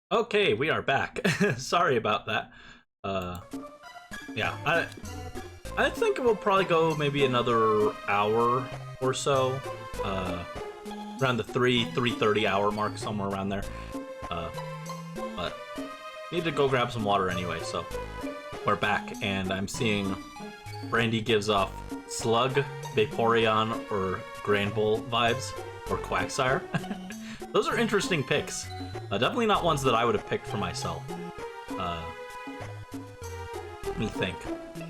Okay, we are back. Sorry about that. Yeah, I think we'll probably go maybe another hour or so. Around the 3:30 hour mark, somewhere around there. But need to go grab some water anyway, so we're back, and I'm seeing Brandie gives off Slug, Vaporeon, or Granbull vibes, or Quagsire. Those are interesting picks. Definitely not ones that I would have picked for myself. Let me think.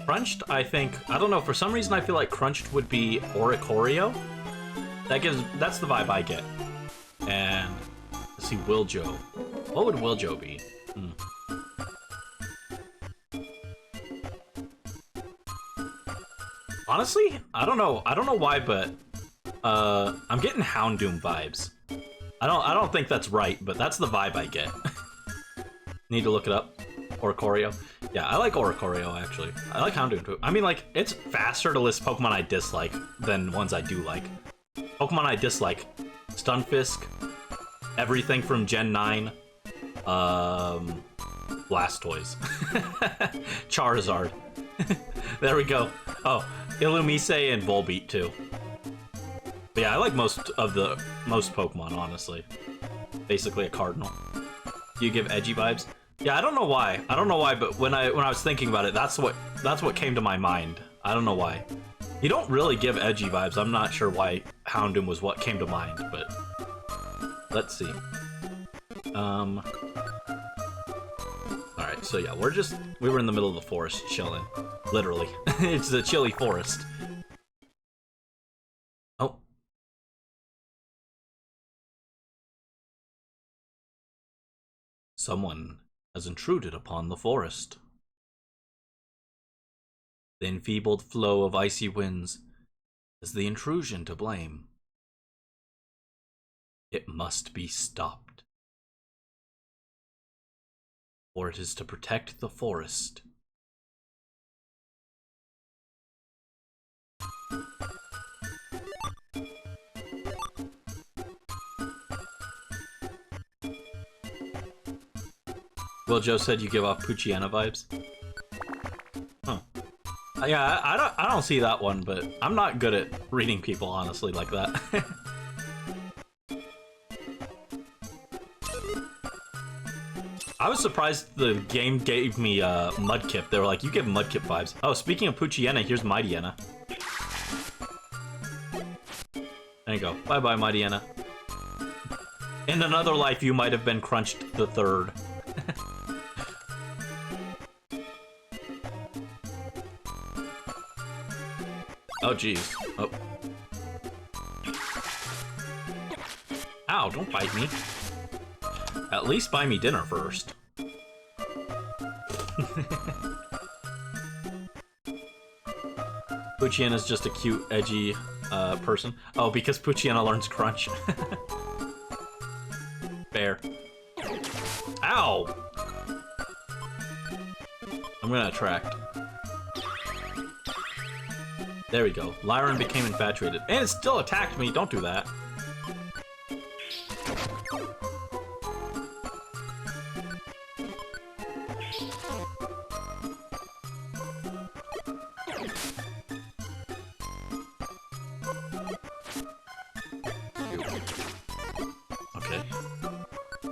Crunched, I think, I don't know, for some reason I feel like Crunched would be Oricorio. That's the vibe I get. And, let's see, Wiljo. What would Wiljo be? Honestly, I don't know why, but I'm getting Houndoom vibes. I don't think that's right, but that's the vibe I get. Need to look it up. Oricorio. Yeah, I like Oricorio, actually. I like Houndoom, too. I mean, like, it's faster to list Pokemon I dislike than ones I do like. Pokemon I dislike. Stunfisk. Everything from Gen 9. Blastoise. Charizard. There we go. Oh, Illumise and Volbeat, too. But yeah, I like most Pokemon, honestly. Basically a cardinal. Do you give edgy vibes? Yeah, I don't know why. But when I was thinking about it, that's what came to my mind. I don't know why. You don't really give edgy vibes. I'm not sure why Houndoom was what came to mind, but let's see. Alright, so yeah, we were in the middle of the forest chilling. Literally. It's a chilly forest. Oh. Someone has intruded upon the forest. The enfeebled flow of icy winds is the intrusion to blame. It must be stopped. For it is to protect the forest. Well, Joe said you give off Poochyena vibes. Huh. Yeah, I don't see that one, but I'm not good at reading people, honestly, like that. I was surprised the game gave me Mudkip. They were like, you give Mudkip vibes. Oh, speaking of Poochyena, here's Mightyena. There you go. Bye-bye, Mightyena. In another life, you might have been Crunched the Third. Oh, jeez. Oh. Ow, don't bite me. At least buy me dinner first. Poochyena's just a cute, edgy person. Oh, because Poochyena learns Crunch. Fair. Ow! I'm gonna attract. There we go. Lyran became infatuated. And it still attacked me. Don't do that.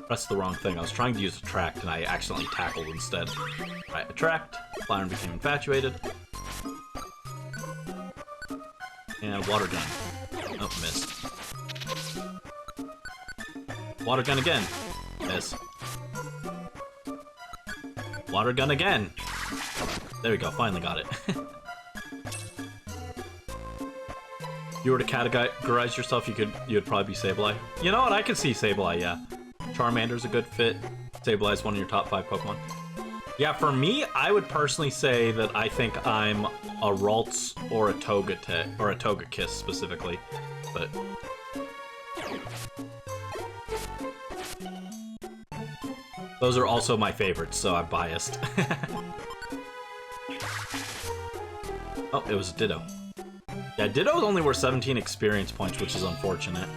Pressed the wrong thing. I was trying to use Attract, and I accidentally tackled instead. Alright, Attract. Byron became infatuated. And Water Gun. Oh, missed. Water Gun again. Miss. Water Gun again. There we go, finally got it. You were to categorize yourself, you'd probably be Sableye. You know what? I could see Sableye, yeah. Charmander's a good fit. Sableye's one of your top 5 Pokemon. Yeah, for me, I would personally say that I think I'm a Ralts or a Togekiss specifically, but those are also my favorites, so I'm biased. Oh, it was a Ditto. Yeah, Ditto's only worth 17 experience points, which is unfortunate.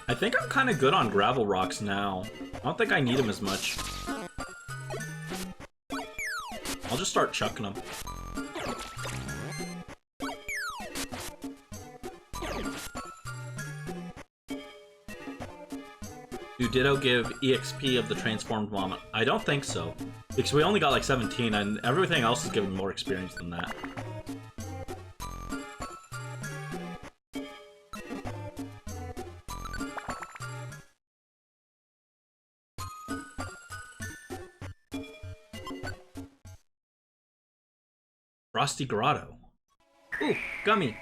I think I'm kind of good on Gravel Rocks now. I don't think I need them as much. I'll just start chucking them. Do Ditto give EXP of the transformed moment? I don't think so. Because we only got like 17 and everything else is giving more experience than that. Frosty Grotto. Ooh, gummy.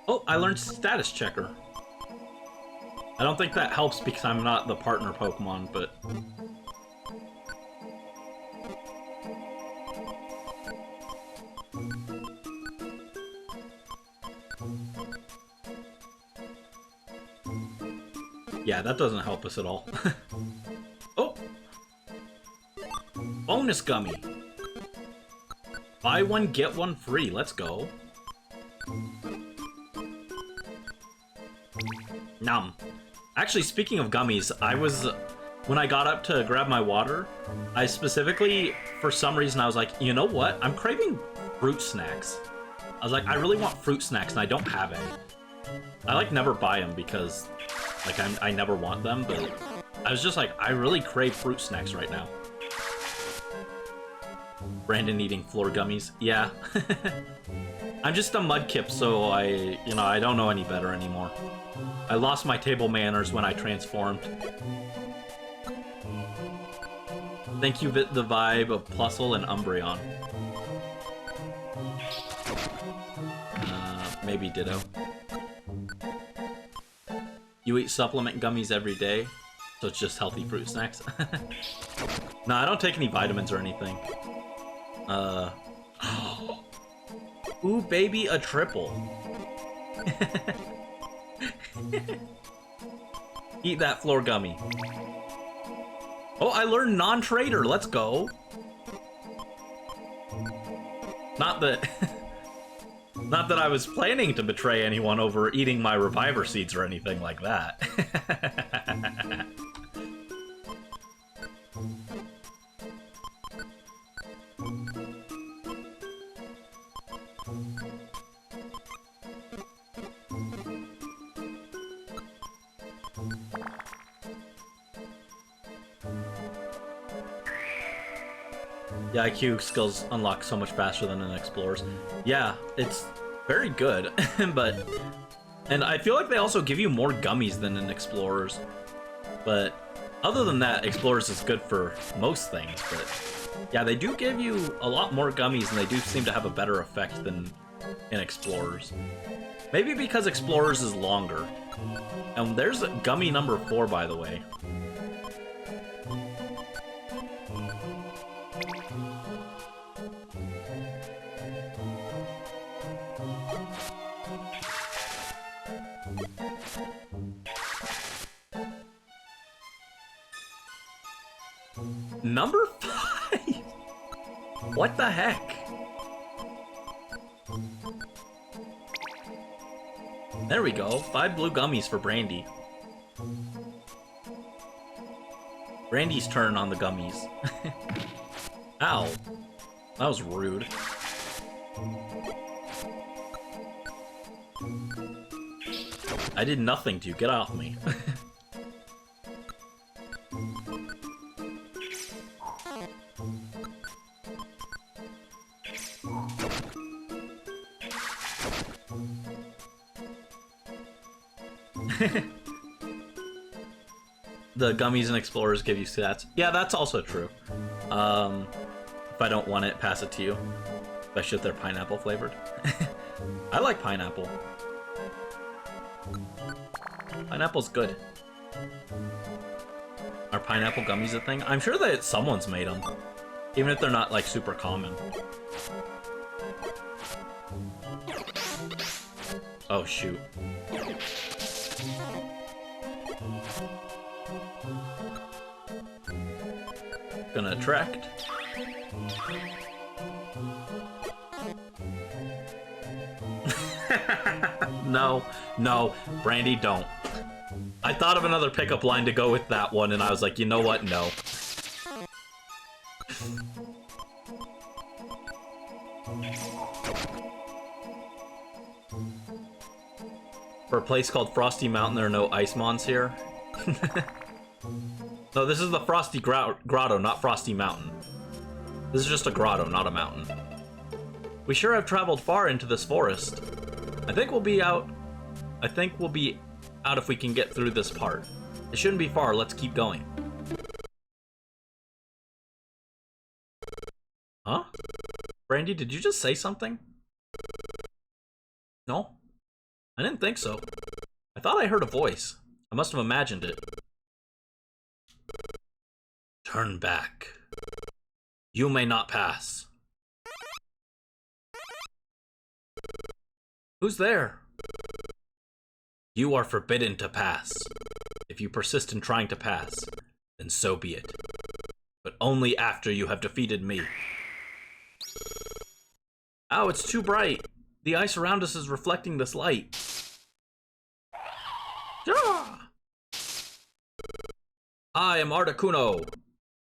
Oh, I learned Status Checker. I don't think that helps because I'm not the partner Pokemon, but... yeah, that doesn't help us at all. Oh! Bonus Gummy! Buy one, get one free. Let's go. Nom. Actually, speaking of gummies, when I got up to grab my water, I specifically, for some reason, I was like, you know what? I'm craving fruit snacks. I was like, I really want fruit snacks, and I don't have any. I, like, never buy them because, like, I never want them, but I was just like, I really crave fruit snacks right now. Brandon eating floor gummies. Yeah. I'm just a mudkip, so I don't know any better anymore. I lost my table manners when I transformed. Thank you, the vibe of Plusle and Umbreon. Maybe Ditto. You eat supplement gummies every day, so it's just healthy fruit snacks. No, I don't take any vitamins or anything. Ooh, baby, a triple. Eat that floor gummy. Oh, I learned non-trader. Let's go. Not that... not that I was planning to betray anyone over eating my reviver seeds or anything like that. Yeah, IQ skills unlock so much faster than an Explorer's. Yeah, it's very good, and I feel like they also give you more gummies than an Explorer's. But other than that, Explorer's is good for most things, but yeah, they do give you a lot more gummies and they do seem to have a better effect than in Explorer's. Maybe because Explorer's is longer. And there's gummy number 4, by the way. Number 5? What the heck? There we go. 5 blue gummies for Brandie. Brandie's turn on the gummies. Ow. That was rude. I did nothing to you. Get off me. The gummies and explorers give you stats. Yeah, that's also true. If I don't want it, pass it to you. Especially if they're pineapple flavored. I like pineapple. Pineapple's good. Are pineapple gummies a thing? I'm sure that someone's made them. Even if they're not, like, super common. Oh, shoot. Gonna attract. No, no, Brandie, don't. I thought of another pickup line to go with that one, and I was like, you know what? No. For a place called Frosty Mountain, there are no ice mons here. No, this is the Frosty Grotto, not Frosty Mountain. This is just a grotto, not a mountain. We sure have traveled far into this forest. I think we'll be out if we can get through this part. It shouldn't be far, let's keep going. Huh? Brandie, did you just say something? No? I didn't think so. I thought I heard a voice. I must have imagined it. Turn back. You may not pass. Who's there? You are forbidden to pass. If you persist in trying to pass, then so be it. But only after you have defeated me. Ow, it's too bright. The ice around us is reflecting this light. Ah! I am Articuno,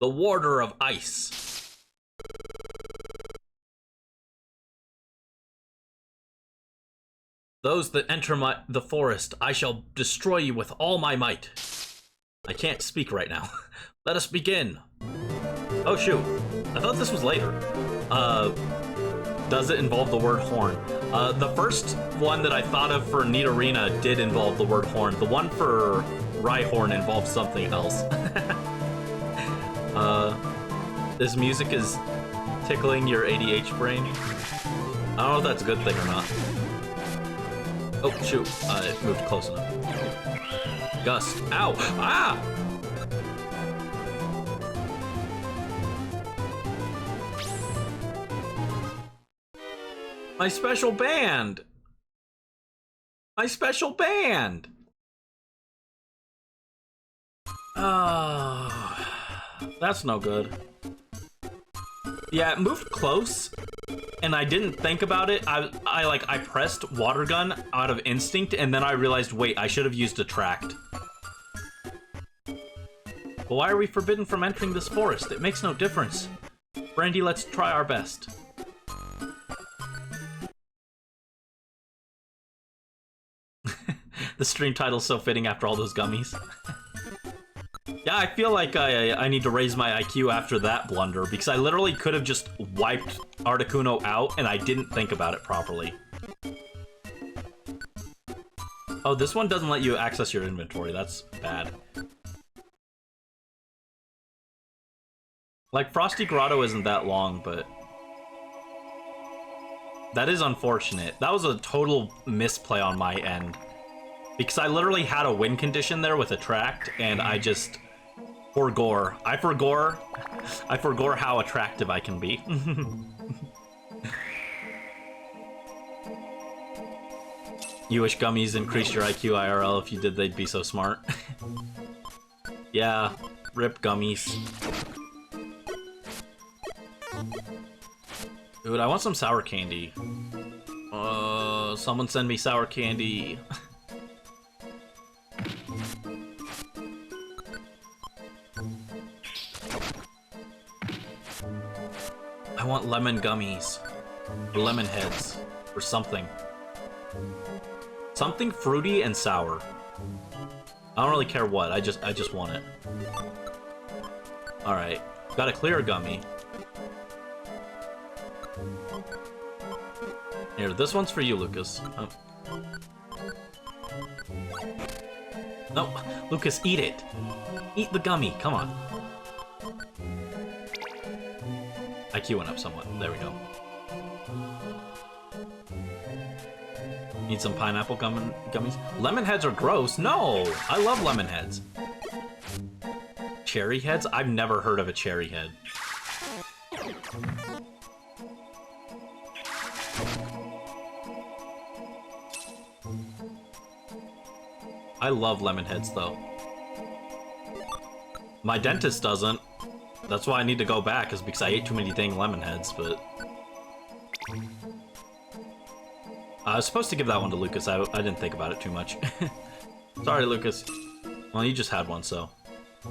the warder of ice. Those that enter the forest, I shall destroy you with all my might. I can't speak right now. Let us begin. Oh shoot, I thought this was later. Does it involve the word horn? The first one that I thought of for Nidorina did involve the word horn. The one for Rhyhorn involves something else. This music is tickling your ADH brain. I don't know if that's a good thing or not. Oh, shoot. It moved close enough. Gust. Ow! Ah! My special band! My special band! Oh, that's no good. Yeah, it moved close, and I didn't think about it. I pressed water gun out of instinct, and then I realized, wait, I should have used attract. But why are we forbidden from entering this forest? It makes no difference. Brandie, let's try our best. The stream title's so fitting after all those gummies. Yeah, I feel like I need to raise my IQ after that blunder, because I literally could have just wiped Articuno out, and I didn't think about it properly. Oh, this one doesn't let you access your inventory. That's bad. Like, Frosty Grotto isn't that long, but... that is unfortunate. That was a total misplay on my end. Because I literally had a win condition there with attract, and I just... forgore. I forgore how attractive I can be. You wish gummies increased your IQ IRL. If you did, they'd be so smart. Yeah, rip gummies. Dude, I want some sour candy. Someone send me sour candy. I want lemon gummies. Or lemon heads. Or something. Something fruity and sour. I don't really care what, I just want it. Alright. Got a clear gummy. Here, this one's for you, Lucas. Oh. No, Lucas, eat it. Eat the gummy, come on. IQ went up somewhat. There we go. Need some pineapple gummies? Lemon heads are gross. No! I love lemon heads. Cherry heads? I've never heard of a cherry head. I love lemon heads, though. My dentist doesn't. That's why I need to go back, is because I ate too many dang lemon heads, but... I was supposed to give that one to Lucas. I didn't think about it too much. Sorry, Lucas. Well, you just had one, so...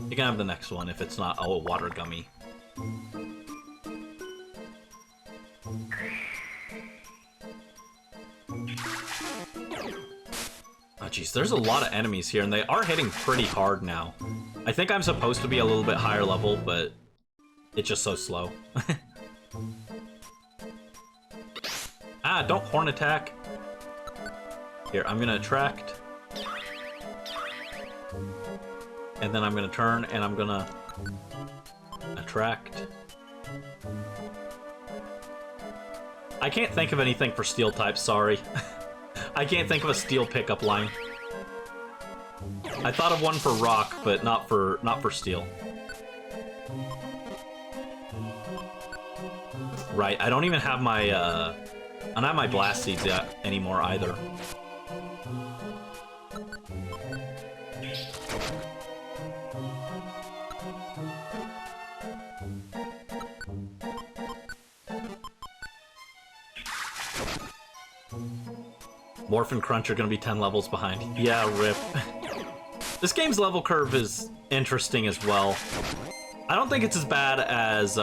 You can have the next one if it's not a water gummy. Oh, jeez, there's a lot of enemies here, and they are hitting pretty hard now. I think I'm supposed to be a little bit higher level, but it's just so slow. Ah, don't horn attack. Here, I'm gonna attract. And then I'm gonna turn, and I'm gonna attract. I can't think of anything for steel types, sorry. I can't think of a steel pickup line. I thought of one for rock, but not for steel. Right, I don't even have my I don't have my blast seeds yet anymore either. Morph and Crunch are gonna be 10 levels behind. Yeah, rip. This game's level curve is interesting as well. I don't think it's as bad as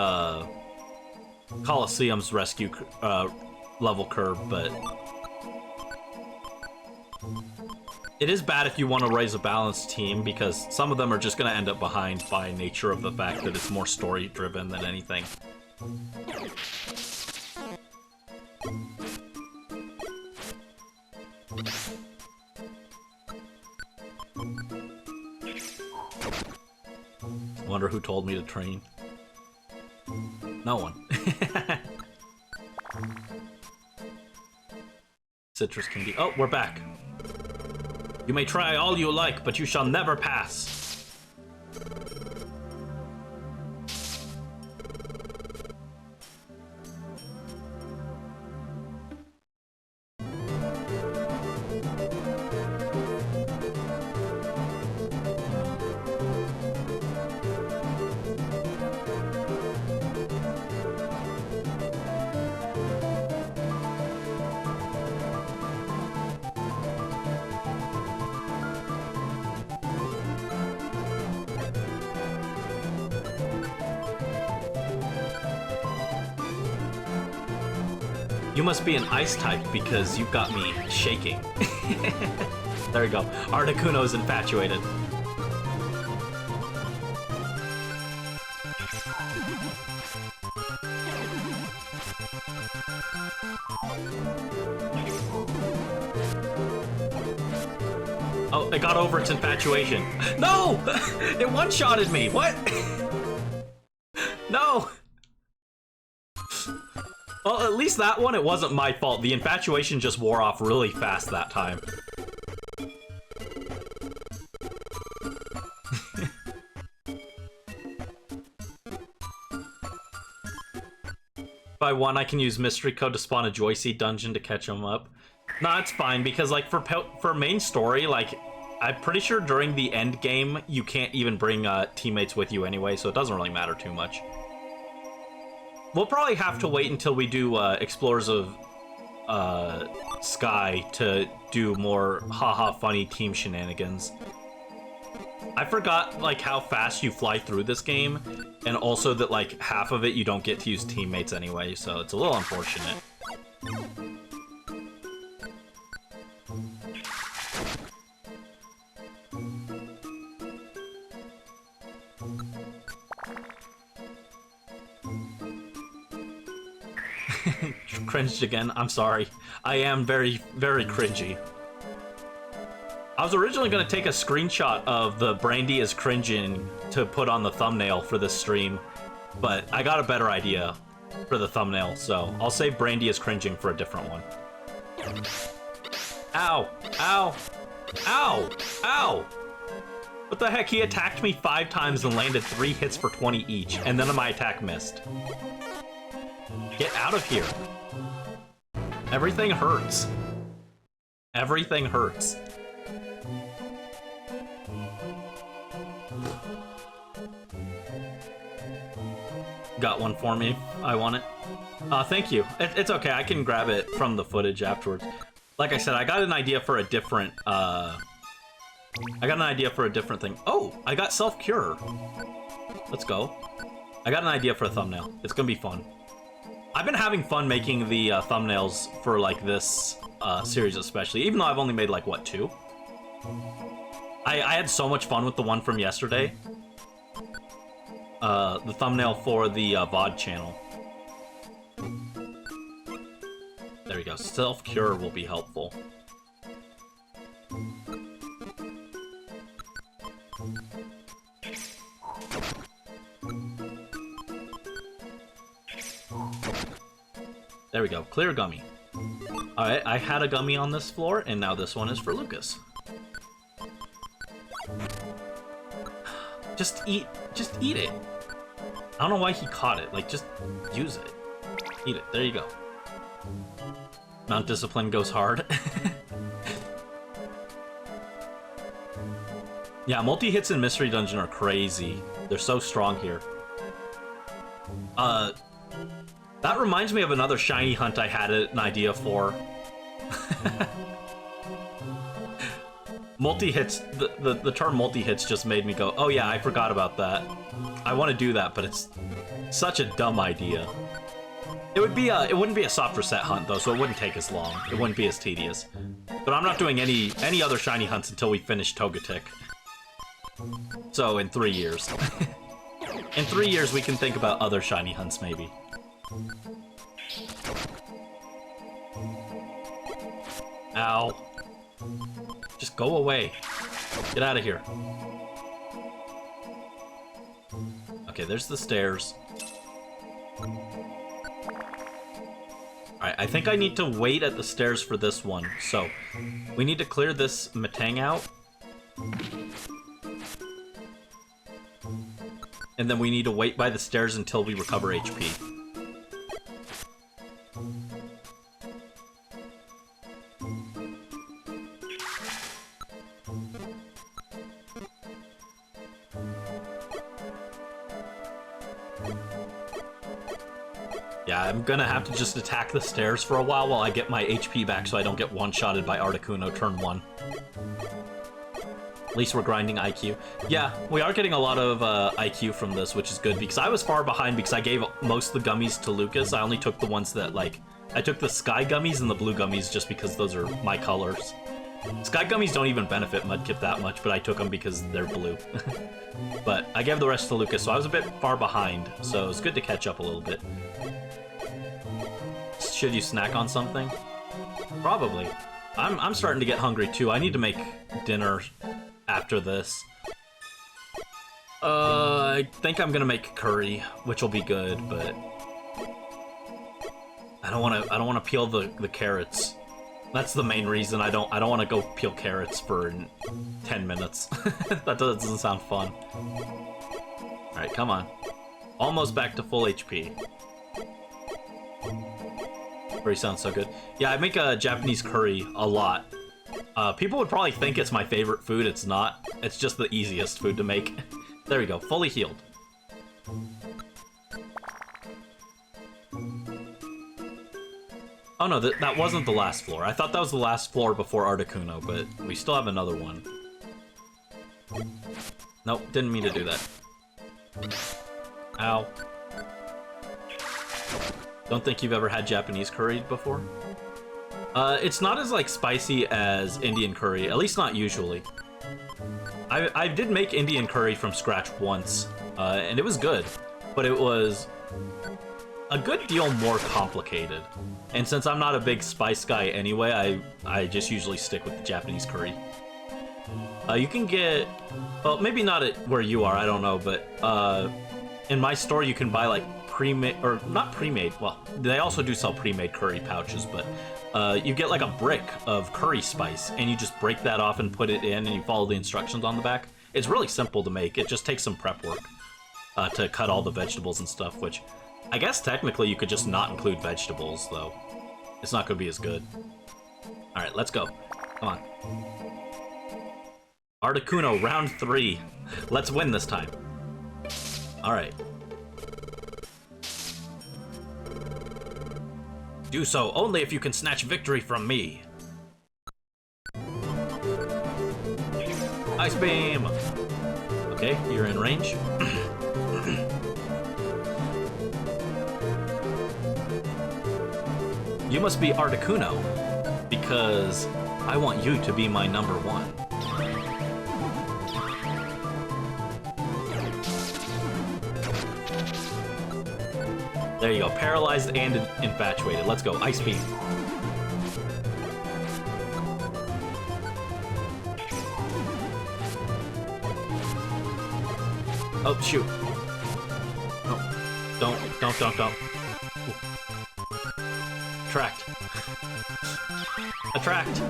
Colosseum's rescue level curve, but it is bad if you want to raise a balanced team, because some of them are just gonna end up behind by nature of the fact that it's more story driven than anything. Wonder who told me to train. No one. Citrus candy. Oh, we're back. You may try all you like, but you shall never pass. You must be an ice type because you've got me shaking. There we go. Articuno's infatuated. Oh, it got over its infatuation. No! It one-shotted me! What? No! Well, at least that one, it wasn't my fault. The infatuation just wore off really fast that time. If I won, I can use Mystery Code to spawn a Joy Seed dungeon to catch him up. Nah, it's fine, because, like, for main story, like, I'm pretty sure during the end game, you can't even bring teammates with you anyway, so it doesn't really matter too much. We'll probably have to wait until we do Explorers of Sky to do more haha funny team shenanigans. I forgot like how fast you fly through this game, and also that like half of it you don't get to use teammates anyway, so it's a little unfortunate. Cringed again. I'm sorry. I am very, very cringy. I was originally going to take a screenshot of the Brandie is cringing to put on the thumbnail for this stream, but I got a better idea for the thumbnail, so I'll save Brandie is cringing for a different one. Ow! Ow! Ow! Ow! What the heck? He attacked me 5 times and landed 3 hits for 20 each, and then my attack missed. Get out of here. Everything hurts. Everything hurts. Got one for me. I want it. Thank you. It's okay. I can grab it from the footage afterwards. Like I said, I got an idea for a different, thing. Oh, I got self-cure. Let's go. I got an idea for a thumbnail. It's gonna be fun. I've been having fun making the thumbnails for like this series especially, even though I've only made like, what, 2? I had so much fun with the one from yesterday. The thumbnail for the VOD channel. There we go. Self-cure will be helpful. There we go. Clear gummy. Alright, I had a gummy on this floor, and now this one is for Lucas. Just eat it. I don't know why he caught it. Like, just use it. Eat it. There you go. Mount Discipline goes hard. Yeah, multi-hits in Mystery Dungeon are crazy. They're so strong here. That reminds me of another shiny hunt I had an idea for. Multi-hits, the term multi-hits just made me go, oh yeah, I forgot about that. I want to do that, but it's such a dumb idea. It wouldn't be a soft reset hunt though, so it wouldn't take as long. It wouldn't be as tedious. But I'm not doing any other shiny hunts until we finish Togetic. So in 3 years. In 3 years we can think about other shiny hunts maybe. Ow. Just go away. Get out of here. Okay, there's the stairs. Alright, I think I need to wait at the stairs for this one. So, we need to clear this Metang out. And then we need to wait by the stairs until we recover HP. Yeah, I'm gonna have to just attack the stairs for a while I get my HP back so I don't get one-shotted by Articuno turn 1. At least we're grinding IQ. Yeah, we are getting a lot of IQ from this, which is good, because I was far behind because I gave most of the gummies to Lucas. I only took the ones that, like... I took the sky gummies and the blue gummies just because those are my colors. Sky gummies don't even benefit Mudkip that much, but I took them because they're blue. But I gave the rest to Lucas, so I was a bit far behind, so it's good to catch up a little bit. Should you snack on something? Probably. I'm starting to get hungry too. I need to make dinner after this. I think I'm gonna make curry, which will be good, but I don't wanna peel the carrots. That's the main reason I don't wanna go peel carrots for 10 minutes. That doesn't sound fun. Alright, come on. Almost back to full HP. Curry sounds so good. Yeah, I make a Japanese curry a lot. People would probably think it's my favorite food. It's not. It's just the easiest food to make. There we go. Fully healed. Oh no, that wasn't the last floor. I thought that was the last floor before Articuno, but we still have another one. Nope, didn't mean to do that. Ow. Don't think you've ever had Japanese curry before? It's not as, like, spicy as Indian curry, at least not usually. I did make Indian curry from scratch once, and it was good, but it was a good deal more complicated. And since I'm not a big spice guy anyway, I just usually stick with the Japanese curry. You can get, well, maybe not at where you are, I don't know, but in my store you can buy like pre-made, or not pre-made, well, they also do sell pre-made curry pouches, but you get like a brick of curry spice, and you just break that off and put it in, and you follow the instructions on the back. It's really simple to make. It just takes some prep work to cut all the vegetables and stuff, which I guess technically you could just not include vegetables, though. It's not going to be as good. Alright, let's go. Come on. Articuno, round 3. Let's win this time. Alright. Do so only if you can snatch victory from me. Ice beam! Okay, you're in range. You must be Articuno, because I want you to be my number 1. There you go, paralyzed and infatuated. Let's go, Ice Beam. Oh, shoot. No, don't. Ooh. Attract. Attract.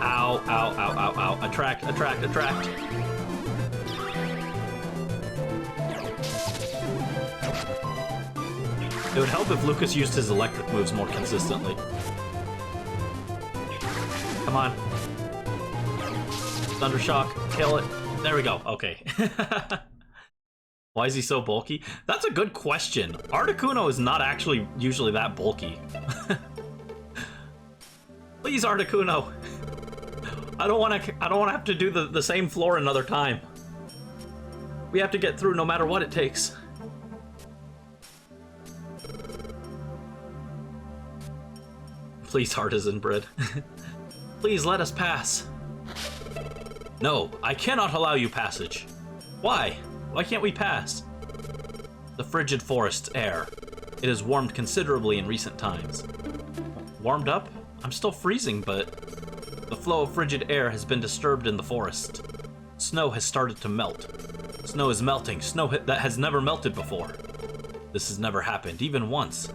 Ow, ow, ow, ow, ow. Attract, attract, attract. It would help if Lucas used his electric moves more consistently. Come on. Thundershock, kill it. There we go, okay. Why is he so bulky? That's a good question. Articuno is not actually usually that bulky. Please, Articuno. I don't want to have to do the same floor another time. We have to get through no matter what it takes. Please, artisan bread. Please let us pass. No, I cannot allow you passage. Why? Why can't we pass? The frigid forest's air. It has warmed considerably in recent times. Warmed up? I'm still freezing, but the flow of frigid air has been disturbed in the forest. Snow has started to melt. Snow is melting, snow that has never melted before. This has never happened, even once.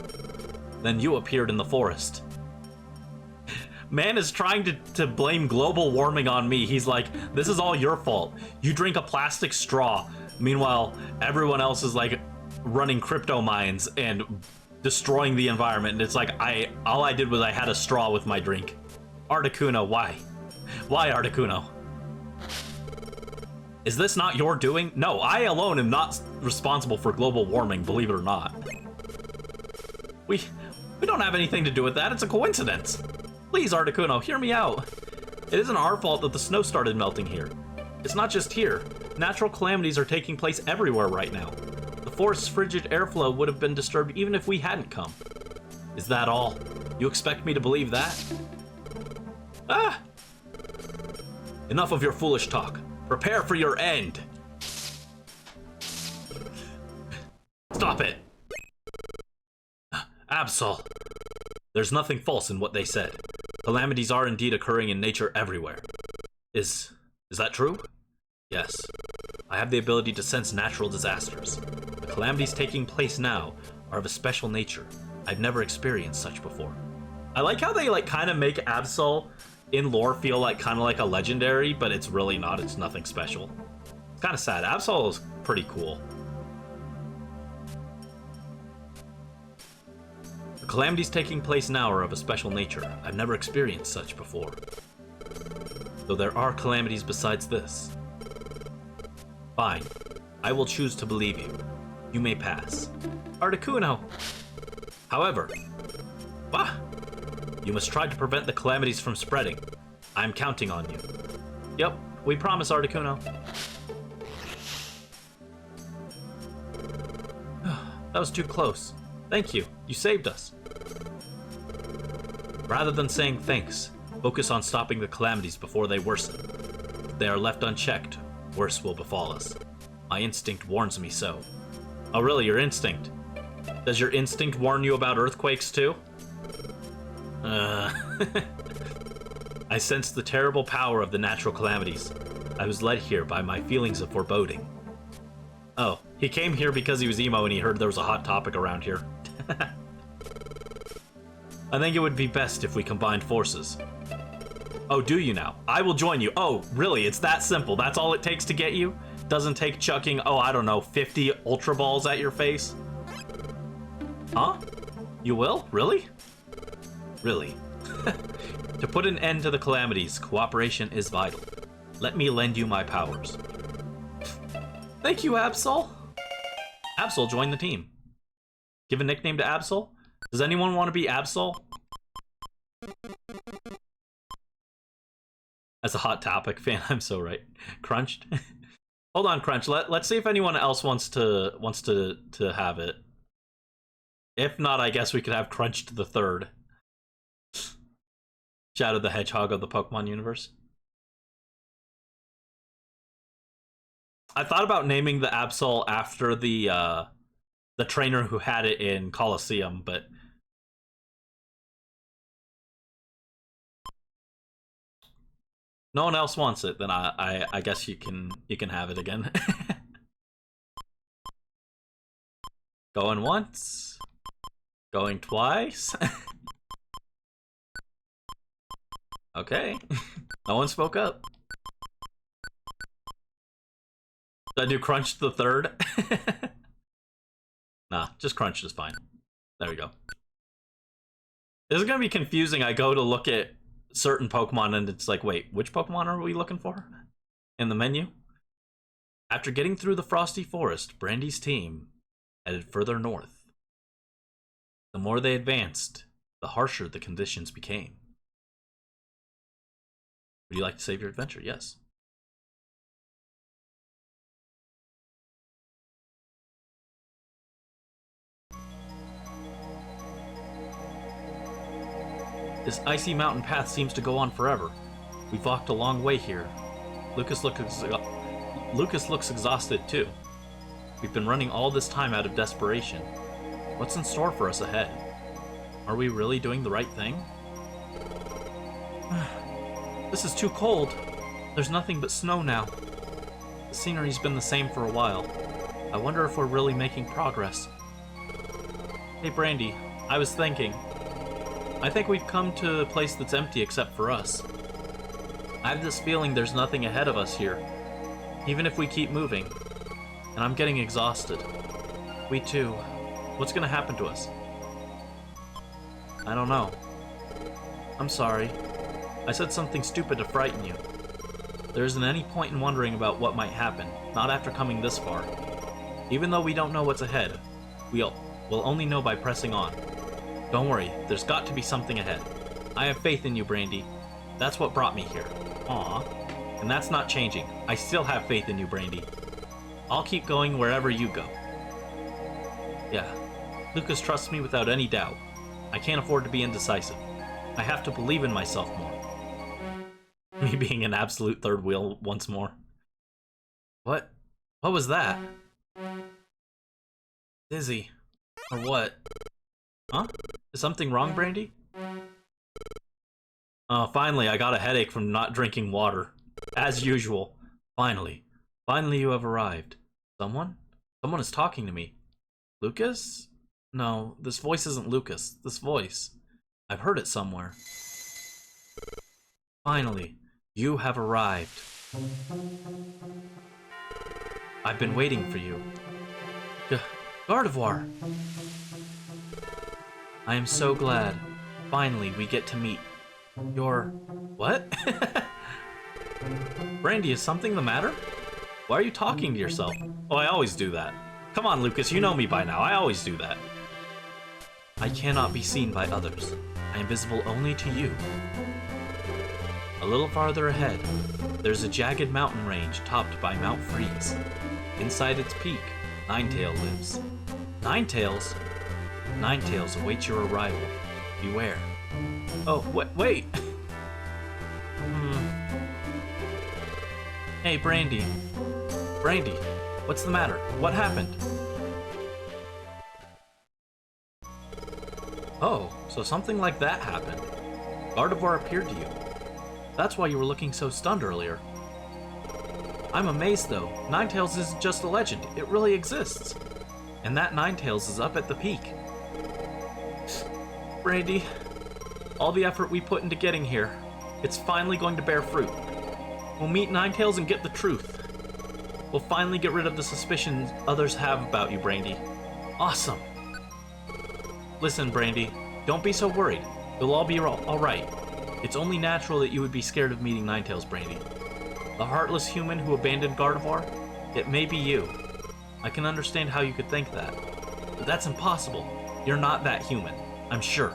Then you appeared in the forest. Man is trying to blame global warming on me. He's like, this is all your fault. You drink a plastic straw. Meanwhile, everyone else is like running crypto mines and destroying the environment. And it's like, all I did was I had a straw with my drink. Articuno, why? Why, Articuno? Is this not your doing? No, I alone am not responsible for global warming, believe it or not. We don't have anything to do with that. It's a coincidence. Please, Articuno, hear me out. It isn't our fault that the snow started melting here. It's not just here. Natural calamities are taking place everywhere right now. The forest's frigid airflow would have been disturbed even if we hadn't come. Is that all? You expect me to believe that? Ah! Enough of your foolish talk. Prepare for your end. Stop it. Absol. There's nothing false in what they said. Calamities are indeed occurring in nature everywhere. Is that true? Yes. I have the ability to sense natural disasters. The calamities taking place now are of a special nature. I've never experienced such before. I like how they like kind of make Absol in lore feel like kind of like a legendary, but it's really not. It's nothing special. It's kind of sad. Absol is pretty cool. The calamities taking place now are of a special nature. I've never experienced such before. Though there are calamities besides this. Fine. I will choose to believe you. You may pass. Articuno! However... Bah! You must try to prevent the calamities from spreading. I'm counting on you. Yep, we promise, Articuno. That was too close. Thank you. You saved us. Rather than saying thanks, focus on stopping the calamities before they worsen. If they are left unchecked, worse will befall us. My instinct warns me so. Oh really, your instinct? Does your instinct warn you about earthquakes too? I sensed the terrible power of the natural calamities. I was led here by my feelings of foreboding. Oh, he came here because he was emo and he heard there was a hot topic around here. I think it would be best if we combined forces. Oh, do you now? I will join you. Oh, really? It's that simple. That's all it takes to get you? Doesn't take chucking, oh, I don't know, 50 Ultra Balls at your face? Huh? You will? Really? Really. To put an end to the calamities, cooperation is vital. Let me lend you my powers. Thank you, Absol. Absol joined the team. Give a nickname to Absol? Does anyone want to be Absol? As a Hot Topic fan, I'm so right. Crunched. Hold on, Crunch. Let's see if anyone else wants to have it. If not, I guess we could have Crunched the Third. Shadow the Hedgehog of the Pokemon universe. I thought about naming the Absol after the trainer who had it in Colosseum, but no one else wants it. Then I guess you can have it again. Going once, going twice. Okay, no one spoke up. Did I do Crunch the Third? Nah, just Crunch is fine. There we go. This is gonna be confusing. I go to look at certain Pokemon and it's like, wait, which Pokemon are we looking for? In the menu? After getting through the Frosty Forest, Brandie's team headed further north. The more they advanced, the harsher the conditions became. Would you like to save your adventure? Yes. This icy mountain path seems to go on forever. We've walked a long way here. Lucas looks exhausted too. We've been running all this time out of desperation. What's in store for us ahead? Are we really doing the right thing? This is too cold. There's nothing but snow now. The scenery's been the same for a while. I wonder if we're really making progress. Hey Brandie, I was thinking. I think we've come to a place that's empty except for us. I have this feeling there's nothing ahead of us here, even if we keep moving. And I'm getting exhausted. We too. What's gonna happen to us? I don't know. I'm sorry. I said something stupid to frighten you. There isn't any point in wondering about what might happen, not after coming this far. Even though we don't know what's ahead, we'll only know by pressing on. Don't worry, there's got to be something ahead. I have faith in you, Brandie. That's what brought me here. Aww. And that's not changing. I still have faith in you, Brandie. I'll keep going wherever you go. Yeah, Lucas trusts me without any doubt. I can't afford to be indecisive. I have to believe in myself more. Me being an absolute third wheel once more. What? What was that? Dizzy. Or what? Huh? Is something wrong, Brandie? Oh, finally, I got a headache from not drinking water. As usual. Finally. Finally you have arrived. Someone? Someone is talking to me. Lucas? No, this voice isn't Lucas. This voice. I've heard it somewhere. Finally, you have arrived. I've been waiting for you. Gardevoir! I am so glad. Finally, we get to meet your... What? Brandie, is something the matter? Why are you talking to yourself? Oh, I always do that. Come on, Lucas, you know me by now. I always do that. I cannot be seen by others. I am visible only to you. A little farther ahead, there's a jagged mountain range topped by Mount Freeze. Inside its peak, Ninetail lives. Ninetails? Ninetails await your arrival. Beware. Oh, wait! Hey, Brandie. Brandie, what's the matter? What happened? Oh, so something like that happened. Gardevoir appeared to you. That's why you were looking so stunned earlier. I'm amazed though. Ninetails isn't just a legend, it really exists. And that Ninetails is up at the peak. Brandie, all the effort we put into getting here, it's finally going to bear fruit. We'll meet Ninetails and get the truth. We'll finally get rid of the suspicions others have about you, Brandie. Awesome. Listen, Brandie, don't be so worried. It'll all be alright. It's only natural that you would be scared of meeting Ninetails, Brandie. The heartless human who abandoned Gardevoir? It may be you. I can understand how you could think that. But that's impossible. You're not that human. I'm sure.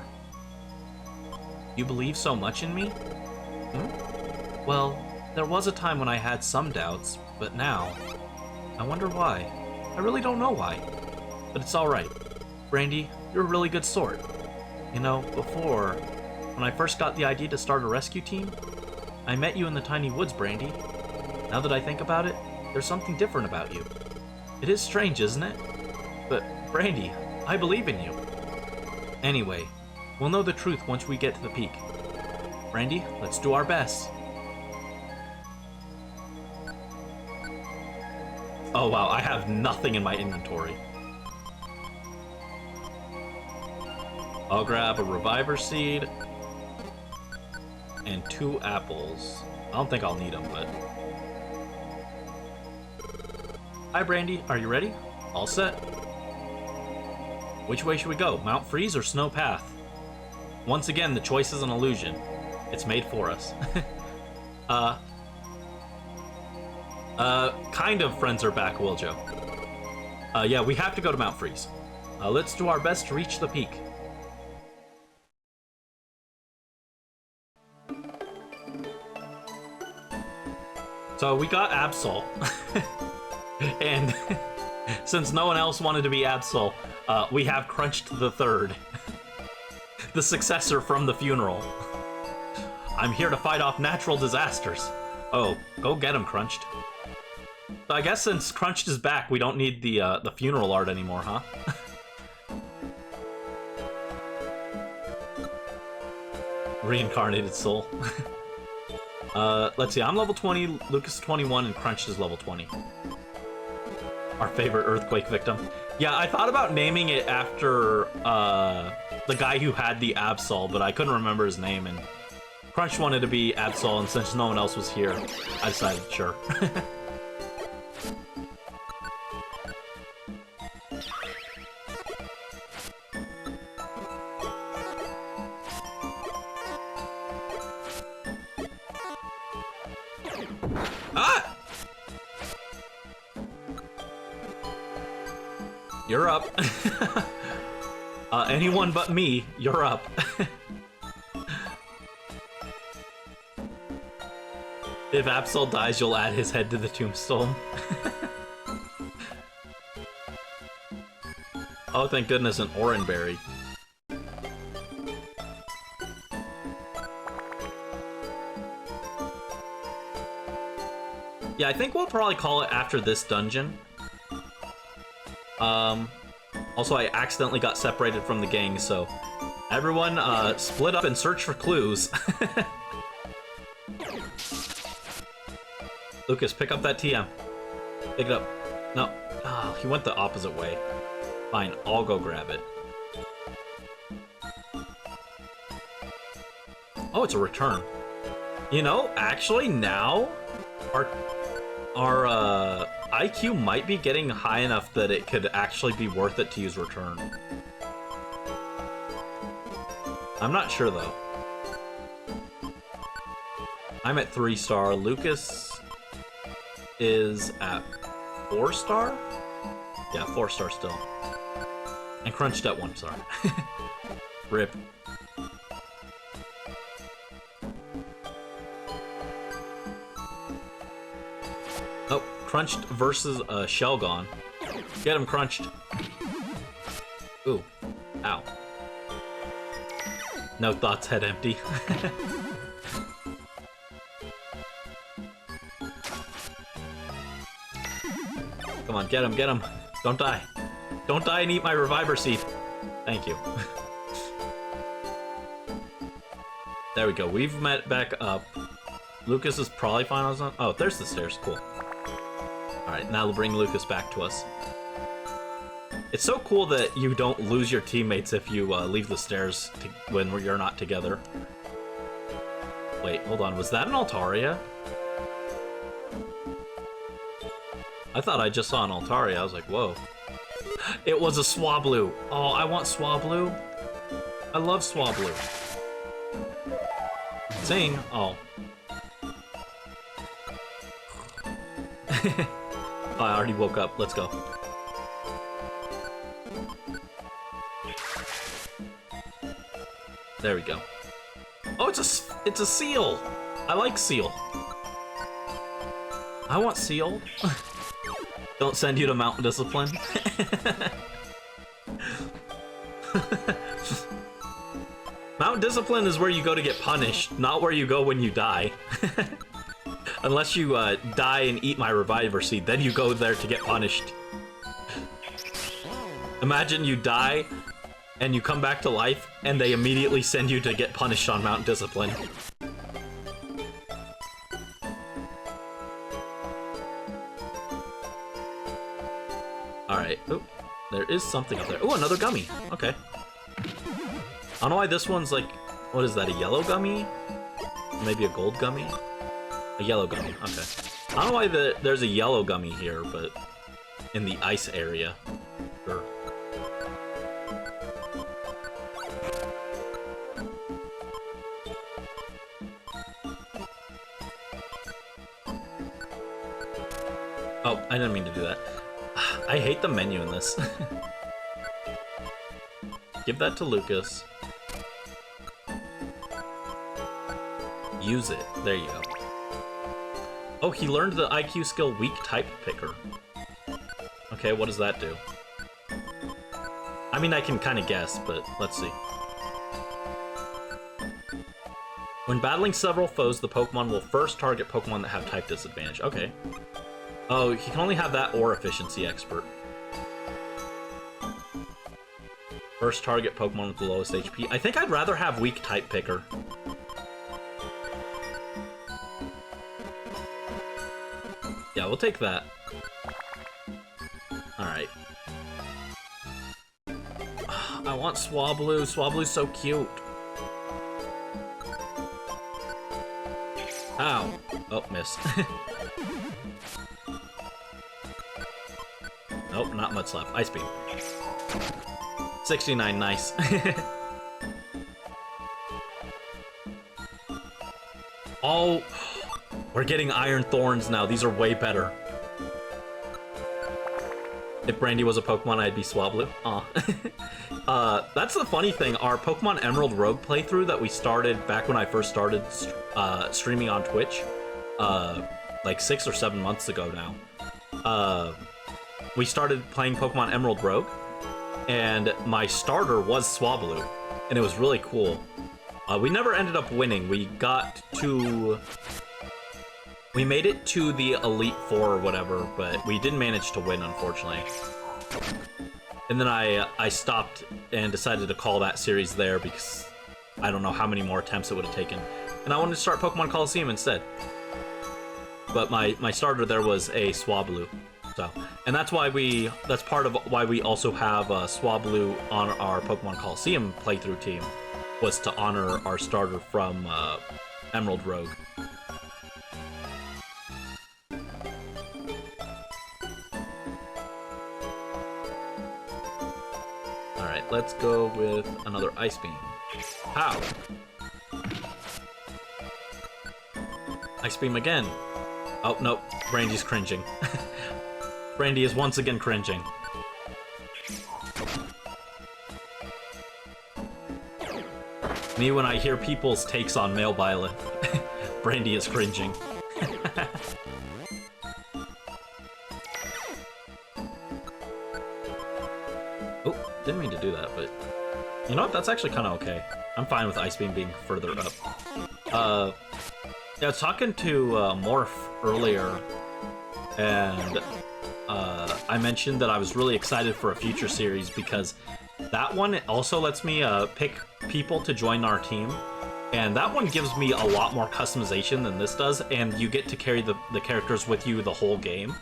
You believe so much in me? Well, there was a time when I had some doubts, but now... I wonder why. I really don't know why. But it's alright. Brandie, you're a really good sort. You know, before, when I first got the idea to start a rescue team, I met you in the tiny woods, Brandie. Now that I think about it, there's something different about you. It is strange, isn't it? But, Brandie, I believe in you. Anyway, we'll know the truth once we get to the peak. Brandie, let's do our best. Oh wow, I have nothing in my inventory. I'll grab a Reviver Seed and 2 apples. I don't think I'll need them, but... Hi, Brandie. Are you ready? All set. Which way should we go? Mount Freeze or Snow Path? Once again, the choice is an illusion. It's made for us. Kind of friends are back, Wiljo. Yeah, we have to go to Mount Freeze. Let's do our best to reach the peak. So we got Absol. And since no one else wanted to be Absol, we have Crunched the Third. The successor from the funeral. I'm here to fight off natural disasters. Oh, go get him, Crunched. So I guess since Crunched is back, we don't need the funeral art anymore, huh? Reincarnated soul. Let's see, I'm level 20, Lucas is 21, and Crunched is level 20. Our favorite earthquake victim. Yeah, I thought about naming it after the guy who had the Absol, but I couldn't remember his name, and Crunch wanted to be Absol, and since no one else was here, I decided, sure. Ah! You're up. Anyone but me, you're up. If Absol dies, you'll add his head to the tombstone. Oh, thank goodness, an Oranberry. Yeah, I think we'll probably call it after this dungeon. Also, I accidentally got separated from the gang, so everyone split up and search for clues. Lucas, pick up that TM. Pick it up. No. Oh, he went the opposite way. Fine, I'll go grab it. Oh, it's a return. You know, actually now, our IQ might be getting high enough that it could actually be worth it to use return. I'm not sure, though. I'm at 3-star. Lucas is at 4-star? Yeah, 4-star still. And Crunched at 1-star. Rip. Oh, Crunched versus Shelgon. Get him, Crunched. Ooh. Ow. No thoughts, head empty. Come on, get him, get him. Don't die. Don't die and eat my reviver seed. Thank you. There we go. We've met back up. Lucas is probably fine on his own. Oh, there's the stairs. Cool. Alright, now we'll bring Lucas back to us. It's so cool that you don't lose your teammates if you leave the stairs when you're not together. Wait, hold on. Was that an Altaria? I thought I just saw an Altaria. I was like, whoa. It was a Swablu. Oh, I want Swablu. I love Swablu. Sing. Oh. Oh, I already woke up. Let's go. There we go. Oh, it's a seal. I like seal. I want seal. Don't send you to Mountain Discipline. Mountain Discipline is where you go to get punished, not where you go when you die. Unless you die and eat my reviver seed, then you go there to get punished. Imagine you die and you come back to life and they immediately send you to get punished on Mountain Discipline. Alright, oh, there is something up there. Oh, another gummy. Okay. I don't know why this one's like, what is that, a yellow gummy? Maybe a gold gummy? A yellow gummy, okay. I don't know why there's a yellow gummy here, but in the ice area. Sure. Oh, I didn't mean to do that. I hate the menu in this. Give that to Lucas. Use it. There you go. Oh, he learned the IQ skill Weak Type Picker. Okay, what does that do? I mean, I can kind of guess, but let's see. When battling several foes, the Pokemon will first target Pokemon that have type disadvantage. Okay. Oh, he can only have that or Efficiency Expert. First target Pokemon with the lowest HP. I think I'd rather have Weak Type Picker. Yeah, we'll take that. Alright. I want Swablu. Swablu's so cute. Ow. Oh, missed. Nope, not much left. Ice Beam. 69, nice. Oh, we're getting Iron Thorns now. These are way better. If Brandie was a Pokemon, I'd be Swablu. Aw. That's the funny thing. Our Pokemon Emerald Rogue playthrough that we started back when I first started streaming on Twitch, like 6 or 7 months ago now. We started playing Pokemon Emerald Rogue, and my starter was Swablu, and it was really cool. We never ended up winning. We made it to the Elite Four or whatever, but we didn't manage to win, unfortunately. And then I stopped and decided to call that series there because I don't know how many more attempts it would have taken. And I wanted to start Pokemon Coliseum instead. But my starter there was a Swablu. So, and that's part of why we also have Swablu on our Pokemon Coliseum playthrough team, was to honor our starter from Emerald Rogue. Alright, let's go with another Ice Beam. How? Ice beam again. Oh, nope. Brandie's cringing. Brandie is once again cringing. Me when I hear people's takes on male Violet. Brandie is cringing. Oh, didn't mean to do that, but... You know what? That's actually kind of okay. I'm fine with Ice Beam being further up. Yeah, I was talking to Morph earlier, and I mentioned that I was really excited for a future series because that one also lets me pick people to join our team, and that one gives me a lot more customization than this does, and you get to carry the characters with you the whole game.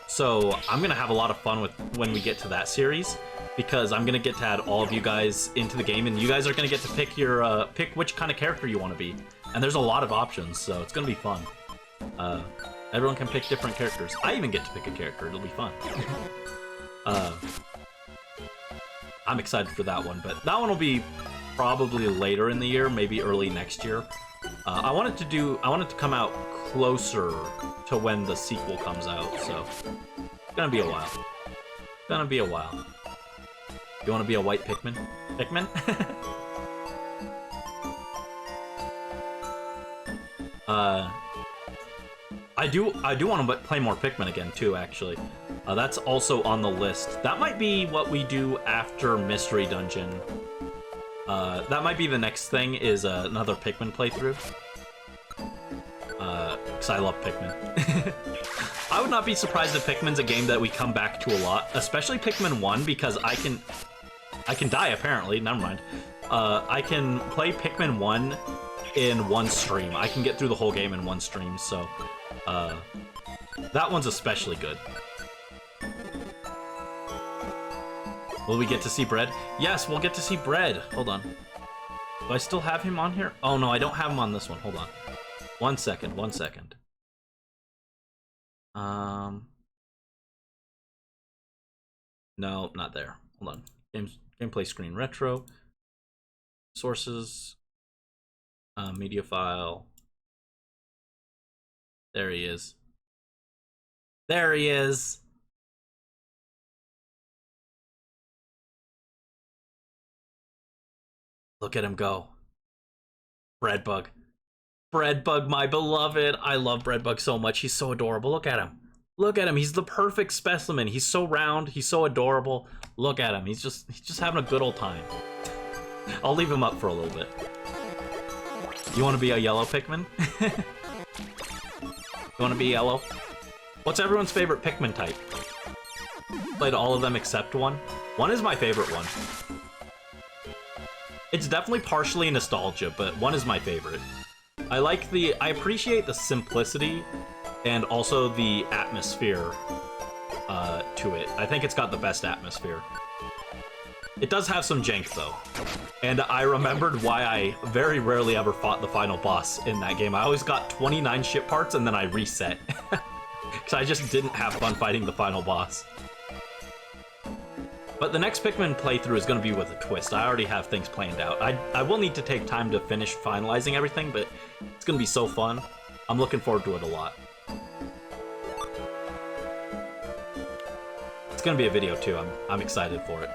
So I'm gonna have a lot of fun with when we get to that series, because I'm gonna get to add all of you guys into the game, and you guys are gonna get to pick your pick which kind of character you want to be. And there's a lot of options, so it's gonna be fun. Everyone can pick different characters. I even get to pick a character. It'll be fun. I'm excited for that one, but that one will be probably later in the year, maybe early next year. I want it to come out closer to when the sequel comes out, so it's gonna be a while. It's gonna be a while. You want to be a white Pikmin? Pikmin? I do want to play more Pikmin again too, actually. That's also on the list. That might be what we do after Mystery Dungeon. That might be the next thing, is another Pikmin playthrough. Because I love Pikmin. I would not be surprised if Pikmin's a game that we come back to a lot, especially Pikmin 1, because I can die, apparently. Never mind. I can play Pikmin 1 in one stream. I can get through the whole game in one stream, so that one's especially good. Will we get to see Bread? Yes, we'll get to see Bread. Hold on. Do I still have him on here? Oh, no, I don't have him on this one. Hold on. 1 second, 1 second. No, not there. Hold on. Gameplay screen retro. Sources. Media file. There he is. There he is. Look at him go. Breadbug. Breadbug, my beloved. I love Breadbug so much. He's so adorable. Look at him. Look at him. He's the perfect specimen. He's so round. He's so adorable. Look at him. He's just having a good old time. I'll leave him up for a little bit. You want to be a yellow Pikmin? You want to be yellow? What's everyone's favorite Pikmin type? Played all of them except one. One is my favorite one. It's definitely partially nostalgia, but one is my favorite. I appreciate the simplicity and also the atmosphere to it. I think it's got the best atmosphere. It does have some jank though. And I remembered why I very rarely ever fought the final boss in that game. I always got 29 ship parts and then I reset. Because I just didn't have fun fighting the final boss. But the next Pikmin playthrough is going to be with a twist. I already have things planned out. I will need to take time to finish finalizing everything, but it's going to be so fun. I'm looking forward to it a lot. It's going to be a video too. I'm excited for it.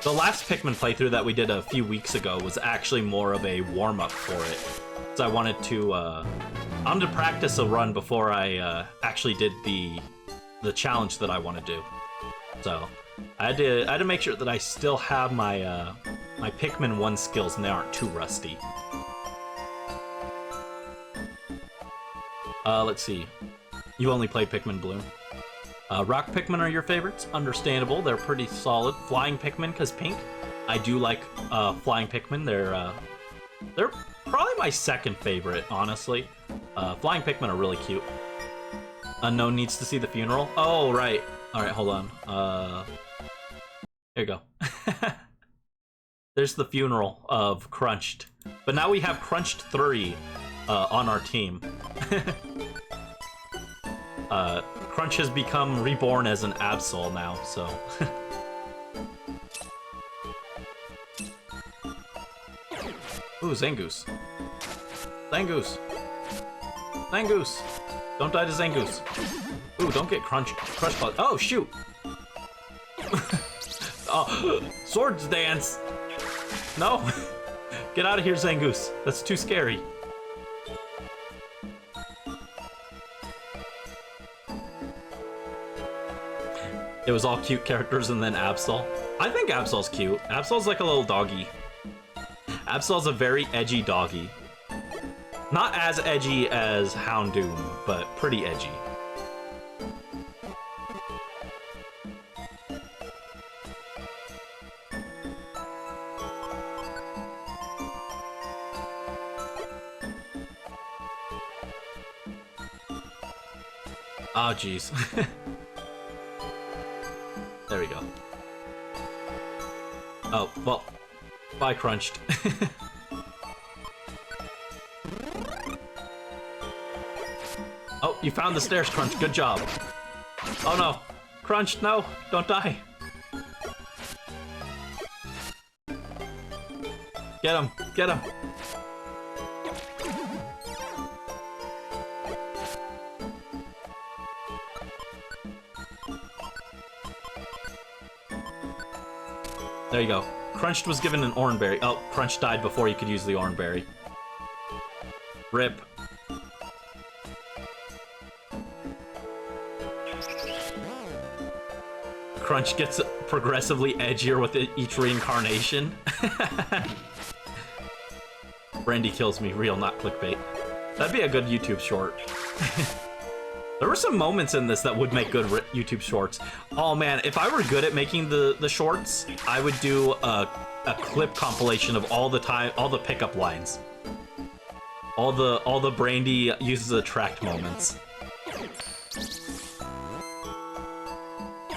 The last Pikmin playthrough that we did a few weeks ago was actually more of a warm-up for it. So I wanted to practice a run before I actually did the challenge that I want to do. So I had to make sure that I still have my my Pikmin 1 skills and they aren't too rusty. Let's see. You only played Pikmin Bloom. Rock Pikmin are your favorites. Understandable. They're pretty solid. Flying Pikmin, because pink. I do like Flying Pikmin. They're probably my second favorite, honestly. Flying Pikmin are really cute. Unknown needs to see the funeral. Oh, right. All right, hold on. Here you go. There's the funeral of Crunched. But now we have Crunched 3 on our team. Crunch has become reborn as an Absol now, so... Zangoose. Zangoose. Zangoose. Don't die to Zangoose. Ooh, don't get crushed by... Oh, shoot. Oh, swords dance. No. Get out of here, Zangoose. That's too scary. It was all cute characters and then Absol. I think Absol's cute. Absol's like a little doggy. Absol's a very edgy doggy. Not as edgy as Houndoom, but pretty edgy. Oh, jeez. There we go. Oh, well, bye, Crunched. Oh, you found the stairs, Crunch. Good job. Oh, no. Crunch, no. Don't die. Get him. Get him. There you go. Crunched was given an oranberry. Oh, Crunch died before you could use the oranberry. Rip. Crunch gets progressively edgier with each reincarnation. Brandie kills me. Real, not clickbait. That'd be a good YouTube short. There were some moments in this that would make good YouTube shorts. Oh man, if I were good at making the shorts, I would do a clip compilation of all the pickup lines. All the Brandie uses attract moments.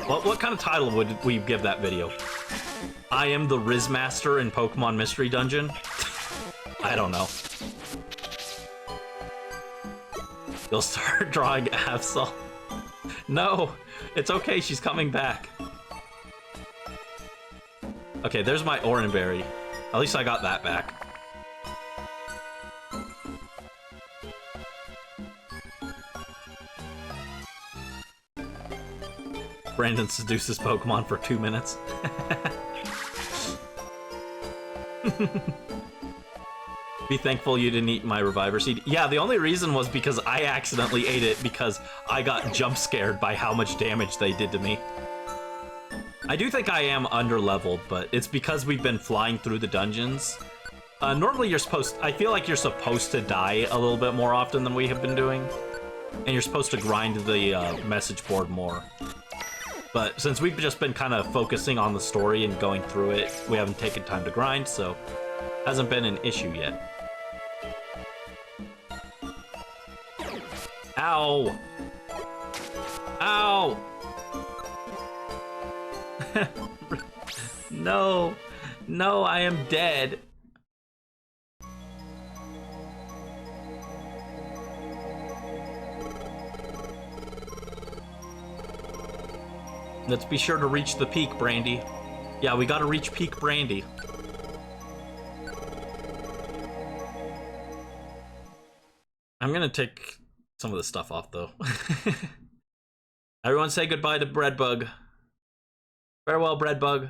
What kind of title would we give that video? I am the Rizz Master in Pokemon Mystery Dungeon? I don't know. You'll start drawing Absol. No, it's okay, she's coming back. Okay, there's my oranberry. At least I got that back. Brandon seduces Pokemon for 2 minutes. Be thankful you didn't eat my Reviver Seed. Yeah, the only reason was because I accidentally ate it because I got jump scared by how much damage they did to me. I do think I am under-leveled, but it's because we've been flying through the dungeons. Normally I feel like you're supposed to die a little bit more often than we have been doing. And you're supposed to grind the message board more. But since we've just been kind of focusing on the story and going through it, we haven't taken time to grind, so hasn't been an issue yet. Ow! Ow! No! No, I am dead! Let's be sure to reach the peak, Brandie. Yeah, we gotta reach peak Brandie. I'm gonna take some of the stuff off, though. Everyone say goodbye to Breadbug. Farewell, Breadbug.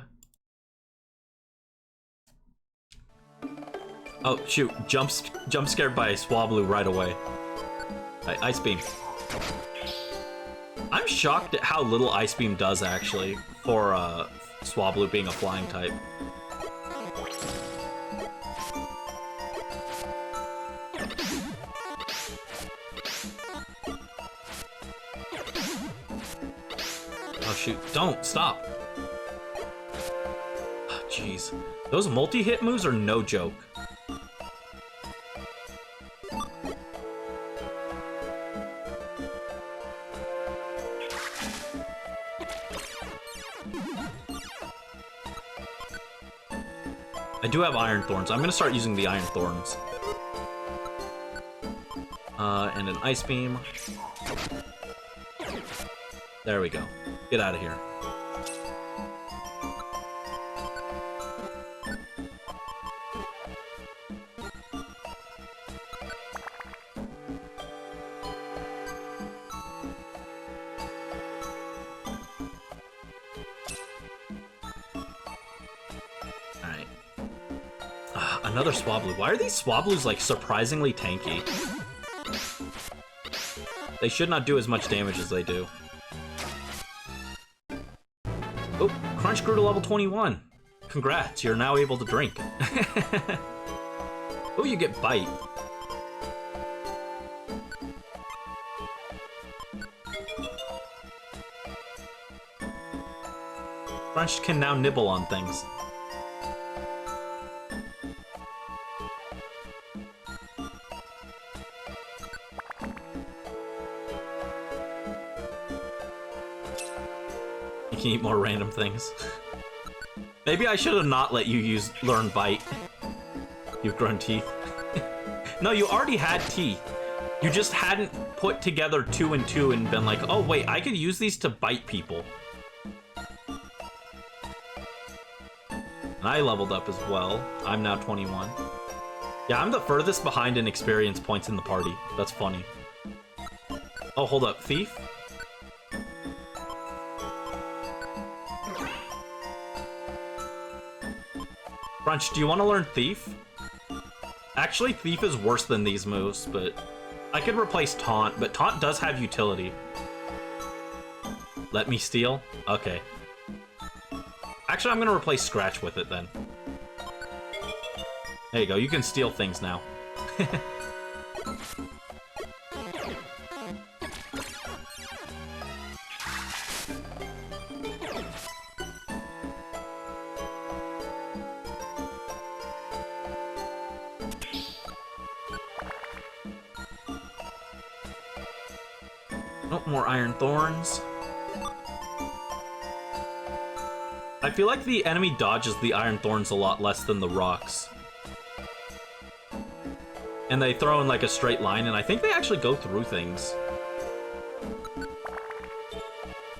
Oh, shoot. Jump scared by Swablu right away. Right, Ice Beam. I'm shocked at how little Ice Beam does, actually, for Swablu being a flying type. Oh, shoot. Don't. Stop. Oh, jeez. Those multi-hit moves are no joke. I do have Iron Thorns. I'm gonna start using the Iron Thorns. And an Ice Beam. There we go. Get out of here. Another Swablu. Why are these Swablus, like, surprisingly tanky? They should not do as much damage as they do. Oh, Crunch grew to level 21. Congrats, you're now able to drink. Oh, you get Bite. Crunch can now nibble on things. You can eat more random things. Maybe I should have not let you learn Bite. You've grown teeth. No, you already had teeth. You just hadn't put together 2 and 2 and been like, oh wait, I could use these to bite people. And I leveled up as well. I'm now 21. Yeah, I'm the furthest behind in experience points in the party. That's funny. Oh, hold up. Thief? Crunch, do you want to learn Thief? Actually, Thief is worse than these moves, but I could replace Taunt, but Taunt does have utility. Let me steal? Okay. Actually, I'm gonna replace Scratch with it then. There you go, you can steal things now. Oh, more Iron Thorns. I feel like the enemy dodges the Iron Thorns a lot less than the rocks. And they throw in like a straight line, and I think they actually go through things.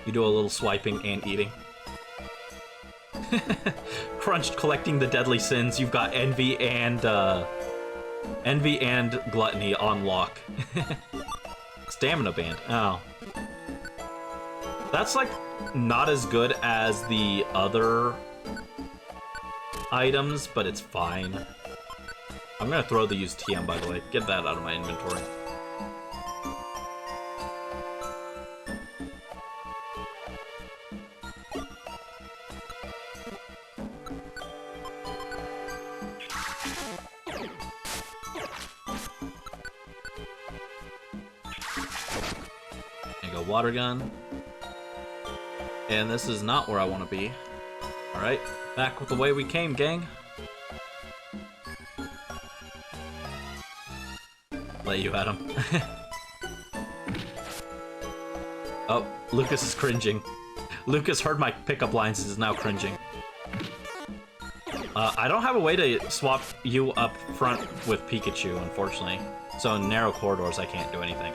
You do a little swiping and eating. Crunched collecting the deadly sins. You've got Envy and Gluttony on lock. Stamina Band. Oh. That's like not as good as the other items, but it's fine. I'm gonna throw the used TM, by the way. Get that out of my inventory. There you go, water gun. And this is not where I want to be. Alright, back with the way we came, gang. Let you at him. Oh, Lucas is cringing. Lucas heard my pickup lines and is now cringing. I don't have a way to swap you up front with Pikachu, unfortunately. So in narrow corridors, I can't do anything.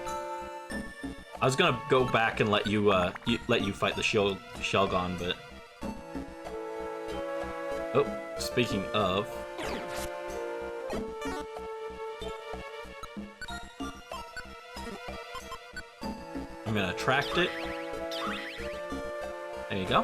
I was gonna go back and let you fight the Shelgon, but... Oh, speaking of... I'm gonna attract it. There you go.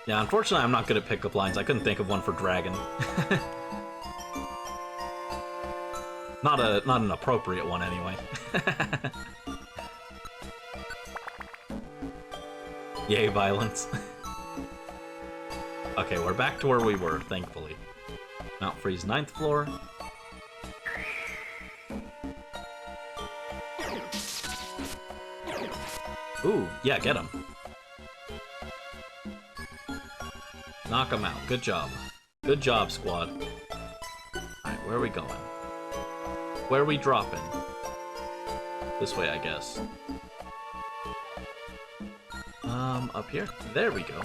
Yeah, unfortunately, I'm not good at pickup lines. I couldn't think of one for Dragon. Not an appropriate one, anyway. Yay, violence. Okay, we're back to where we were, thankfully. Mount Freeze 9th floor. Ooh, yeah, get him. Knock him out. Good job. Good job, squad. Alright, where are we going? Where are we dropping? This way, I guess. Up here? There we go.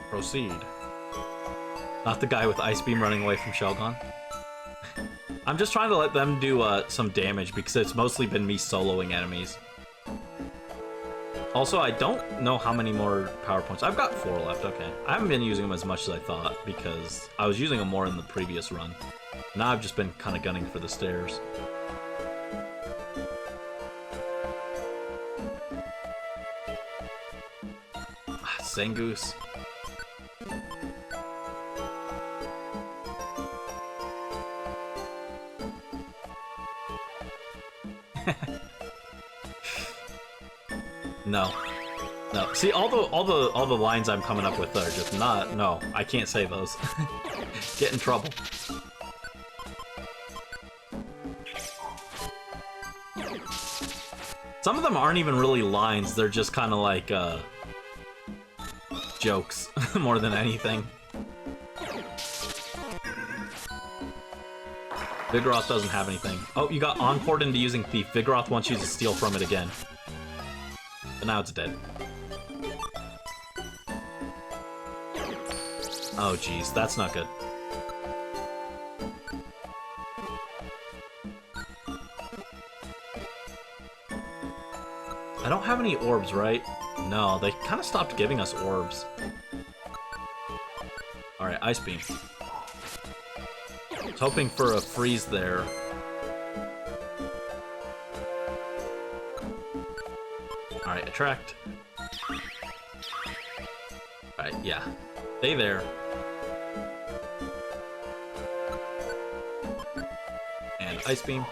Proceed. Not the guy with Ice Beam running away from Shelgon. I'm just trying to let them do some damage because it's mostly been me soloing enemies. Also, I don't know how many more power points. I've got 4 left, okay. I haven't been using them as much as I thought because I was using them more in the previous run. Now I've just been kind of gunning for the stairs. Zangoose. No. No. See, all the lines I'm coming up with are just not. No, I can't say those. Get in trouble. Some of them aren't even really lines. They're just kind of like jokes more than anything. Vigoroth doesn't have anything. Oh, you got encored into using Thief. Vigoroth wants you to steal from it again. But now it's dead. Oh, jeez. That's not good. I don't have any orbs, right? No, they kind of stopped giving us orbs. Alright, Ice Beam. I was hoping for a freeze there. Alright, attract. Alright, yeah. Stay there. And Ice Beam.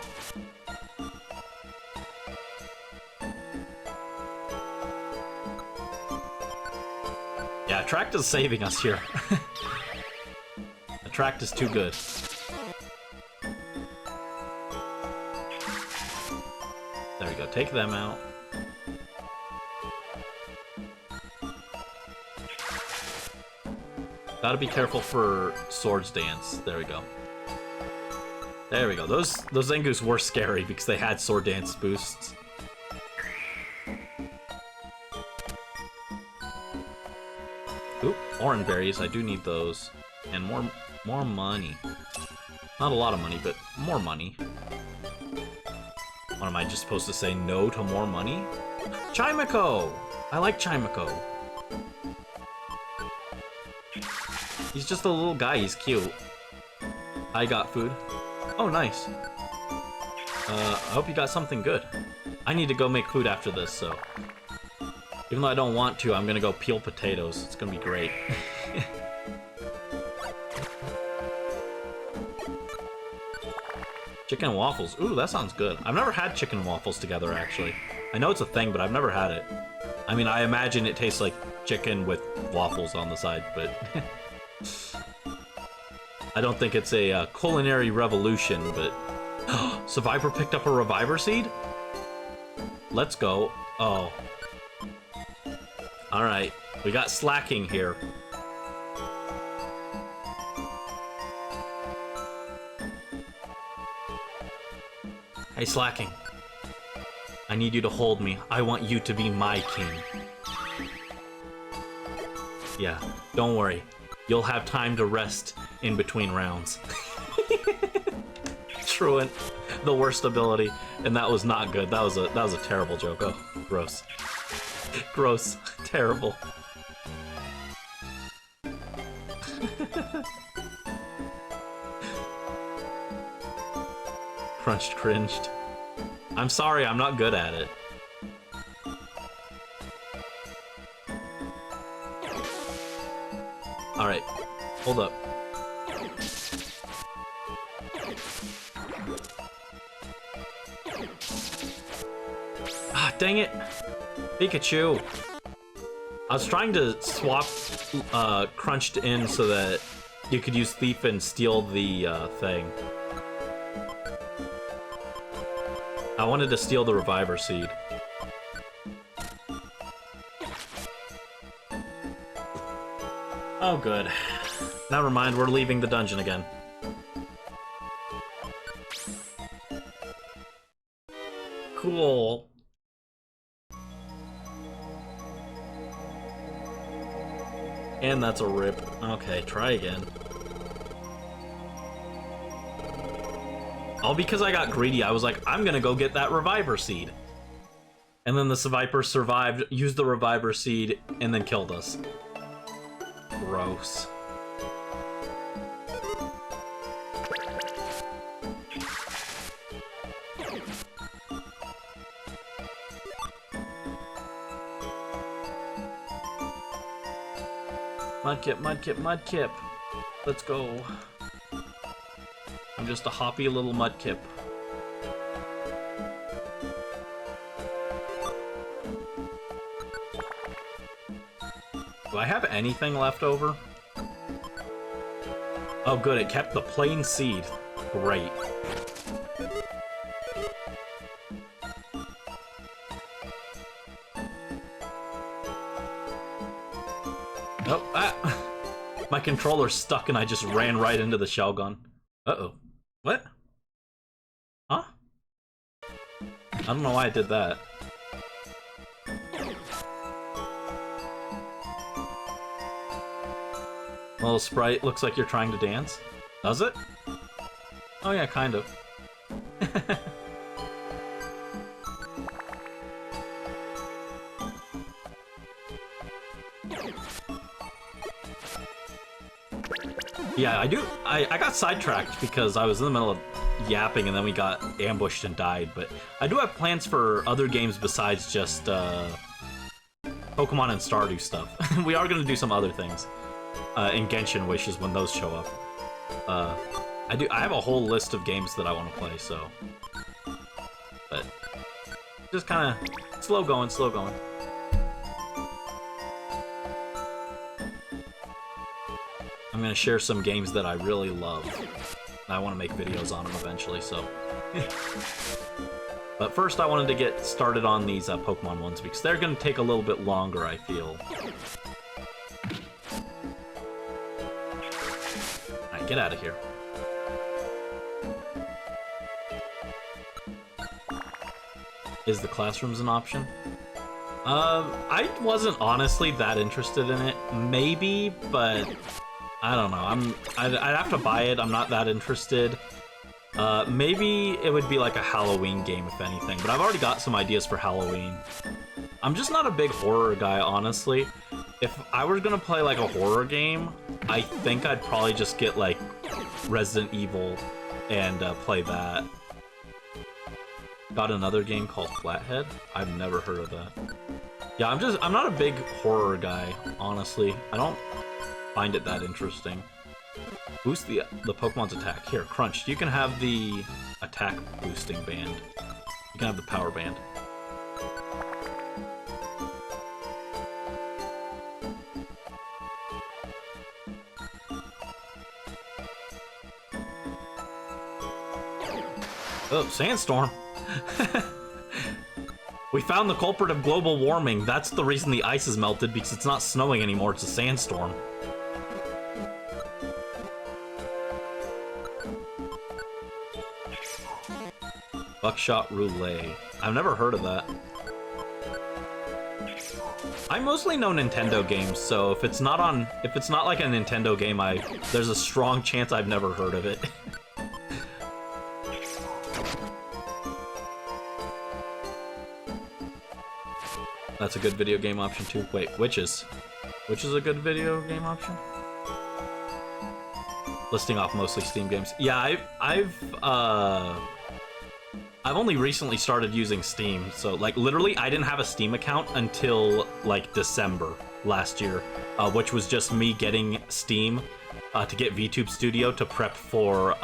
Yeah, attract is saving us here. Attract is too good. There we go, take them out. Gotta be careful for Swords Dance. There we go. There we go. Those Zangoose were scary because they had Sword Dance boosts. Oop, orange berries. I do need those. And more money. Not a lot of money, but more money. What am I just supposed to say no to more money? Chimiko! I like Chimiko. He's just a little guy, he's cute. I got food. Oh, nice. I hope you got something good. I need to go make food after this, so... Even though I don't want to, I'm gonna go peel potatoes. It's gonna be great. Chicken and waffles. Ooh, that sounds good. I've never had chicken and waffles together, actually. I know it's a thing, but I've never had it. I mean, I imagine it tastes like chicken with waffles on the side, but... I don't think it's a culinary revolution, but... Survivor picked up a Reviver Seed? Let's go. Oh. Alright, we got slacking here. Hey, slacking. I need you to hold me. I want you to be my king. Yeah, don't worry. You'll have time to rest in between rounds. Truant, the worst ability, and that was not good. That was a terrible joke. Oh, gross. Gross. Terrible. Crunched cringed. I'm sorry, I'm not good at it. Alright, hold up. Ah, dang it! Pikachu! I was trying to swap Crunched in so that you could use Thief and steal the thing. I wanted to steal the Reviver Seed. Oh, good. Never mind, we're leaving the dungeon again. Cool. And that's a rip. Okay, try again. All because I got greedy, I was like, I'm gonna go get that Reviver Seed. And then the Survivor survived, used the Reviver Seed, and then killed us. Gross. Mudkip, Mudkip, Mudkip. Let's go. I'm just a hoppy little Mudkip. Do I have anything left over? Oh good, it kept the plain seed. Great. Oh, ah! My controller's stuck and I just ran right into the shell gun. Uh-oh. What? Huh? I don't know why I did that. Little sprite, looks like you're trying to dance. Does it? Oh yeah, kind of. Yeah, I got sidetracked because I was in the middle of yapping and then we got ambushed and died, but I do have plans for other games besides just Pokemon and Stardew stuff. We are gonna do some other things. And Genshin Wishes when those show up. I have a whole list of games that I want to play, so. But just kind of slow going, slow going. I'm gonna share some games that I really love. I want to make videos on them eventually, so. But first, I wanted to get started on these Pokemon ones because they're gonna take a little bit longer, I feel. Get out of here. Is the classrooms an option? I wasn't honestly that interested in it. Maybe, but I don't know. I'd have to buy it. I'm not that interested. Maybe it would be like a Halloween game, if anything. But I've already got some ideas for Halloween. I'm just not a big horror guy, honestly. If I were gonna play like a horror game, I think I'd probably just get like Resident Evil and play that. Got another game called Flathead? I've never heard of that. Yeah, I'm not a big horror guy, honestly. I don't find it that interesting. Boost the Pokemon's attack. Here, Crunch, you can have the attack boosting band. You can have the power band. Oh, sandstorm. We found the culprit of global warming. That's the reason the ice is melted, because it's not snowing anymore, it's a sandstorm. Buckshot Roulette. I've never heard of that. I mostly know Nintendo games, so if it's not like a Nintendo game, there's a strong chance I've never heard of it. That's a good video game option too. Wait, Witches. Which is a good video game option? Listing off mostly Steam games. Yeah, I've only recently started using Steam, so like literally I didn't have a Steam account until like December last year, which was just me getting Steam to get VTube Studio to prep for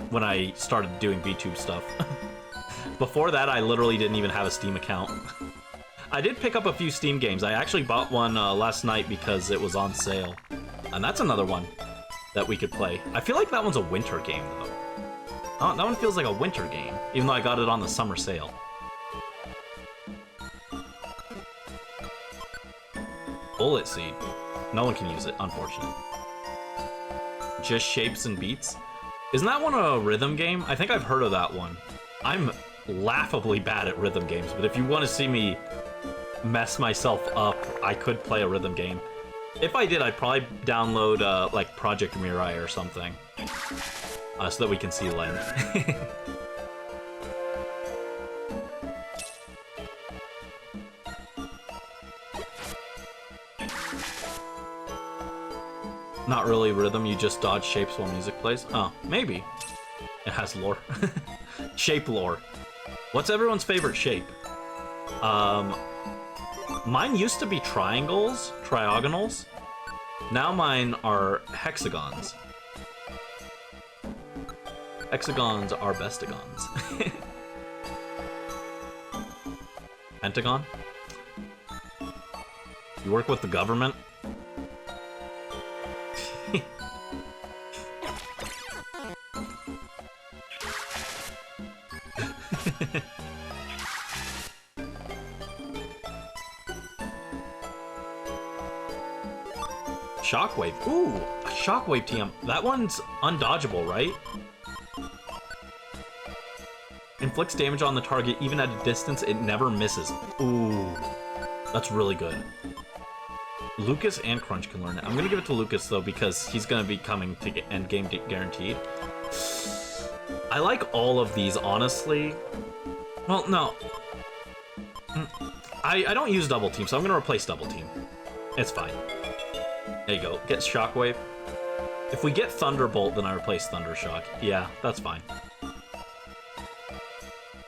when I started doing VTube stuff. Before that, I literally didn't even have a Steam account. I did pick up a few Steam games. I actually bought one last night because it was on sale. And that's another one that we could play. I feel like that one's a winter game, though. Oh, that one feels like a winter game, even though I got it on the summer sale. Bullet Seed. No one can use it, unfortunate. Just Shapes and Beats. Isn't that one a rhythm game? I think I've heard of that one. I'm laughably bad at rhythm games, but if you want to see me mess myself up, I could play a rhythm game. If I did, I'd probably download like Project Mirai or something, so that we can see Len. Not really rhythm, you just dodge shapes while music plays? Oh, maybe. It has lore. Shape lore. What's everyone's favorite shape? Mine used to be triangles, triagonals. Now mine are hexagons. Hexagons are bestigons. Pentagon? You work with the government? Shockwave. Ooh, a Shockwave TM. That one's undodgeable, right? Inflicts damage on the target even at a distance, it never misses. Ooh, that's really good. Lucas and Crunch can learn it. I'm gonna give it to Lucas though because he's gonna be coming to endgame guaranteed. I like all of these, honestly. Well, no. I don't use Double Team, so I'm gonna replace Double Team. It's fine. There you go. Get Shockwave. If we get Thunderbolt, then I replace Thundershock. Yeah, that's fine.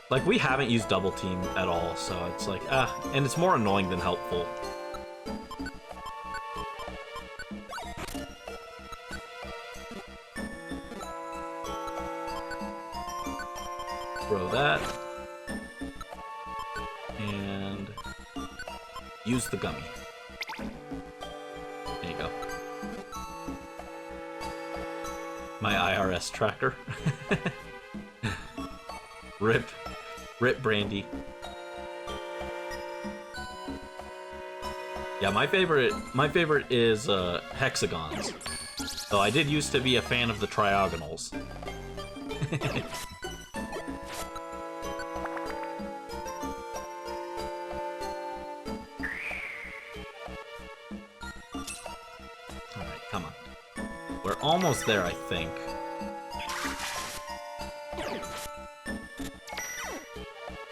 Like, we haven't used Double Team at all, so it's like, and it's more annoying than helpful. Throw that. And use the gummy. There you go. My IRS tracker. Rip Brandie. Yeah, my favorite is hexagons. Though I did used to be a fan of the triagonals. Alright, come on. We're almost there, I think.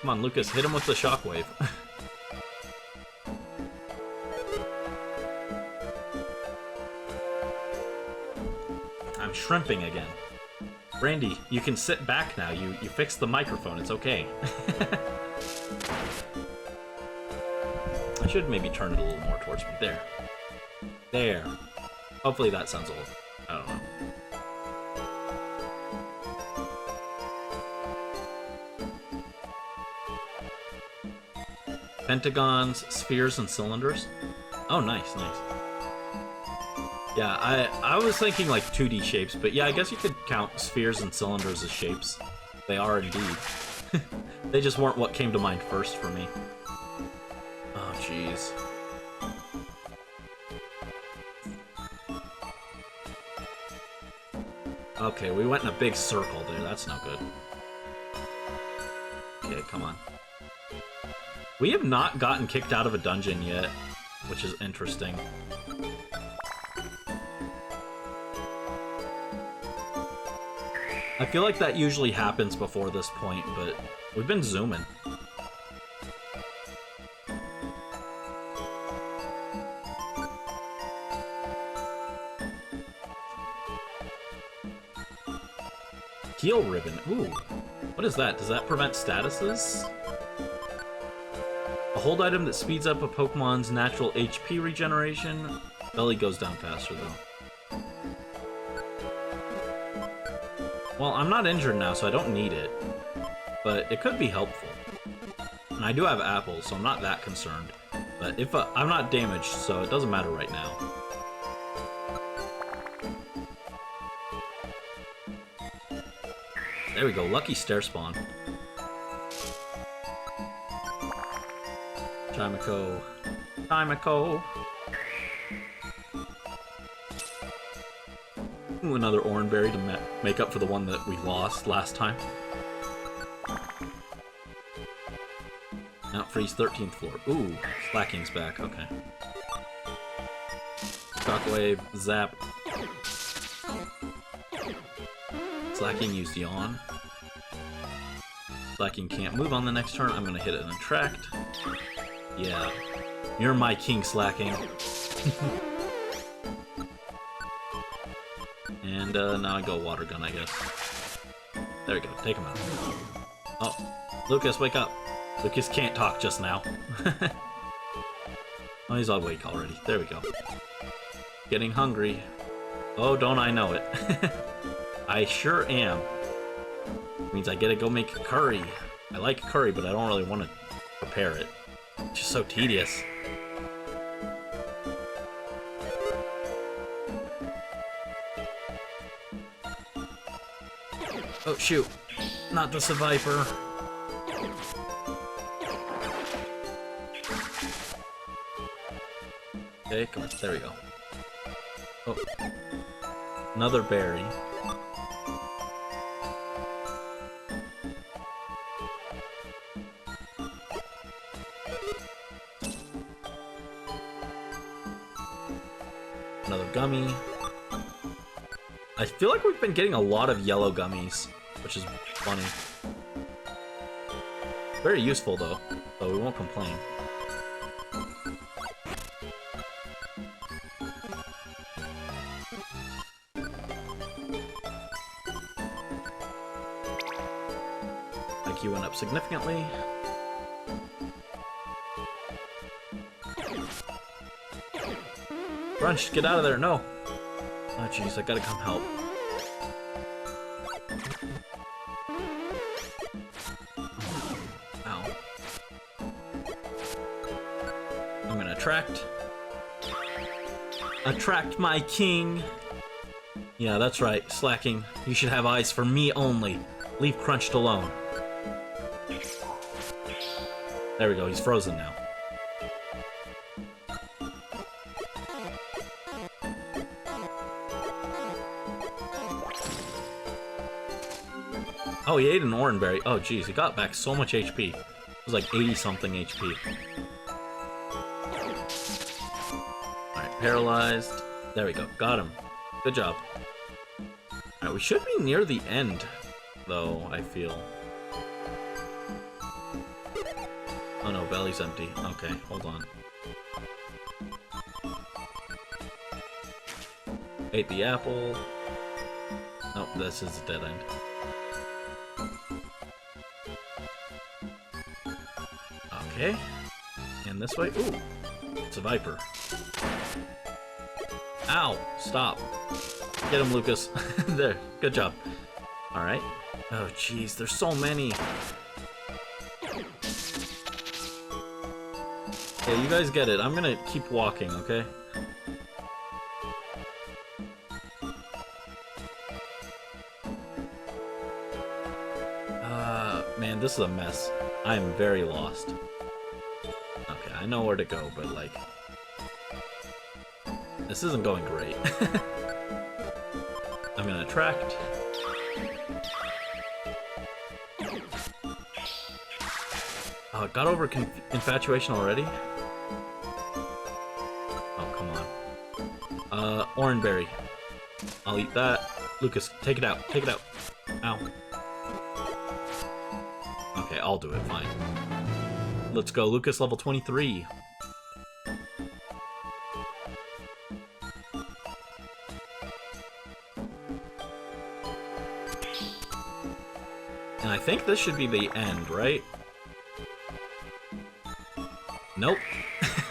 Come on, Lucas, hit him with the Shockwave. I'm shrimping again. Brandie, you can sit back now. You fixed the microphone. It's okay. I should maybe turn it a little more towards me. There. There. Hopefully that sounds old. I don't know. Pentagons, spheres, and cylinders. Oh, nice, nice. Yeah, I was thinking like 2D shapes, but yeah, I guess you could count spheres and cylinders as shapes. They are indeed. They just weren't what came to mind first for me. Oh, jeez. Okay, we went in a big circle there. That's no good. Okay, come on. We have not gotten kicked out of a dungeon yet, which is interesting. I feel like that usually happens before this point, but we've been zooming. Heal Ribbon. Ooh. What is that? Does that prevent statuses? A hold item that speeds up a Pokemon's natural HP regeneration. Belly goes down faster, though. Well, I'm not injured now, so I don't need it. But it could be helpful. And I do have apples, so I'm not that concerned. But if I'm not damaged, so it doesn't matter right now. There we go, lucky stair spawn. Chimico. Chimico. Ooh, another Oranberry to make up for the one that we lost last time. Mount Freeze 13th floor. Ooh, Slacking's back, okay. Shockwave, Zap. Slacking used Yawn. Slacking can't move on the next turn. I'm gonna hit it and attract. Yeah. You're my king, Slacking. And now I go Water Gun, I guess. There we go. Take him out. Oh, Lucas, wake up. Lucas can't talk just now. Oh, he's awake already. There we go. Getting hungry. Oh, don't I know it. I sure am. Means I gotta go make curry. I like curry, but I don't really want to prepare it. It's just so tedious. Oh, shoot. Not the Survivor. Okay, come on. There we go. Oh. Another berry. Another gummy. I feel like we've been getting a lot of yellow gummies, which is funny. Very useful though, so we won't complain. IQ went up significantly. Crunch, get out of there, no! Oh jeez, I gotta come help. Ow. I'm gonna attract my king! Yeah, that's right, slacking. You should have eyes for me only. Leave Crunched alone. There we go, he's frozen now. Oh, he ate an orange berry. Oh, geez, he got back so much HP. It was like 80-something HP. Alright, paralyzed. There we go, got him. Good job. Alright, we should be near the end, though, I feel. Oh no, belly's empty. Okay, hold on. Ate the apple. Oh, this is a dead end. Okay. And this way. Ooh. It's a viper. Ow! Stop. Get him, Lucas. There. Good job. Alright. Oh, jeez. There's so many. Okay, you guys get it. I'm gonna keep walking, okay? Man, this is a mess. I am very lost. Okay, I know where to go, but like... this isn't going great. I'm gonna attract. Oh, it got over infatuation already? Oh, come on. Orangeberry. I'll eat that. Lucas, take it out. Take it out. Ow. Okay, I'll do it. Fine. Let's go. Lucas, level 23. And I think this should be the end, right? Nope.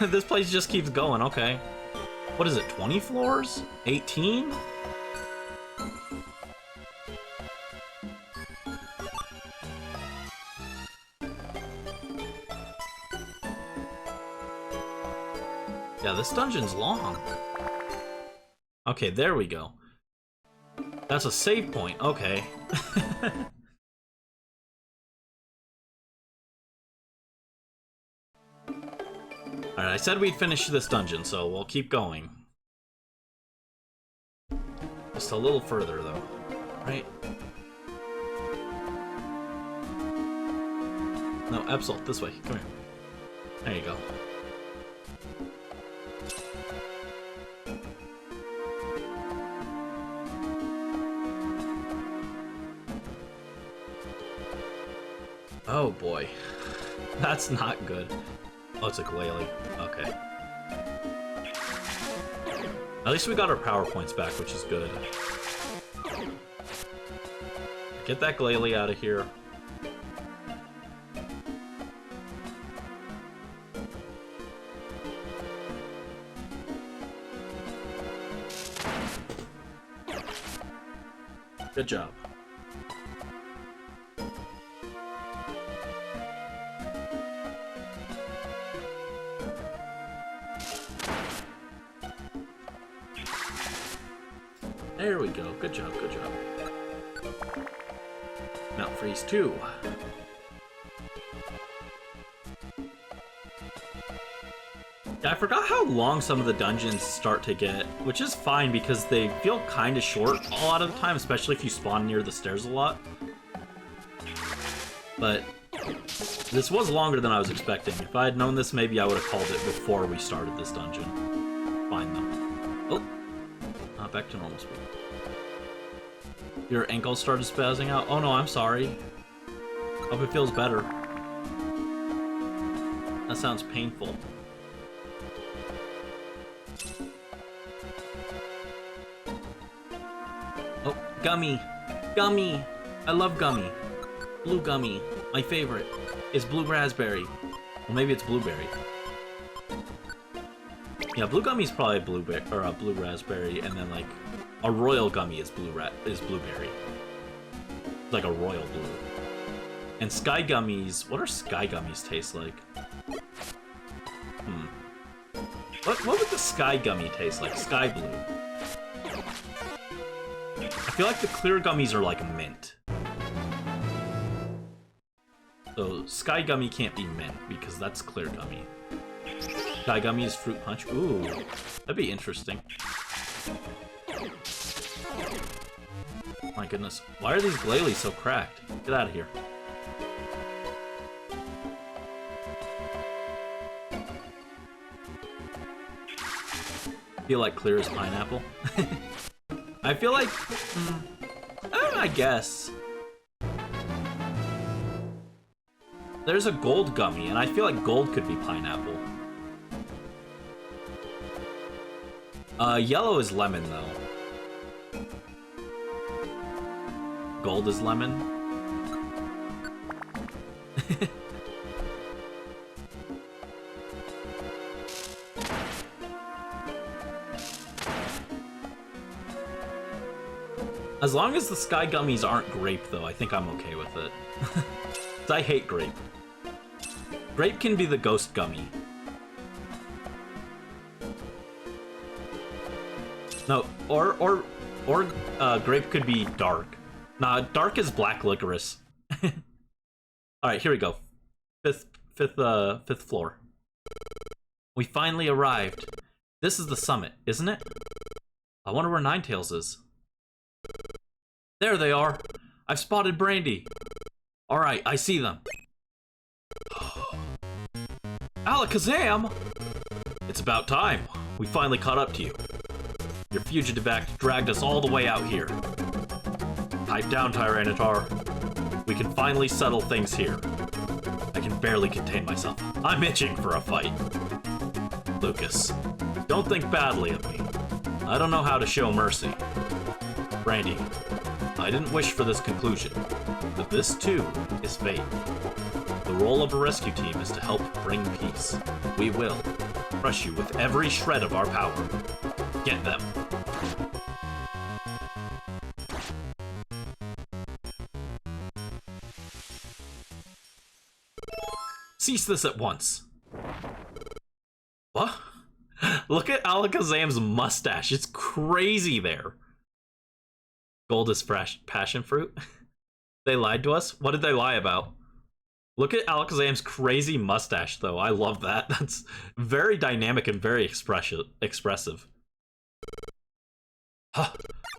This place just keeps going, okay. What is it, 20 floors? 18? Yeah, this dungeon's long. Okay, there we go. That's a save point, okay. Alright, I said we'd finish this dungeon, so we'll keep going. Just a little further, though. Right? No, Absol, this way. Come here. There you go. Oh boy. That's not good. Oh, it's a glalie. Okay. At least we got our power points back, which is good. Get that glalie out of here. Good job. There we go. Good job, good job. Mount Freeze 2. Yeah, I forgot how long some of the dungeons start to get, which is fine because they feel kind of short a lot of the time, especially if you spawn near the stairs a lot. But this was longer than I was expecting. If I had known this, maybe I would have called it before we started this dungeon. Fine, though. Oh, back to normal speed. Your ankle started spazzing out? Oh no, I'm sorry. Hope it feels better. That sounds painful. Oh, gummy! Gummy! I love gummy. Blue gummy. My favorite is blue raspberry. Well, maybe it's blueberry. Yeah, blue gummy is probably blueberry or a blue raspberry, and then like a royal gummy is blueberry. Like a royal blue. And sky gummies. What are sky gummies taste like? What would the sky gummy taste like? Sky blue. I feel like the clear gummies are like mint. So sky gummy can't be mint because that's clear gummy. Sky gummy is fruit punch. Ooh, that'd be interesting. My goodness, why are these glalie so cracked? Get out of here. Feel like clear as pineapple. I feel like, I guess. There's a gold gummy, and I feel like gold could be pineapple. Yellow is lemon, though. Gold is lemon. As long as the sky gummies aren't grape, though, I think I'm okay with it. I hate grape. Grape can be the ghost gummy. No, or grape could be dark. Nah, dark is black licorice. All right, here we go. Fifth floor. We finally arrived. This is the summit, isn't it? I wonder where Ninetales is. There they are. I've spotted Brandie. All right, I see them. Alakazam! It's about time. We finally caught up to you. Your fugitive act dragged us all the way out here. Pipe down, Tyranitar. We can finally settle things here. I can barely contain myself. I'm itching for a fight. Lucas, don't think badly of me. I don't know how to show mercy. Brandie, I didn't wish for this conclusion, but this too is fate. The role of a rescue team is to help bring peace. We will crush you with every shred of our power. Get them. Cease this at once. What? Look at Alakazam's mustache. It's crazy there. Gold is fresh. Passion fruit? They lied to us? What did they lie about? Look at Alakazam's crazy mustache, though. I love that. That's very dynamic and very expressive. Huh.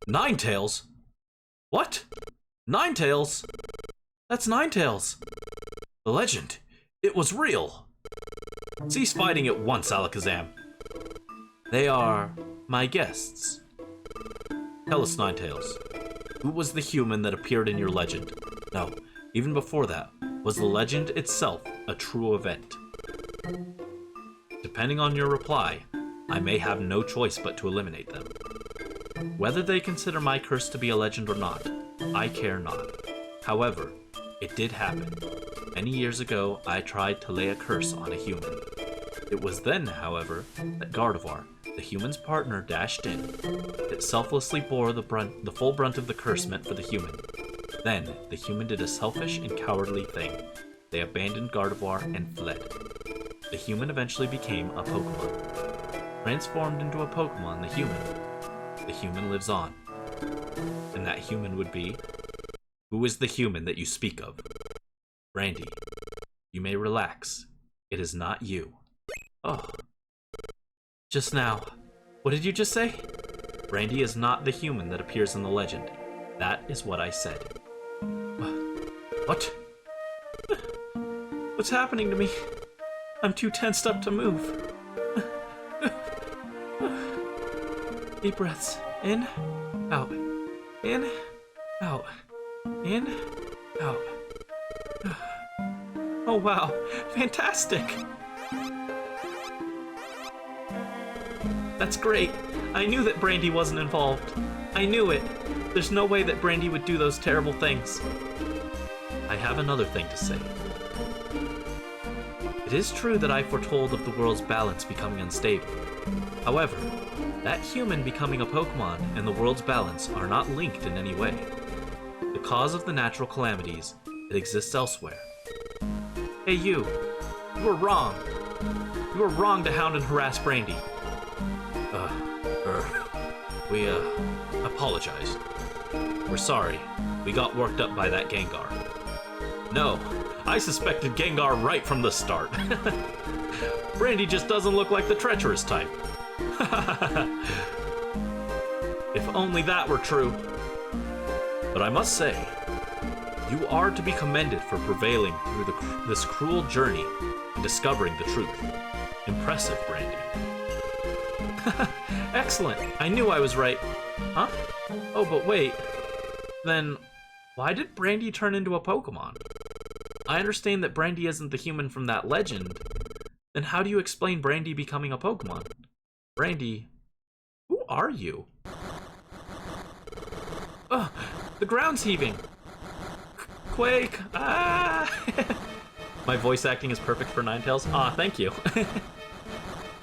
Ninetales? What? Ninetales? That's Ninetales. The legend. It was real. Cease fighting at once, Alakazam. They are my guests. Tell us, Ninetales. Who was the human that appeared in your legend? No, even before that, was the legend itself a true event? Depending on your reply, I may have no choice but to eliminate them. Whether they consider my curse to be a legend or not, I care not. However, it did happen. Many years ago, I tried to lay a curse on a human. It was then, however, that Gardevoir, the human's partner, dashed in. It selflessly bore the full brunt of the curse meant for the human. Then, the human did a selfish and cowardly thing. They abandoned Gardevoir and fled. The human eventually became a Pokemon. Transformed into a Pokemon, the human lives on. And that human would be... Who is the human that you speak of? Brandie. You may relax. It is not you. Oh. Just now. What did you just say? Brandie is not the human that appears in the legend. That is what I said. What? What's happening to me? I'm too tensed up to move. Deep breaths. In, out. In, out. In, out. Oh wow, fantastic! That's great. I knew that Brandie wasn't involved. I knew it. There's no way that Brandie would do those terrible things. I have another thing to say. It is true that I foretold of the world's balance becoming unstable. However, that human becoming a Pokemon and the world's balance are not linked in any way. The cause of the natural calamities, it exists elsewhere. Hey you were wrong. You were wrong to hound and harass Brandie. We apologize. We're sorry. We got worked up by that Gengar. No, I suspected Gengar right from the start. Brandie just doesn't look like the treacherous type. If only that were true. But I must say, you are to be commended for prevailing through this cruel journey and discovering the truth. Impressive, Brandie. Excellent. I knew I was right. Huh? Oh, but wait. Then, why did Brandie turn into a Pokemon? I understand that Brandie isn't the human from that legend. Then how do you explain Brandie becoming a Pokemon? Brandie, who are you? Ugh, the ground's heaving. Quake! Ah! My voice acting is perfect for Ninetales. Ah, thank you.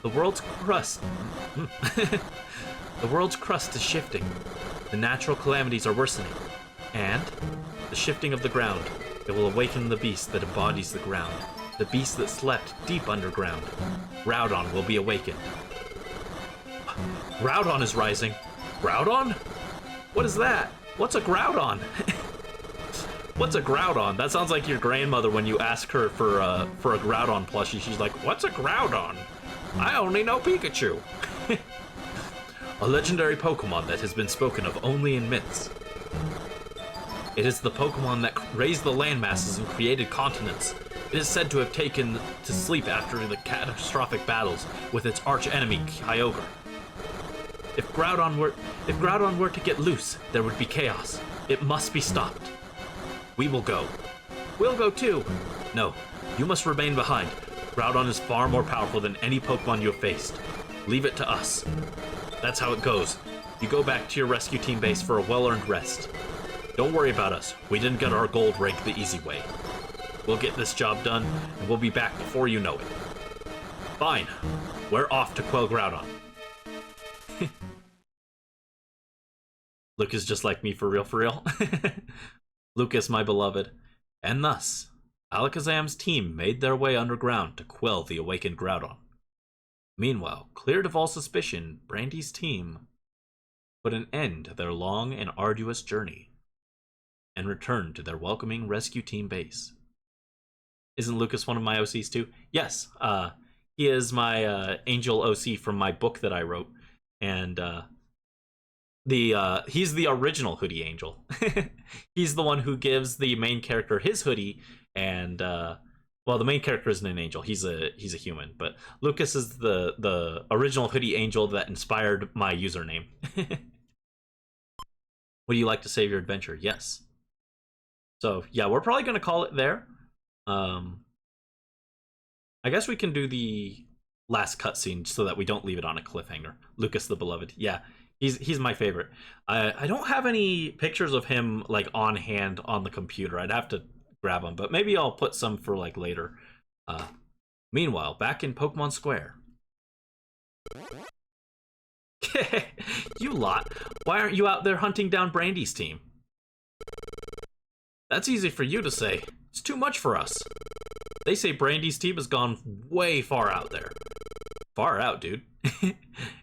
The world's crust. The world's crust is shifting. The natural calamities are worsening. And the shifting of the ground. It will awaken the beast that embodies the ground. The beast that slept deep underground. Groudon will be awakened. Groudon is rising. Groudon? What is that? What's a Groudon? What's a Groudon? That sounds like your grandmother when you ask her for a Groudon plushie. She's like, what's a Groudon? I only know Pikachu. A legendary Pokemon that has been spoken of only in myths. It is the Pokemon that raised the landmasses and created continents. It is said to have taken to sleep after the catastrophic battles with its arch-enemy, Kyogre. If Groudon were to get loose, there would be chaos. It must be stopped. We will go. We'll go too. No, you must remain behind. Groudon is far more powerful than any Pokemon you have faced. Leave it to us. That's how it goes. You go back to your rescue team base for a well-earned rest. Don't worry about us. We didn't get our gold rank the easy way. We'll get this job done, and we'll be back before you know it. Fine. We're off to quell Groudon. Luke is just like me for real, for real. Lucas, my beloved. And thus, Alakazam's team made their way underground to quell the awakened Groudon. Meanwhile, cleared of all suspicion, Brandie's team put an end to their long and arduous journey and returned to their welcoming rescue team base. Isn't Lucas one of my OCs too? Yes, he is my angel OC from my book that I wrote, and he's the original Hoodie Angel. He's the one who gives the main character his hoodie, and well, the main character isn't an angel. He's a human, but Lucas is the original Hoodie Angel that inspired my username. Would you like to save your adventure? Yes. So yeah, we're probably gonna call it there. I guess we can do the last cutscene so that we don't leave it on a cliffhanger. Lucas the Beloved. Yeah, he's my favorite. I don't have any pictures of him like on hand on the computer. I'd have to grab them, but maybe I'll put some for like later. Meanwhile, back in Pokemon Square. You lot, why aren't you out there hunting down Brandie's team? That's easy for you to say. It's too much for us. They say Brandie's team has gone way far out there. Far out, dude.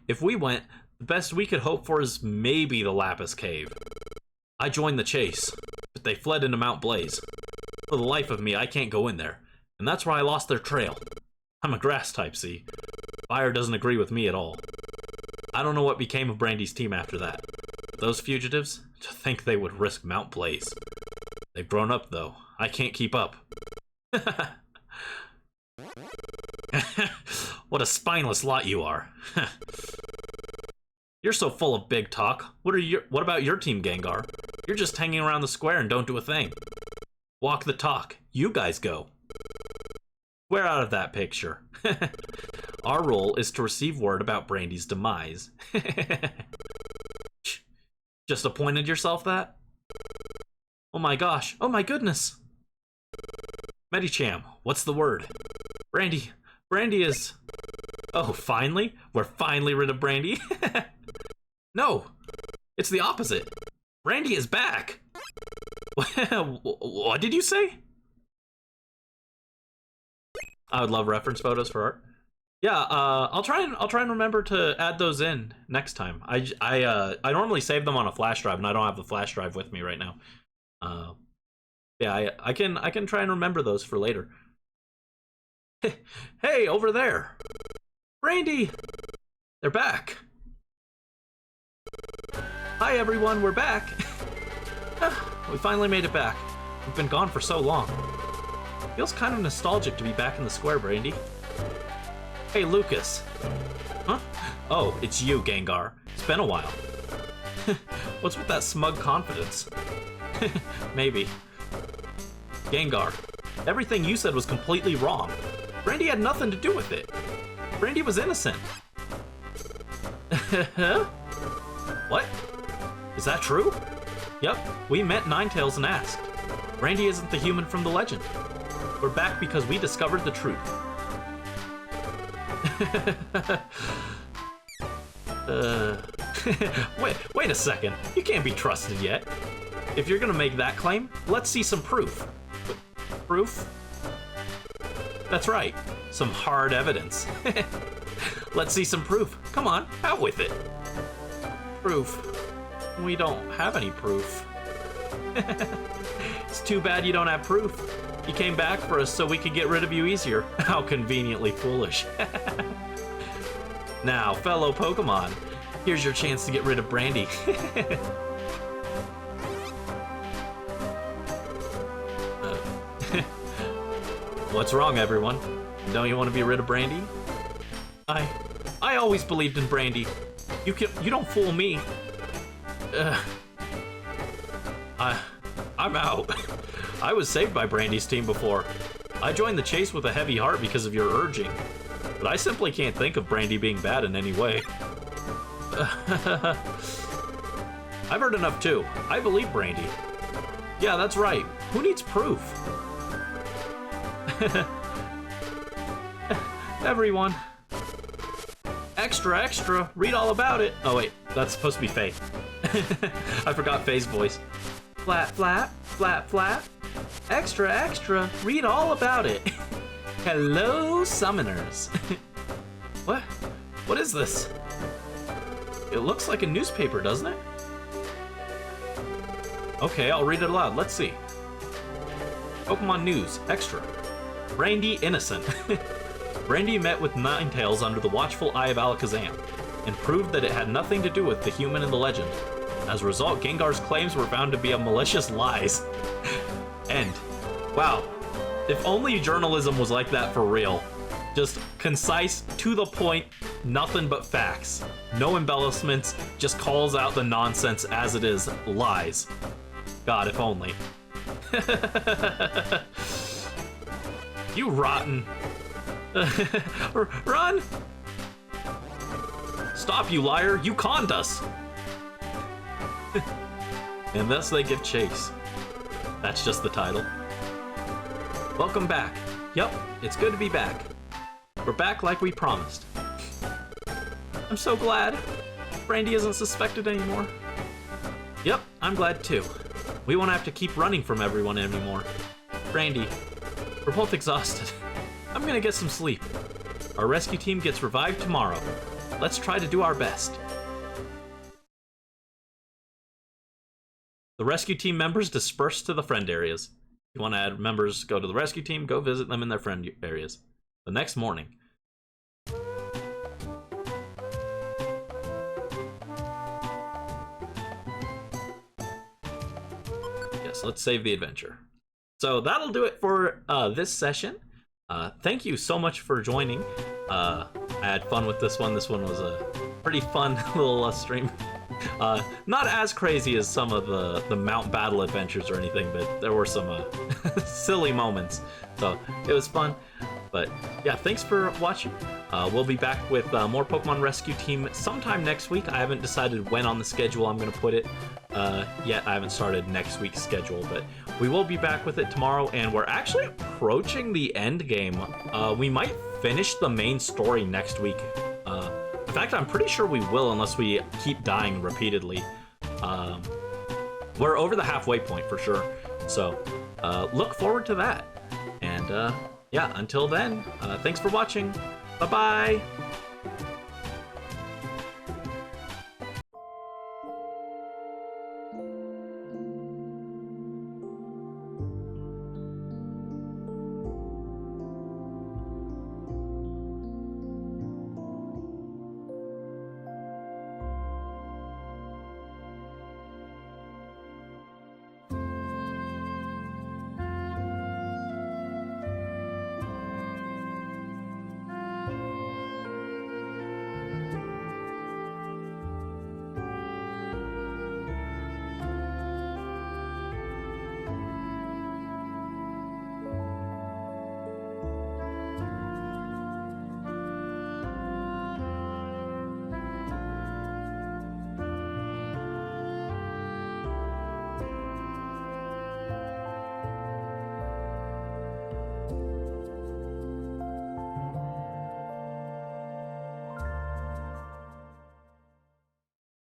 If we went, the best we could hope for is maybe the Lapis Cave. I joined the chase, but they fled into Mount Blaze. For the life of me, I can't go in there, and that's where I lost their trail. I'm a grass type, see? Fire doesn't agree with me at all. I don't know what became of Brandie's team after that. But those fugitives, to think they would risk Mount Blaze. They've grown up, though. I can't keep up. What a spineless lot you are. You're so full of big talk. What about your team, Gengar? You're just hanging around the square and don't do a thing. Walk the talk. You guys go. We're out of that picture. Our role is to receive word about Brandie's demise. Just appointed yourself that? Oh my gosh. Oh my goodness. Medicham, what's the word? Brandie is... Oh, finally? We're finally rid of Brandie? No, it's the opposite. Brandie is back. What did you say? I would love reference photos for art. Yeah, I'll try and remember to add those in next time. I normally save them on a flash drive, and I don't have the flash drive with me right now. Yeah, I can try and remember those for later. Hey, over there, Brandie! They're back. Hi everyone, we're back. We finally made it back. We've been gone for so long. Feels kind of nostalgic to be back in the square, Brandie. Hey, Lucas. Huh? Oh, it's you, Gengar. It's been a while. What's with that smug confidence? Maybe. Gengar, everything you said was completely wrong. Brandie had nothing to do with it. Brandie was innocent. What? Is that true? Yep, we met Ninetales and asked. Brandie isn't the human from the legend. We're back because we discovered the truth. Wait a second. You can't be trusted yet. If you're gonna make that claim, let's see some proof. Proof? That's right. Some hard evidence. Let's see some proof. Come on, out with it. Proof. We don't have any proof. It's too bad you don't have proof. You came back for us so we could get rid of you easier. How conveniently foolish. Now, fellow Pokemon, here's your chance to get rid of Brandie. What's wrong, everyone? Don't you want to be rid of Brandie? I always believed in Brandie. You don't fool me. I'm out. I was saved by Brandie's team before. I joined the chase with a heavy heart because of your urging. But I simply can't think of Brandie being bad in any way. I've heard enough too. I believe Brandie. Yeah, that's right. Who needs proof? Everyone. Extra, extra. Read all about it. Oh wait, that's supposed to be Faye. I forgot Faye's voice. Flap, flap, flap, flap. Extra, extra. Read all about it. Hello, summoners. What? What is this? It looks like a newspaper, doesn't it? Okay, I'll read it aloud. Let's see. Pokemon News, Extra. Brandie innocent. Brandie met with Ninetales under the watchful eye of Alakazam, and proved that it had nothing to do with the human in the legend. As a result, Gengar's claims were found to be malicious lies. End. Wow. If only journalism was like that for real. Just concise, to the point, nothing but facts. No embellishments, just calls out the nonsense as it is, lies. God, if only. You rotten. Run! Stop, you liar! You conned us! And thus they give chase. That's just the title. Welcome back. Yup, it's good to be back. We're back like we promised. I'm so glad. Brandie isn't suspected anymore. Yep, I'm glad too. We won't have to keep running from everyone anymore. Brandie, we're both exhausted. I'm gonna get some sleep. Our rescue team gets revived tomorrow. Let's try to do our best. The rescue team members disperse to the friend areas. If you want to add members, go to the rescue team, go visit them in their friend areas. The next morning. Yes, let's save the adventure. So that'll do it for this session. Thank you so much for joining. I had fun with this one. This one was a pretty fun little stream. Not as crazy as some of the Mount Battle adventures or anything, but there were some silly moments. So it was fun. But yeah, thanks for watching. We'll be back with more Pokemon Rescue Team sometime next week. I haven't decided when on the schedule I'm going to put it yet. I haven't started next week's schedule, but we will be back with it tomorrow. And we're actually approaching the end game. We might finish the main story next week. In fact, I'm pretty sure we will unless we keep dying repeatedly. We're over the halfway point for sure. So look forward to that. And yeah, until then, thanks for watching. Bye-bye.